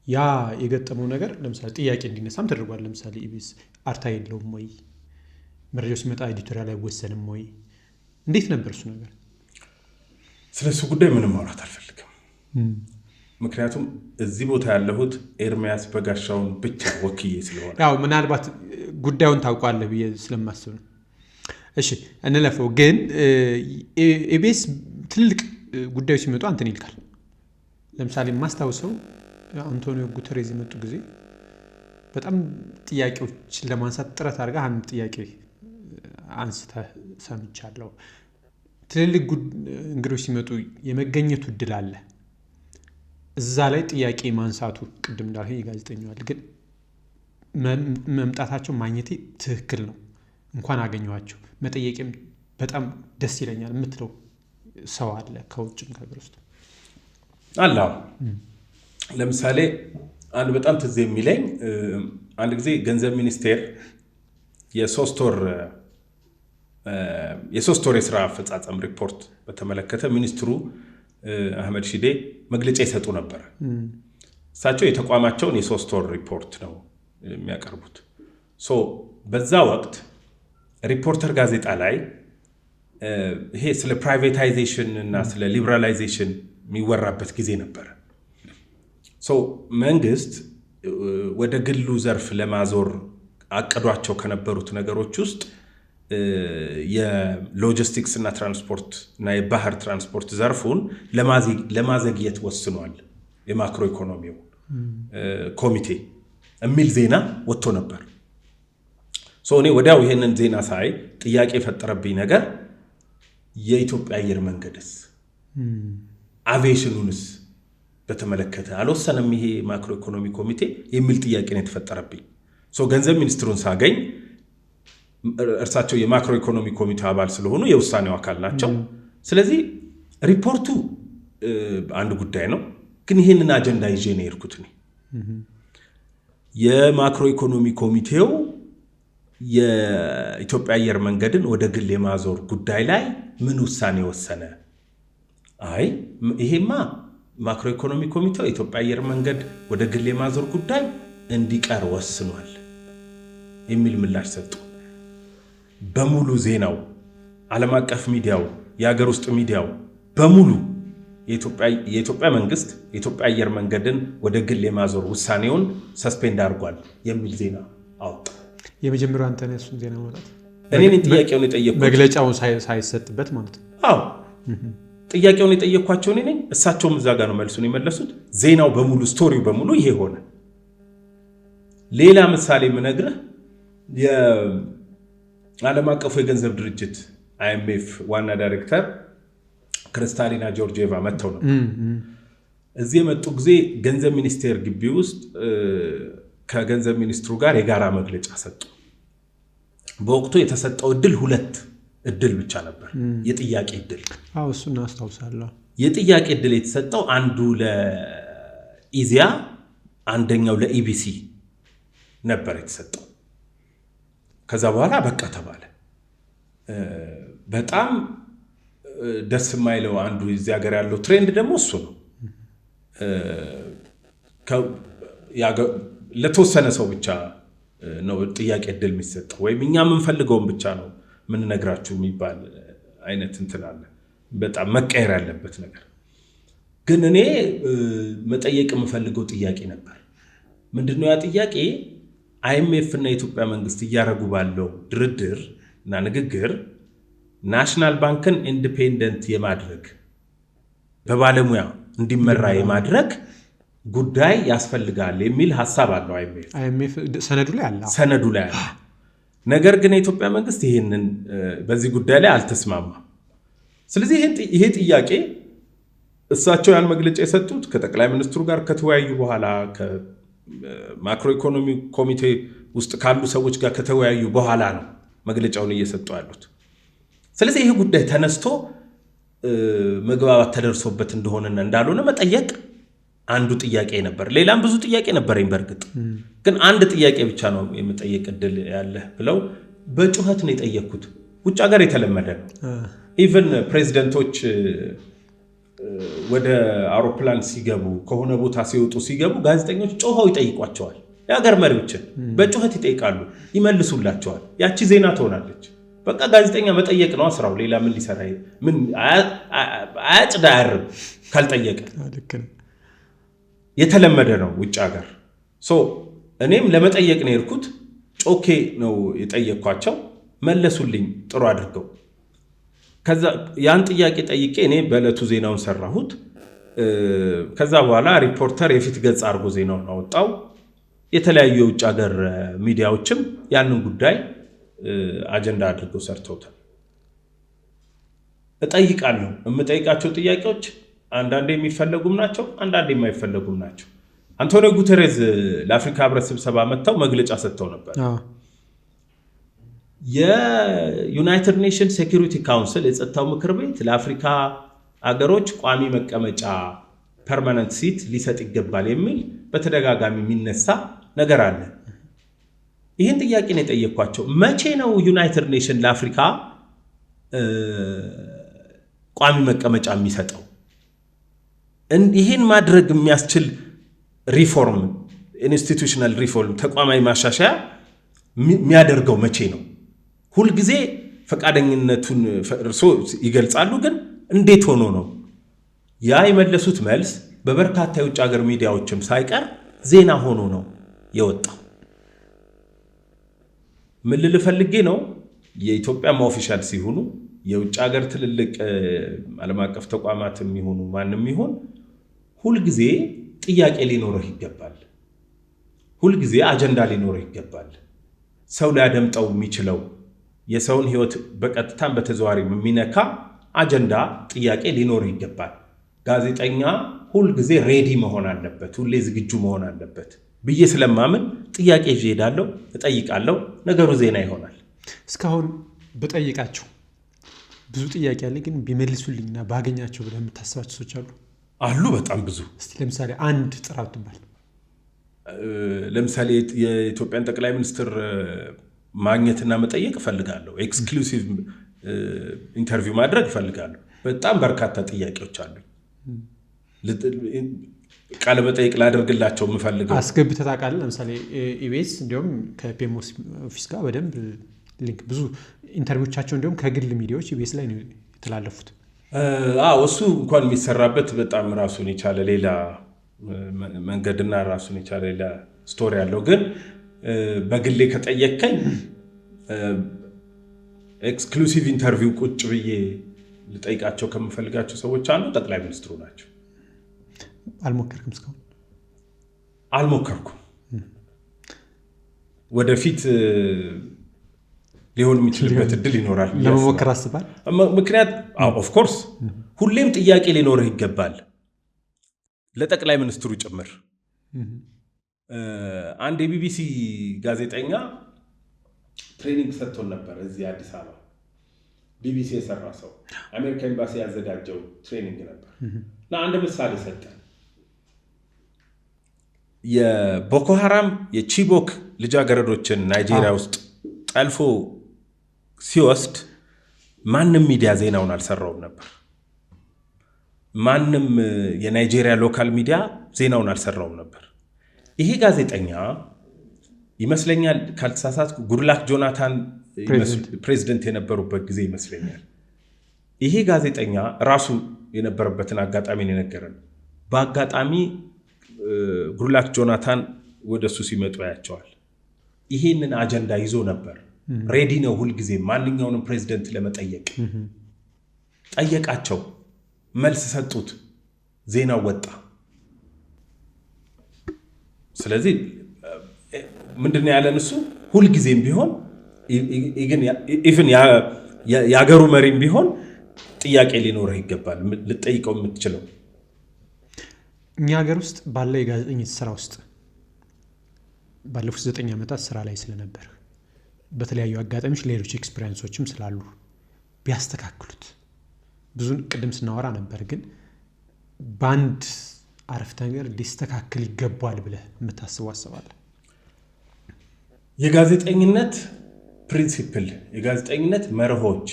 ያ የገጠመው ነገር ለምሳሌ ጥያቄ እንዲነሳም ተደርጓል። ለምሳሌ ኢቢኤስ አርታይ የለውም ወይ? መረጃው ሲመጣ ኤዲቶሪያል አይወሰንም ወይ? እንዴት ነበር እሱ ነገር? ስለሱ ጉዳይ ምንም ማውራት አልፈልግም። ምክንያቱም እዚህ ቦታ ያለሁት ኤርሚያስ በጋሻውን ብቻ ወክዬ ስለሆነ ያው ምናልባት ጉዳዩን ታውቋለህ ብዬ ስለማስብ ነው። እሺ እንለፈው። ግን ኢቢኤስ ትልቅ ጉዳዩ ሲመጡ አንተን ይልካል። ለምሳሌ ማስታውሰው አንቶኒዮ ጉተሬዝ የመጡ ጊዜ በጣም ጥያቄዎችን ለማንሳት ጥረት አድርጋ አንድ ጥያቄ አንስተህ ሰምቻለሁ። ትልልቅ እንግዶች ሲመጡ የመገኘቱ እድል አለ። እዛ ላይ ጥያቄ ማንሳቱ ቅድም እንዳልከኝ የጋዜጠኛዋል ግን መምጣታቸው ማግኘቴ ትክክል ነው፣ እንኳን አገኘኋቸው መጠየቅም በጣም ደስ ይለኛል የምትለው ሰው አለ ከውጭም ከሀገር ውስጥ አለ? ለምሳሌ አንድ በጣም ትዝ የሚለኝ አንድ ጊዜ ገንዘብ ሚኒስቴር የሶስት ወር የስራ አፈጻጸም ሪፖርት በተመለከተ ሚኒስትሩ አህመድ ሺዴ መግለጫ ይሰጡ ነበር። እሳቸው የተቋማቸውን የ3 ወር ሪፖርት ነው የሚያቀርቡት። በዛ ወቅት ሪፖርተር ጋዜጣ ላይ ይሄ ስለ ፕራይቬታይዜሽን እና ስለ ሊበራላይዜሽን የሚወራበት ጊዜ ነበር። መንግስት ወደ ግሉ ዘርፍ ለማዞር አቅዷቸው ከነበሩት ነገሮች ውስጥ የሎጂስቲክስ እና ትራንስፖርት እና የባህር ትራንስፖርት ዘርፉን ለማዘግየት ወስኗል የማክሮ ኢኮኖሚው ኮሚቴ የሚል ዜና ወጥቶ ነበር። እኔ ወዲያው ይሄንን ዜና ሳይ ጥያቄ የፈጠረብኝ ነገር የኢትዮጵያ አየር መንገድስ አቪዬሽኑንስ በተመለከተ አልወሰነም ይሄ ማክሮ ኢኮኖሚ ኮሚቴ የሚል ጥያቄ ነው የተፈጠረብኝ። ገንዘብ ሚኒስትሩን ሳገኝ እርሳቸው የማክሮ ኢኮኖሚ ኮሚቴ አባል ስለሆኑ የውሳኔው አካል ናቸው። ስለዚህ ሪፖርቱ አንድ ጉዳይ ነው፣ ግን ይህንን አጀንዳ ይዤ ነው የሄድኩት። የማክሮ ኢኮኖሚ ኮሚቴው የኢትዮጵያ አየር መንገድን ወደ ግል የማዞር ጉዳይ ላይ ምን ውሳኔ ወሰነ? አይ ይሄማ ማክሮ ኢኮኖሚ ኮሚቴው የኢትዮጵያ አየር መንገድ ወደ ግል የማዞር ጉዳይ እንዲቀር ወስኗል የሚል ምላሽ ሰጡ። በሙሉ ዜናው፣ ዓለም አቀፍ ሚዲያው፣ የሀገር ውስጥ ሚዲያው በሙሉ የኢትዮጵያ መንግስት የኢትዮጵያ አየር መንገድን ወደ ግል የማዞር ውሳኔውን ሰስፔንድ አድርጓል የሚል ዜና አወጣ። የመጀመሪያው አንተ ነህ እሱን ዜና ማውጣት? እኔ ጥያቄውን የጠየቅኩት መግለጫውን ሳይሰጥበት ማለት ነው። አዎ ጥያቄውን የጠየቅኳቸው እኔ ነኝ። እሳቸውም እዛ ጋር ነው መልሱን የመለሱት። ዜናው በሙሉ ስቶሪው በሙሉ ይሄ ሆነ። ሌላ ምሳሌ የምነግርህ የዓለም አቀፉ የገንዘብ ድርጅት IMF ዋና ዳይሬክተር ክርስታሊና ጆርጂየቫ መጥተው ነው። እዚህ የመጡ ጊዜ ገንዘብ ሚኒስቴር ግቢ ውስጥ ከገንዘብ ሚኒስትሩ ጋር የጋራ መግለጫ ሰጡ። በወቅቱ የተሰጠው እድል 2 እድል ብቻ ነበር፣ የጥያቄ እድል። እሱን አስታውሳለሁ። የጥያቄ እድል የተሰጠው አንዱ ለኢዚያ አንደኛው ለኢቢሲ ነበር የተሰጠው። ከዛ በኋላ በቃ ተባለ። በጣም ደስ የማይለው አንዱ እዚህ ሀገር ያለው ትሬንድ ደግሞ እሱ ነው። ለተወሰነ ሰው ብቻ ነው ጥያቄ እድል የሚሰጠው፣ ወይም እኛ የምንፈልገውን ብቻ ነው ምንነግራችሁ የሚባል አይነት እንትን አለ። በጣም መቀየር ያለበት ነገር ግን እኔ መጠየቅ የምፈልገው ጥያቄ ነበር። ምንድነው ያ ጥያቄ? IMF እና የኢትዮጵያ መንግስት እያረጉ ባለው ድርድር እና ንግግር ናሽናል ባንክን ኢንዲፔንደንት የማድረግ በባለሙያ እንዲመራ የማድረግ ጉዳይ ያስፈልጋል የሚል ሐሳብ አለው IMF ሰነዱ ላይ አለ። ነገር ግን የኢትዮጵያ መንግስት ይሄንን በዚህ ጉዳይ ላይ አልተስማማም። ስለዚህ ይሄ ጥያቄ እሳቸው ያን መግለጫ የሰጡት ከጠቅላይ ሚኒስትሩ ጋር ከተወያዩ በኋላ ከማክሮ ኢኮኖሚ ኮሚቴ ውስጥ ካሉ ሰዎች ጋር ከተወያዩ በኋላ ነው መግለጫውን እየሰጡ ያሉት። ስለዚህ ይሄ ጉዳይ ተነስቶ መግባባት ተደርሶበት እንደሆነና እንዳልሆነ መጠየቅ አንዱ ጥያቄ ነበር። ሌላም ብዙ ጥያቄ ነበረኝ በእርግጥ፣ ግን አንድ ጥያቄ ብቻ ነው የምጠየቅ እድል ያለ ብለው በጩኸት ነው የጠየቅኩት። ውጭ ሀገር የተለመደ ነው። ኢቨን ፕሬዚደንቶች ወደ አውሮፕላን ሲገቡ ከሆነ ቦታ ሲገቡ ጋዜጠኞች ጮኸው ይጠይቋቸዋል። የሀገር መሪዎችን በጩኸት ይጠይቃሉ፣ ይመልሱላቸዋል። ያቺ ዜና ትሆናለች። በቃ ጋዜጠኛ መጠየቅ ነው ስራው። ሌላ ምን ሊሰራ? ምን አያጭዳ አያርም ካልጠየቀ። የተለመደ ነው ውጭ ሀገር። እኔም ለመጠየቅ ነው የሄድኩት። ጮኬ ነው የጠየቅኳቸው። መለሱልኝ ጥሩ አድርገው። ከዛ ያን ጥያቄ ጠይቄ እኔ በዕለቱ ዜናውን ሰራሁት። ከዛ በኋላ ሪፖርተር የፊት ገጽ አድርጎ ዜናውን አወጣው። የተለያዩ የውጭ ሀገር ሚዲያዎችም ያንን ጉዳይ አጀንዳ አድርገው ሰርተውታል። እጠይቃለሁ። የምጠይቃቸው ጥያቄዎች አንዳንዴ የሚፈለጉም ናቸው፣ አንዳንዴ የማይፈለጉም ናቸው። አንቶኒዮ ጉተሬዝ ለአፍሪካ ህብረት ስብሰባ መጥተው መግለጫ ሰጥተው ነበር። የዩናይትድ ኔሽንስ ሴኩሪቲ ካውንስል የጸጥታው ምክር ቤት ለአፍሪካ አገሮች ቋሚ መቀመጫ ፐርማነንት ሲት ሊሰጥ ይገባል የሚል በተደጋጋሚ የሚነሳ ነገር አለ። ይህን ጥያቄ ነው የጠየኳቸው። መቼ ነው ዩናይትድ ኔሽን ለአፍሪካ ቋሚ መቀመጫ የሚሰጠው? ይህን ማድረግ የሚያስችል ሪፎርም፣ ኢንስቲቱሽናል ሪፎርም፣ ተቋማዊ ማሻሻያ የሚያደርገው መቼ ነው? ሁልጊዜ ፈቃደኝነቱን እርሶ ይገልጻሉ፣ ግን እንዴት ሆኖ ነው? ያ የመለሱት መልስ በበርካታ የውጭ ሀገር ሚዲያዎችም ሳይቀር ዜና ሆኖ ነው የወጣው። ምን ልል ፈልጌ ነው? የኢትዮጵያም ኦፊሻል ሲሆኑ የውጭ ሀገር ትልልቅ ዓለም አቀፍ ተቋማት የሚሆኑ ማንም ይሆን ሁልጊዜ ጥያቄ ሊኖርህ ይገባል። ሁልጊዜ አጀንዳ ሊኖርህ ይገባል። ሰው ሊያደምጠው የሚችለው የሰውን ሕይወት በቀጥታም በተዘዋሪ የሚነካ አጀንዳ፣ ጥያቄ ሊኖርህ ይገባል። ጋዜጠኛ ሁልጊዜ ሬዲ መሆን አለበት፣ ሁሌ ዝግጁ መሆን አለበት ብዬ ስለማምን ጥያቄ ይዤ እሄዳለሁ፣ እጠይቃለሁ፣ ነገሩ ዜና ይሆናል። እስካሁን በጠይቃቸው ብዙ ጥያቄ አለ፣ ግን ቢመልሱልኝና ባገኛቸው ብለህ የምታስባቸው ሰዎች አሉ? በጣም ብዙ። እስቲ ለምሳሌ አንድ ጥራ ብትባል። ለምሳሌ የኢትዮጵያን ጠቅላይ ሚኒስትር ማግኘትና መጠየቅ እፈልጋለሁ። ኤክስክሉሲቭ ኢንተርቪው ማድረግ እፈልጋለሁ። በጣም በርካታ ጥያቄዎች አሉ። ቃለ መጠይቅ ላደርግላቸው የምፈልገው አስገብተህ ታውቃለህ? ለምሳሌ ኢቢኤስ እንዲሁም ከፔሞስ ኦፊስ ጋር በደንብ ሊንክ ብዙ ኢንተርቪዎቻቸው እንዲሁም ከግል ሚዲያዎች ኢቢኤስ ላይ ነው የተላለፉት። እሱ እንኳን የሚሰራበት በጣም ራሱን የቻለ ሌላ መንገድና ራሱን የቻለ ሌላ ስቶሪ ያለው፣ ግን በግሌ ከጠየከኝ ኤክስክሉሲቭ ኢንተርቪው ቁጭ ብዬ ልጠይቃቸው ከምፈልጋቸው ሰዎች አንዱ ጠቅላይ ሚኒስትሩ ናቸው። አልሞከርኩም? እስካሁን አልሞከርኩም። ወደፊት ሊሆን የሚችልበት እድል ይኖራል። ለመሞከር አስባል? ምክንያት ኦፍኮርስ ሁሌም ጥያቄ ሊኖርህ ይገባል፣ ለጠቅላይ ሚኒስትሩ ጭምር። አንድ የቢቢሲ ጋዜጠኛ ትሬኒንግ ሰጥቶን ነበር እዚህ አዲስ አበባ። ቢቢሲ የሰራ ሰው አሜሪካ ኤምባሲ ያዘጋጀው ትሬኒንግ ነበር እና አንድ ምሳሌ ሰጠን። የቦኮ ሐራም የቺቦክ ልጃገረዶችን ናይጄሪያ ውስጥ ጠልፎ ሲወስድ ማንም ሚዲያ ዜናውን አልሰራውም ነበር። ማንም የናይጄሪያ ሎካል ሚዲያ ዜናውን አልሰራውም ነበር። ይሄ ጋዜጠኛ ይመስለኛል ካልተሳሳትኩ ጉድላክ ጆናታን ፕሬዚደንት የነበሩበት ጊዜ ይመስለኛል። ይሄ ጋዜጠኛ ራሱ የነበረበትን አጋጣሚ ነው የነገረን። በአጋጣሚ ጉድላክ ጆናታን ወደሱ ሲመጡ ያቸዋል። ይሄንን አጀንዳ ይዞ ነበር። ሬዲ ነው ሁልጊዜ ማንኛውንም ፕሬዚደንት ለመጠየቅ። ጠየቃቸው፣ መልስ ሰጡት፣ ዜናው ወጣ። ስለዚህ ምንድነው ያለን እሱ ሁልጊዜም ቢሆን ኢቭን የአገሩ መሪም ቢሆን ጥያቄ ሊኖርህ ይገባል፣ ልጠይቀው የምትችለው። እኛ ሀገር ውስጥ ባለ የጋዜጠኝነት ስራ ውስጥ ባለፉት 9 ዓመታት ስራ ላይ ስለነበር በተለያዩ አጋጣሚዎች ሌሎች ኤክስፒሪየንሶችም ስላሉ ቢያስተካክሉት ብዙን ቅድም ስናወራ ነበር፣ ግን በአንድ አረፍተ ነገር ሊስተካከል ይገባል ብለህ የምታስበው አስባለሁ? የጋዜጠኝነት ፕሪንሲፕል፣ የጋዜጠኝነት መርሆች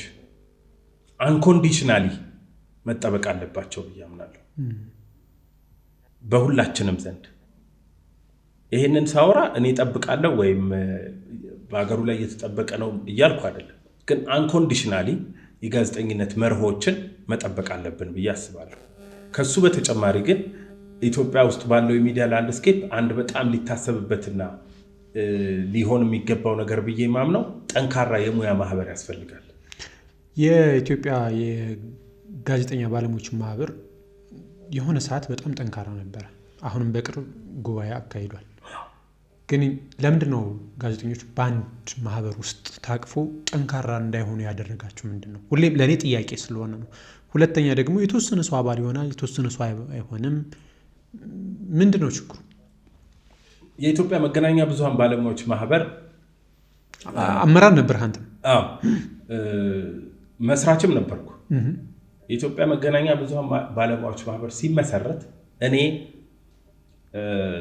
አንኮንዲሽናሊ መጠበቅ አለባቸው ብዬ አምናለሁ በሁላችንም ዘንድ። ይህንን ሳወራ እኔ እጠብቃለሁ ወይም በሀገሩ ላይ እየተጠበቀ ነው እያልኩ አይደለም፣ ግን አንኮንዲሽናሊ የጋዜጠኝነት መርሆችን መጠበቅ አለብን ብዬ አስባለሁ። ከሱ በተጨማሪ ግን ኢትዮጵያ ውስጥ ባለው የሚዲያ ላንድስኬፕ አንድ በጣም ሊታሰብበትና ሊሆን የሚገባው ነገር ብዬ ማምነው ጠንካራ የሙያ ማህበር ያስፈልጋል። የኢትዮጵያ የጋዜጠኛ ባለሙያዎች ማህበር የሆነ ሰዓት በጣም ጠንካራ ነበረ። አሁንም በቅርብ ጉባኤ አካሂዷል። ግን ለምንድን ነው ጋዜጠኞች በአንድ ማህበር ውስጥ ታቅፎ ጠንካራ እንዳይሆኑ ያደረጋቸው ምንድን ነው? ሁሌም ለእኔ ጥያቄ ስለሆነ ነው። ሁለተኛ ደግሞ የተወሰነ ሰው አባል ይሆናል፣ የተወሰነ ሰው አይሆንም። ምንድን ነው ችግሩ? የኢትዮጵያ መገናኛ ብዙሃን ባለሙያዎች ማህበር አመራር ነበር። አንተ? አዎ፣ መስራችም ነበርኩ። የኢትዮጵያ መገናኛ ብዙሃን ባለሙያዎች ማህበር ሲመሰረት እኔ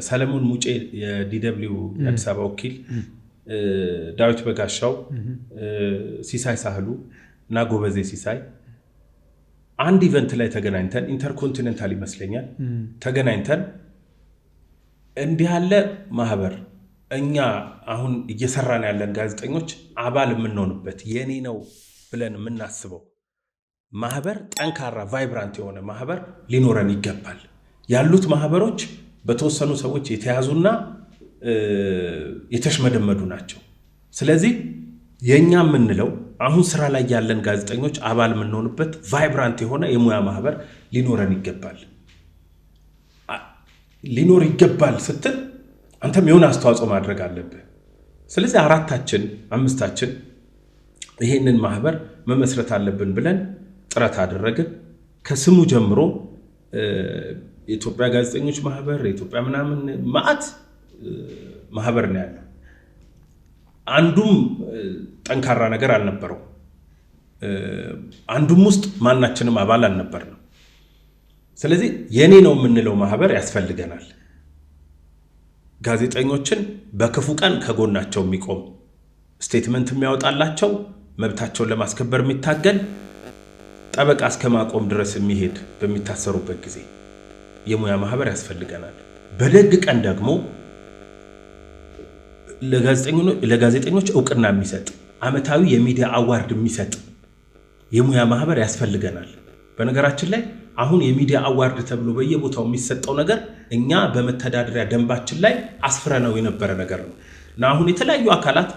ሰለሞን ሙጬ የዲደብሊው የአዲስ አበባ ወኪል፣ ዳዊት በጋሻው፣ ሲሳይ ሳህሉ እና ጎበዜ ሲሳይ አንድ ኢቨንት ላይ ተገናኝተን ኢንተርኮንቲኔንታል ይመስለኛል ተገናኝተን እንዲህ ያለ ማህበር እኛ አሁን እየሰራን ያለን ጋዜጠኞች አባል የምንሆንበት የኔ ነው ብለን የምናስበው ማህበር ጠንካራ ቫይብራንት የሆነ ማህበር ሊኖረን ይገባል። ያሉት ማህበሮች በተወሰኑ ሰዎች የተያዙና የተሽመደመዱ ናቸው። ስለዚህ የኛ የምንለው አሁን ስራ ላይ ያለን ጋዜጠኞች አባል የምንሆንበት ቫይብራንት የሆነ የሙያ ማህበር ሊኖረን ይገባል። ሊኖር ይገባል ስትል አንተም የሆነ አስተዋጽኦ ማድረግ አለብህ። ስለዚህ 4ታችን 5ታችን ይሄንን ማህበር መመስረት አለብን ብለን ጥረት አደረግን። ከስሙ ጀምሮ የኢትዮጵያ ጋዜጠኞች ማህበር፣ የኢትዮጵያ ምናምን ማዕት ማህበር ነው ያለው። አንዱም ጠንካራ ነገር አልነበረው። አንዱም ውስጥ ማናችንም አባል አልነበርንም። ስለዚህ የኔ ነው የምንለው ማህበር ያስፈልገናል። ጋዜጠኞችን በክፉ ቀን ከጎናቸው የሚቆም ስቴትመንት የሚያወጣላቸው መብታቸውን ለማስከበር የሚታገል ጠበቃ እስከ ማቆም ድረስ የሚሄድ በሚታሰሩበት ጊዜ የሙያ ማህበር ያስፈልገናል። በደግ ቀን ደግሞ ለጋዜጠኞች እውቅና የሚሰጥ ዓመታዊ የሚዲያ አዋርድ የሚሰጥ የሙያ ማህበር ያስፈልገናል። በነገራችን ላይ አሁን የሚዲያ አዋርድ ተብሎ በየቦታው የሚሰጠው ነገር እኛ በመተዳደሪያ ደንባችን ላይ አስፍረነው የነበረ ነገር ነው እና አሁን የተለያዩ አካላት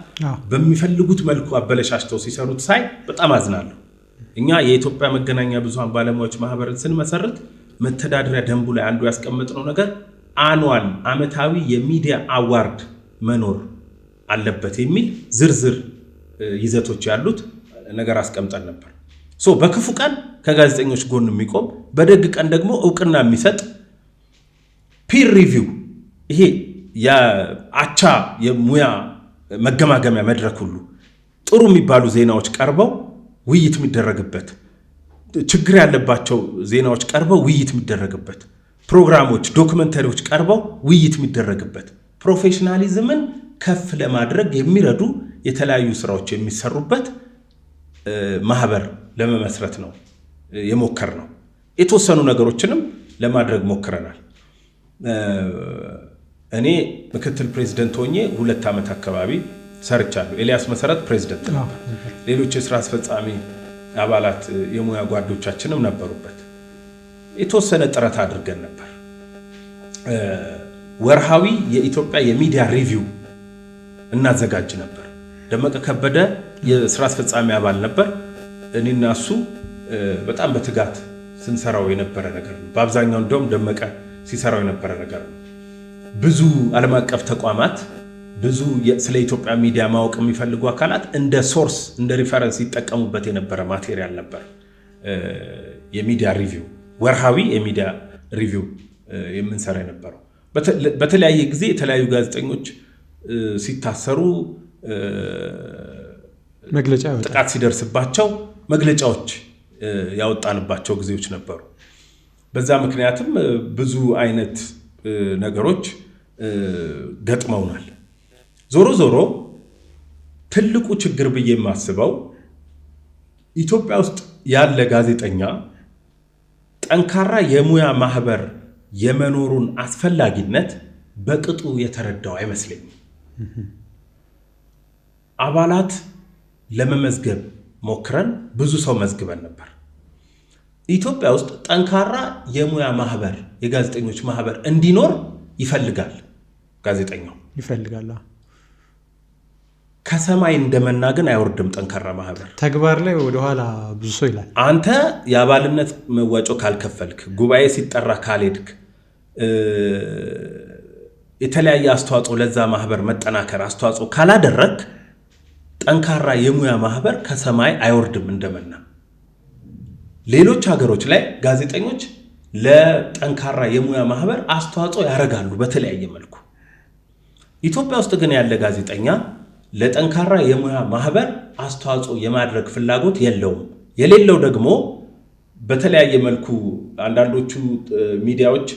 በሚፈልጉት መልኩ አበለሻሽተው ሲሰሩት ሳይ በጣም አዝናለሁ። እኛ የኢትዮጵያ መገናኛ ብዙሃን ባለሙያዎች ማህበርን ስንመሰርት መተዳደሪያ ደንቡ ላይ አንዱ ያስቀመጥነው ነገር አኑዋል ዓመታዊ የሚዲያ አዋርድ መኖር አለበት የሚል ዝርዝር ይዘቶች ያሉት ነገር አስቀምጠን ነበር። በክፉ ቀን ከጋዜጠኞች ጎን የሚቆም በደግ ቀን ደግሞ እውቅና የሚሰጥ ፒር ሪቪው፣ ይሄ የአቻ የሙያ መገማገሚያ መድረክ ሁሉ ጥሩ የሚባሉ ዜናዎች ቀርበው ውይይት የሚደረግበት፣ ችግር ያለባቸው ዜናዎች ቀርበው ውይይት የሚደረግበት፣ ፕሮግራሞች ዶክመንተሪዎች ቀርበው ውይይት የሚደረግበት፣ ፕሮፌሽናሊዝምን ከፍ ለማድረግ የሚረዱ የተለያዩ ስራዎች የሚሰሩበት ማህበር ለመመስረት ነው የሞከር ነው። የተወሰኑ ነገሮችንም ለማድረግ ሞክረናል። እኔ ምክትል ፕሬዝደንት ሆኜ 2 ዓመት አካባቢ ሰርቻለሁ። ኤልያስ መሰረት ፕሬዝደንት ነበር። ሌሎች የስራ አስፈጻሚ አባላት የሙያ ጓዶቻችንም ነበሩበት። የተወሰነ ጥረት አድርገን ነበር። ወርሃዊ የኢትዮጵያ የሚዲያ ሪቪው እናዘጋጅ ነበር። ደመቀ ከበደ የስራ አስፈጻሚ አባል ነበር። እኔና እሱ በጣም በትጋት ስንሰራው የነበረ ነገር ነው። በአብዛኛው እንደውም ደመቀ ሲሰራው የነበረ ነገር ነው። ብዙ ዓለም አቀፍ ተቋማት፣ ብዙ ስለ ኢትዮጵያ ሚዲያ ማወቅ የሚፈልጉ አካላት እንደ ሶርስ እንደ ሪፈረንስ ይጠቀሙበት የነበረ ማቴሪያል ነበር። የሚዲያ ሪቪው፣ ወርሃዊ የሚዲያ ሪቪው የምንሰራ የነበረው በተለያየ ጊዜ የተለያዩ ጋዜጠኞች ሲታሰሩ፣ ጥቃት ሲደርስባቸው መግለጫዎች ያወጣንባቸው ጊዜዎች ነበሩ። በዛ ምክንያትም ብዙ አይነት ነገሮች ገጥመውናል። ዞሮ ዞሮ ትልቁ ችግር ብዬ የማስበው ኢትዮጵያ ውስጥ ያለ ጋዜጠኛ ጠንካራ የሙያ ማህበር የመኖሩን አስፈላጊነት በቅጡ የተረዳው አይመስለኝም። አባላት ለመመዝገብ ሞክረን ብዙ ሰው መዝግበን ነበር። ኢትዮጵያ ውስጥ ጠንካራ የሙያ ማህበር፣ የጋዜጠኞች ማህበር እንዲኖር ይፈልጋል። ጋዜጠኛው ይፈልጋል። ከሰማይ እንደመና ግን አይወርድም ጠንካራ ማህበር። ተግባር ላይ ወደኋላ ብዙ ሰው ይላል። አንተ የአባልነት መዋጮ ካልከፈልክ፣ ጉባኤ ሲጠራ ካልሄድክ፣ የተለያየ አስተዋጽኦ ለዛ ማህበር መጠናከር አስተዋጽኦ ካላደረግ ጠንካራ የሙያ ማህበር ከሰማይ አይወርድም እንደመና። ሌሎች ሀገሮች ላይ ጋዜጠኞች ለጠንካራ የሙያ ማህበር አስተዋጽኦ ያደርጋሉ በተለያየ መልኩ። ኢትዮጵያ ውስጥ ግን ያለ ጋዜጠኛ ለጠንካራ የሙያ ማህበር አስተዋጽኦ የማድረግ ፍላጎት የለውም። የሌለው ደግሞ በተለያየ መልኩ አንዳንዶቹ ሚዲያዎች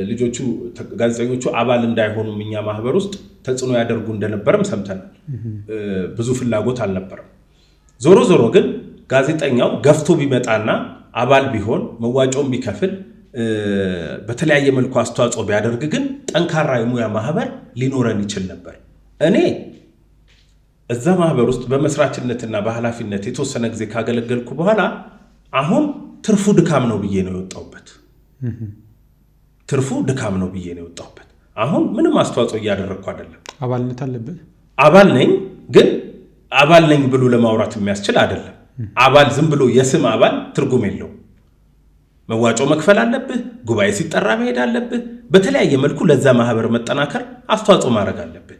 ልጆቹ ጋዜጠኞቹ አባል እንዳይሆኑም እኛ ማህበር ውስጥ ተጽዕኖ ያደርጉ እንደነበረም ሰምተናል። ብዙ ፍላጎት አልነበረም። ዞሮ ዞሮ ግን ጋዜጠኛው ገፍቶ ቢመጣና አባል ቢሆን መዋጮውን ቢከፍል በተለያየ መልኩ አስተዋጽኦ ቢያደርግ ግን ጠንካራ የሙያ ማህበር ሊኖረን ይችል ነበር። እኔ እዛ ማህበር ውስጥ በመስራችነትና በኃላፊነት የተወሰነ ጊዜ ካገለገልኩ በኋላ አሁን ትርፉ ድካም ነው ብዬ ነው የወጣሁበት። ትርፉ ድካም ነው ብዬ ነው የወጣሁበት። አሁን ምንም አስተዋጽኦ እያደረግኩ አይደለም። አባልነት አለብህ? አባል ነኝ፣ ግን አባል ነኝ ብሎ ለማውራት የሚያስችል አይደለም። አባል ዝም ብሎ የስም አባል ትርጉም የለው። መዋጮ መክፈል አለብህ፣ ጉባኤ ሲጠራ መሄድ አለብህ፣ በተለያየ መልኩ ለዛ ማህበር መጠናከር አስተዋጽኦ ማድረግ አለብህ።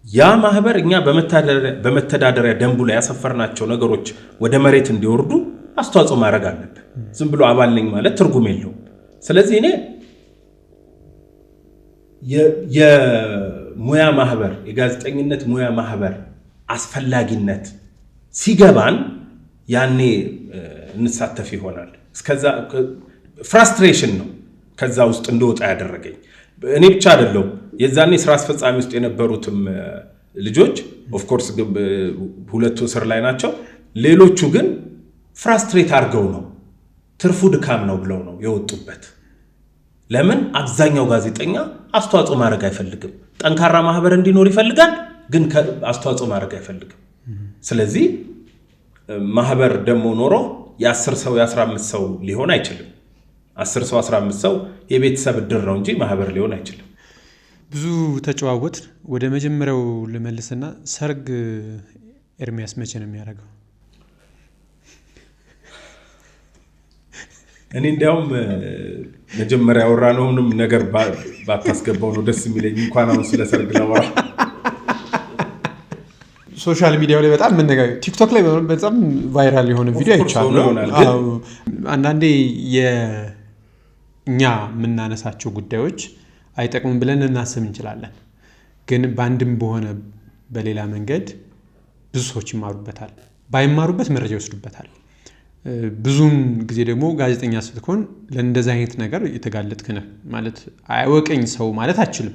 ያ ማህበር እኛ በመተዳደሪያ ደንቡ ላይ ያሰፈርናቸው ነገሮች ወደ መሬት እንዲወርዱ አስተዋጽኦ ማድረግ አለብህ። ዝም ብሎ አባል ነኝ ማለት ትርጉም የለው። ስለዚህ እኔ የሙያ ማህበር የጋዜጠኝነት ሙያ ማህበር አስፈላጊነት ሲገባን ያኔ እንሳተፍ ይሆናል። እስከዛ ፍራስትሬሽን ነው ከዛ ውስጥ እንደወጣ ያደረገኝ። እኔ ብቻ አይደለሁም፣ የዛኔ ስራ አስፈጻሚ ውስጥ የነበሩትም ልጆች ኦፍኮርስ ሁለቱ እስር ላይ ናቸው። ሌሎቹ ግን ፍራስትሬት አድርገው ነው ትርፉ ድካም ነው ብለው ነው የወጡበት። ለምን? አብዛኛው ጋዜጠኛ አስተዋጽኦ ማድረግ አይፈልግም። ጠንካራ ማህበር እንዲኖር ይፈልጋል፣ ግን አስተዋጽኦ ማድረግ አይፈልግም። ስለዚህ ማህበር ደግሞ ኖሮ የ10 ሰው የ15 ሰው ሊሆን አይችልም። 10 ሰው 15 ሰው የቤተሰብ እድር ነው እንጂ ማህበር ሊሆን አይችልም። ብዙ ተጨዋወት። ወደ መጀመሪያው ልመልስና ሰርግ ኤርሚያስ መቼ ነው የሚያደርገው? እኔ እንዲያውም መጀመሪያ ያወራነውንም ነገር ባታስገባው ነው ደስ የሚለኝ። እንኳን አሁን ስለ ሰርግ ላወራ ሶሻል ሚዲያው ላይ በጣም መነጋገር፣ ቲክቶክ ላይ በጣም ቫይራል የሆነ ቪዲዮ አይቻለሁ። አንዳንዴ እኛ የምናነሳቸው ጉዳዮች አይጠቅሙም ብለን እናስብ እንችላለን። ግን በአንድም በሆነ በሌላ መንገድ ብዙ ሰዎች ይማሩበታል፣ ባይማሩበት መረጃ ይወስዱበታል። ብዙን ጊዜ ደግሞ ጋዜጠኛ ስትሆን ለእንደዚህ አይነት ነገር የተጋለጥክ ነህ ማለት አይወቀኝ ሰው ማለት አችልም።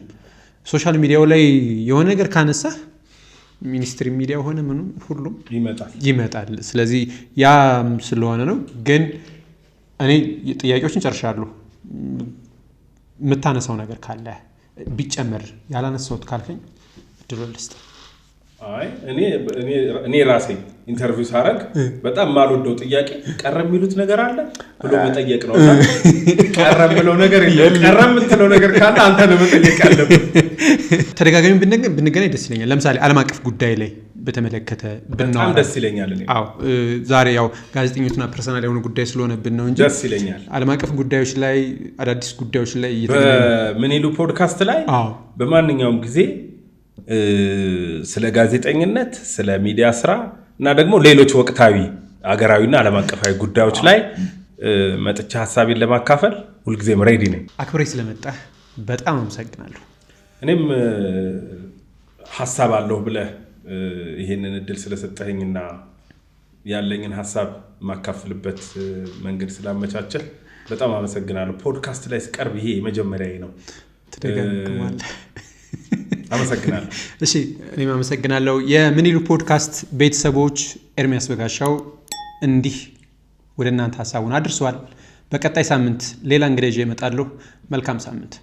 ሶሻል ሚዲያው ላይ የሆነ ነገር ካነሳህ ሚኒስትሪ ሚዲያ ሆነ ምንም ሁሉም ይመጣል። ስለዚህ ያም ስለሆነ ነው። ግን እኔ ጥያቄዎችን ጨርሻለሁ። የምታነሳው ነገር ካለ ቢጨመር ያላነሳሁት ካልከኝ እድሉ ልስጥ። አይ እኔ ራሴ ኢንተርቪው ሳረግ በጣም ማልወደው ጥያቄ ቀረ የሚሉት ነገር አለ ብሎ መጠየቅ ነው። ቀረ የምለው ነገር የለም። ቀረ የምትለው ነገር ካለ አንተ ነው መጠየቅ ያለብህ። ተደጋጋሚ ብንገናኝ ደስ ይለኛል። ለምሳሌ ዓለም አቀፍ ጉዳይ ላይ በተመለከተ በጣም ደስ ይለኛል። አዎ ዛሬ ያው ጋዜጠኞችና ፐርሰናል የሆነ ጉዳይ ስለሆነብን ነው እንጂ ደስ ይለኛል። ዓለም አቀፍ ጉዳዮች ላይ አዳዲስ ጉዳዮች ላይ በምን ይሉ ፖድካስት ላይ በማንኛውም ጊዜ ስለ ጋዜጠኝነት፣ ስለ ሚዲያ ስራ እና ደግሞ ሌሎች ወቅታዊ አገራዊና ዓለም አቀፋዊ ጉዳዮች ላይ መጥቻ ሐሳቤን ለማካፈል ሁልጊዜም ሬዲ ነኝ። አክብሬ ስለመጣህ በጣም አመሰግናለሁ። እኔም ሐሳብ አለሁ ብለህ ይሄንን እድል ስለሰጠኸኝና ያለኝን ሐሳብ ማካፈልበት መንገድ ስላመቻቸህ በጣም አመሰግናለሁ። ፖድካስት ላይ ስቀርብ ይሄ የመጀመሪያዬ ነው። ትደጋግማለህ። አመሰግናለሁ። እሺ እኔም አመሰግናለሁ። የምን ይሉ ፖድካስት ቤተሰቦች ኤርሚያስ በጋሻው እንዲህ ወደ እናንተ ሐሳቡን አድርሷል። በቀጣይ ሳምንት ሌላ እንግዳ ይዤ እመጣለሁ። መልካም ሳምንት።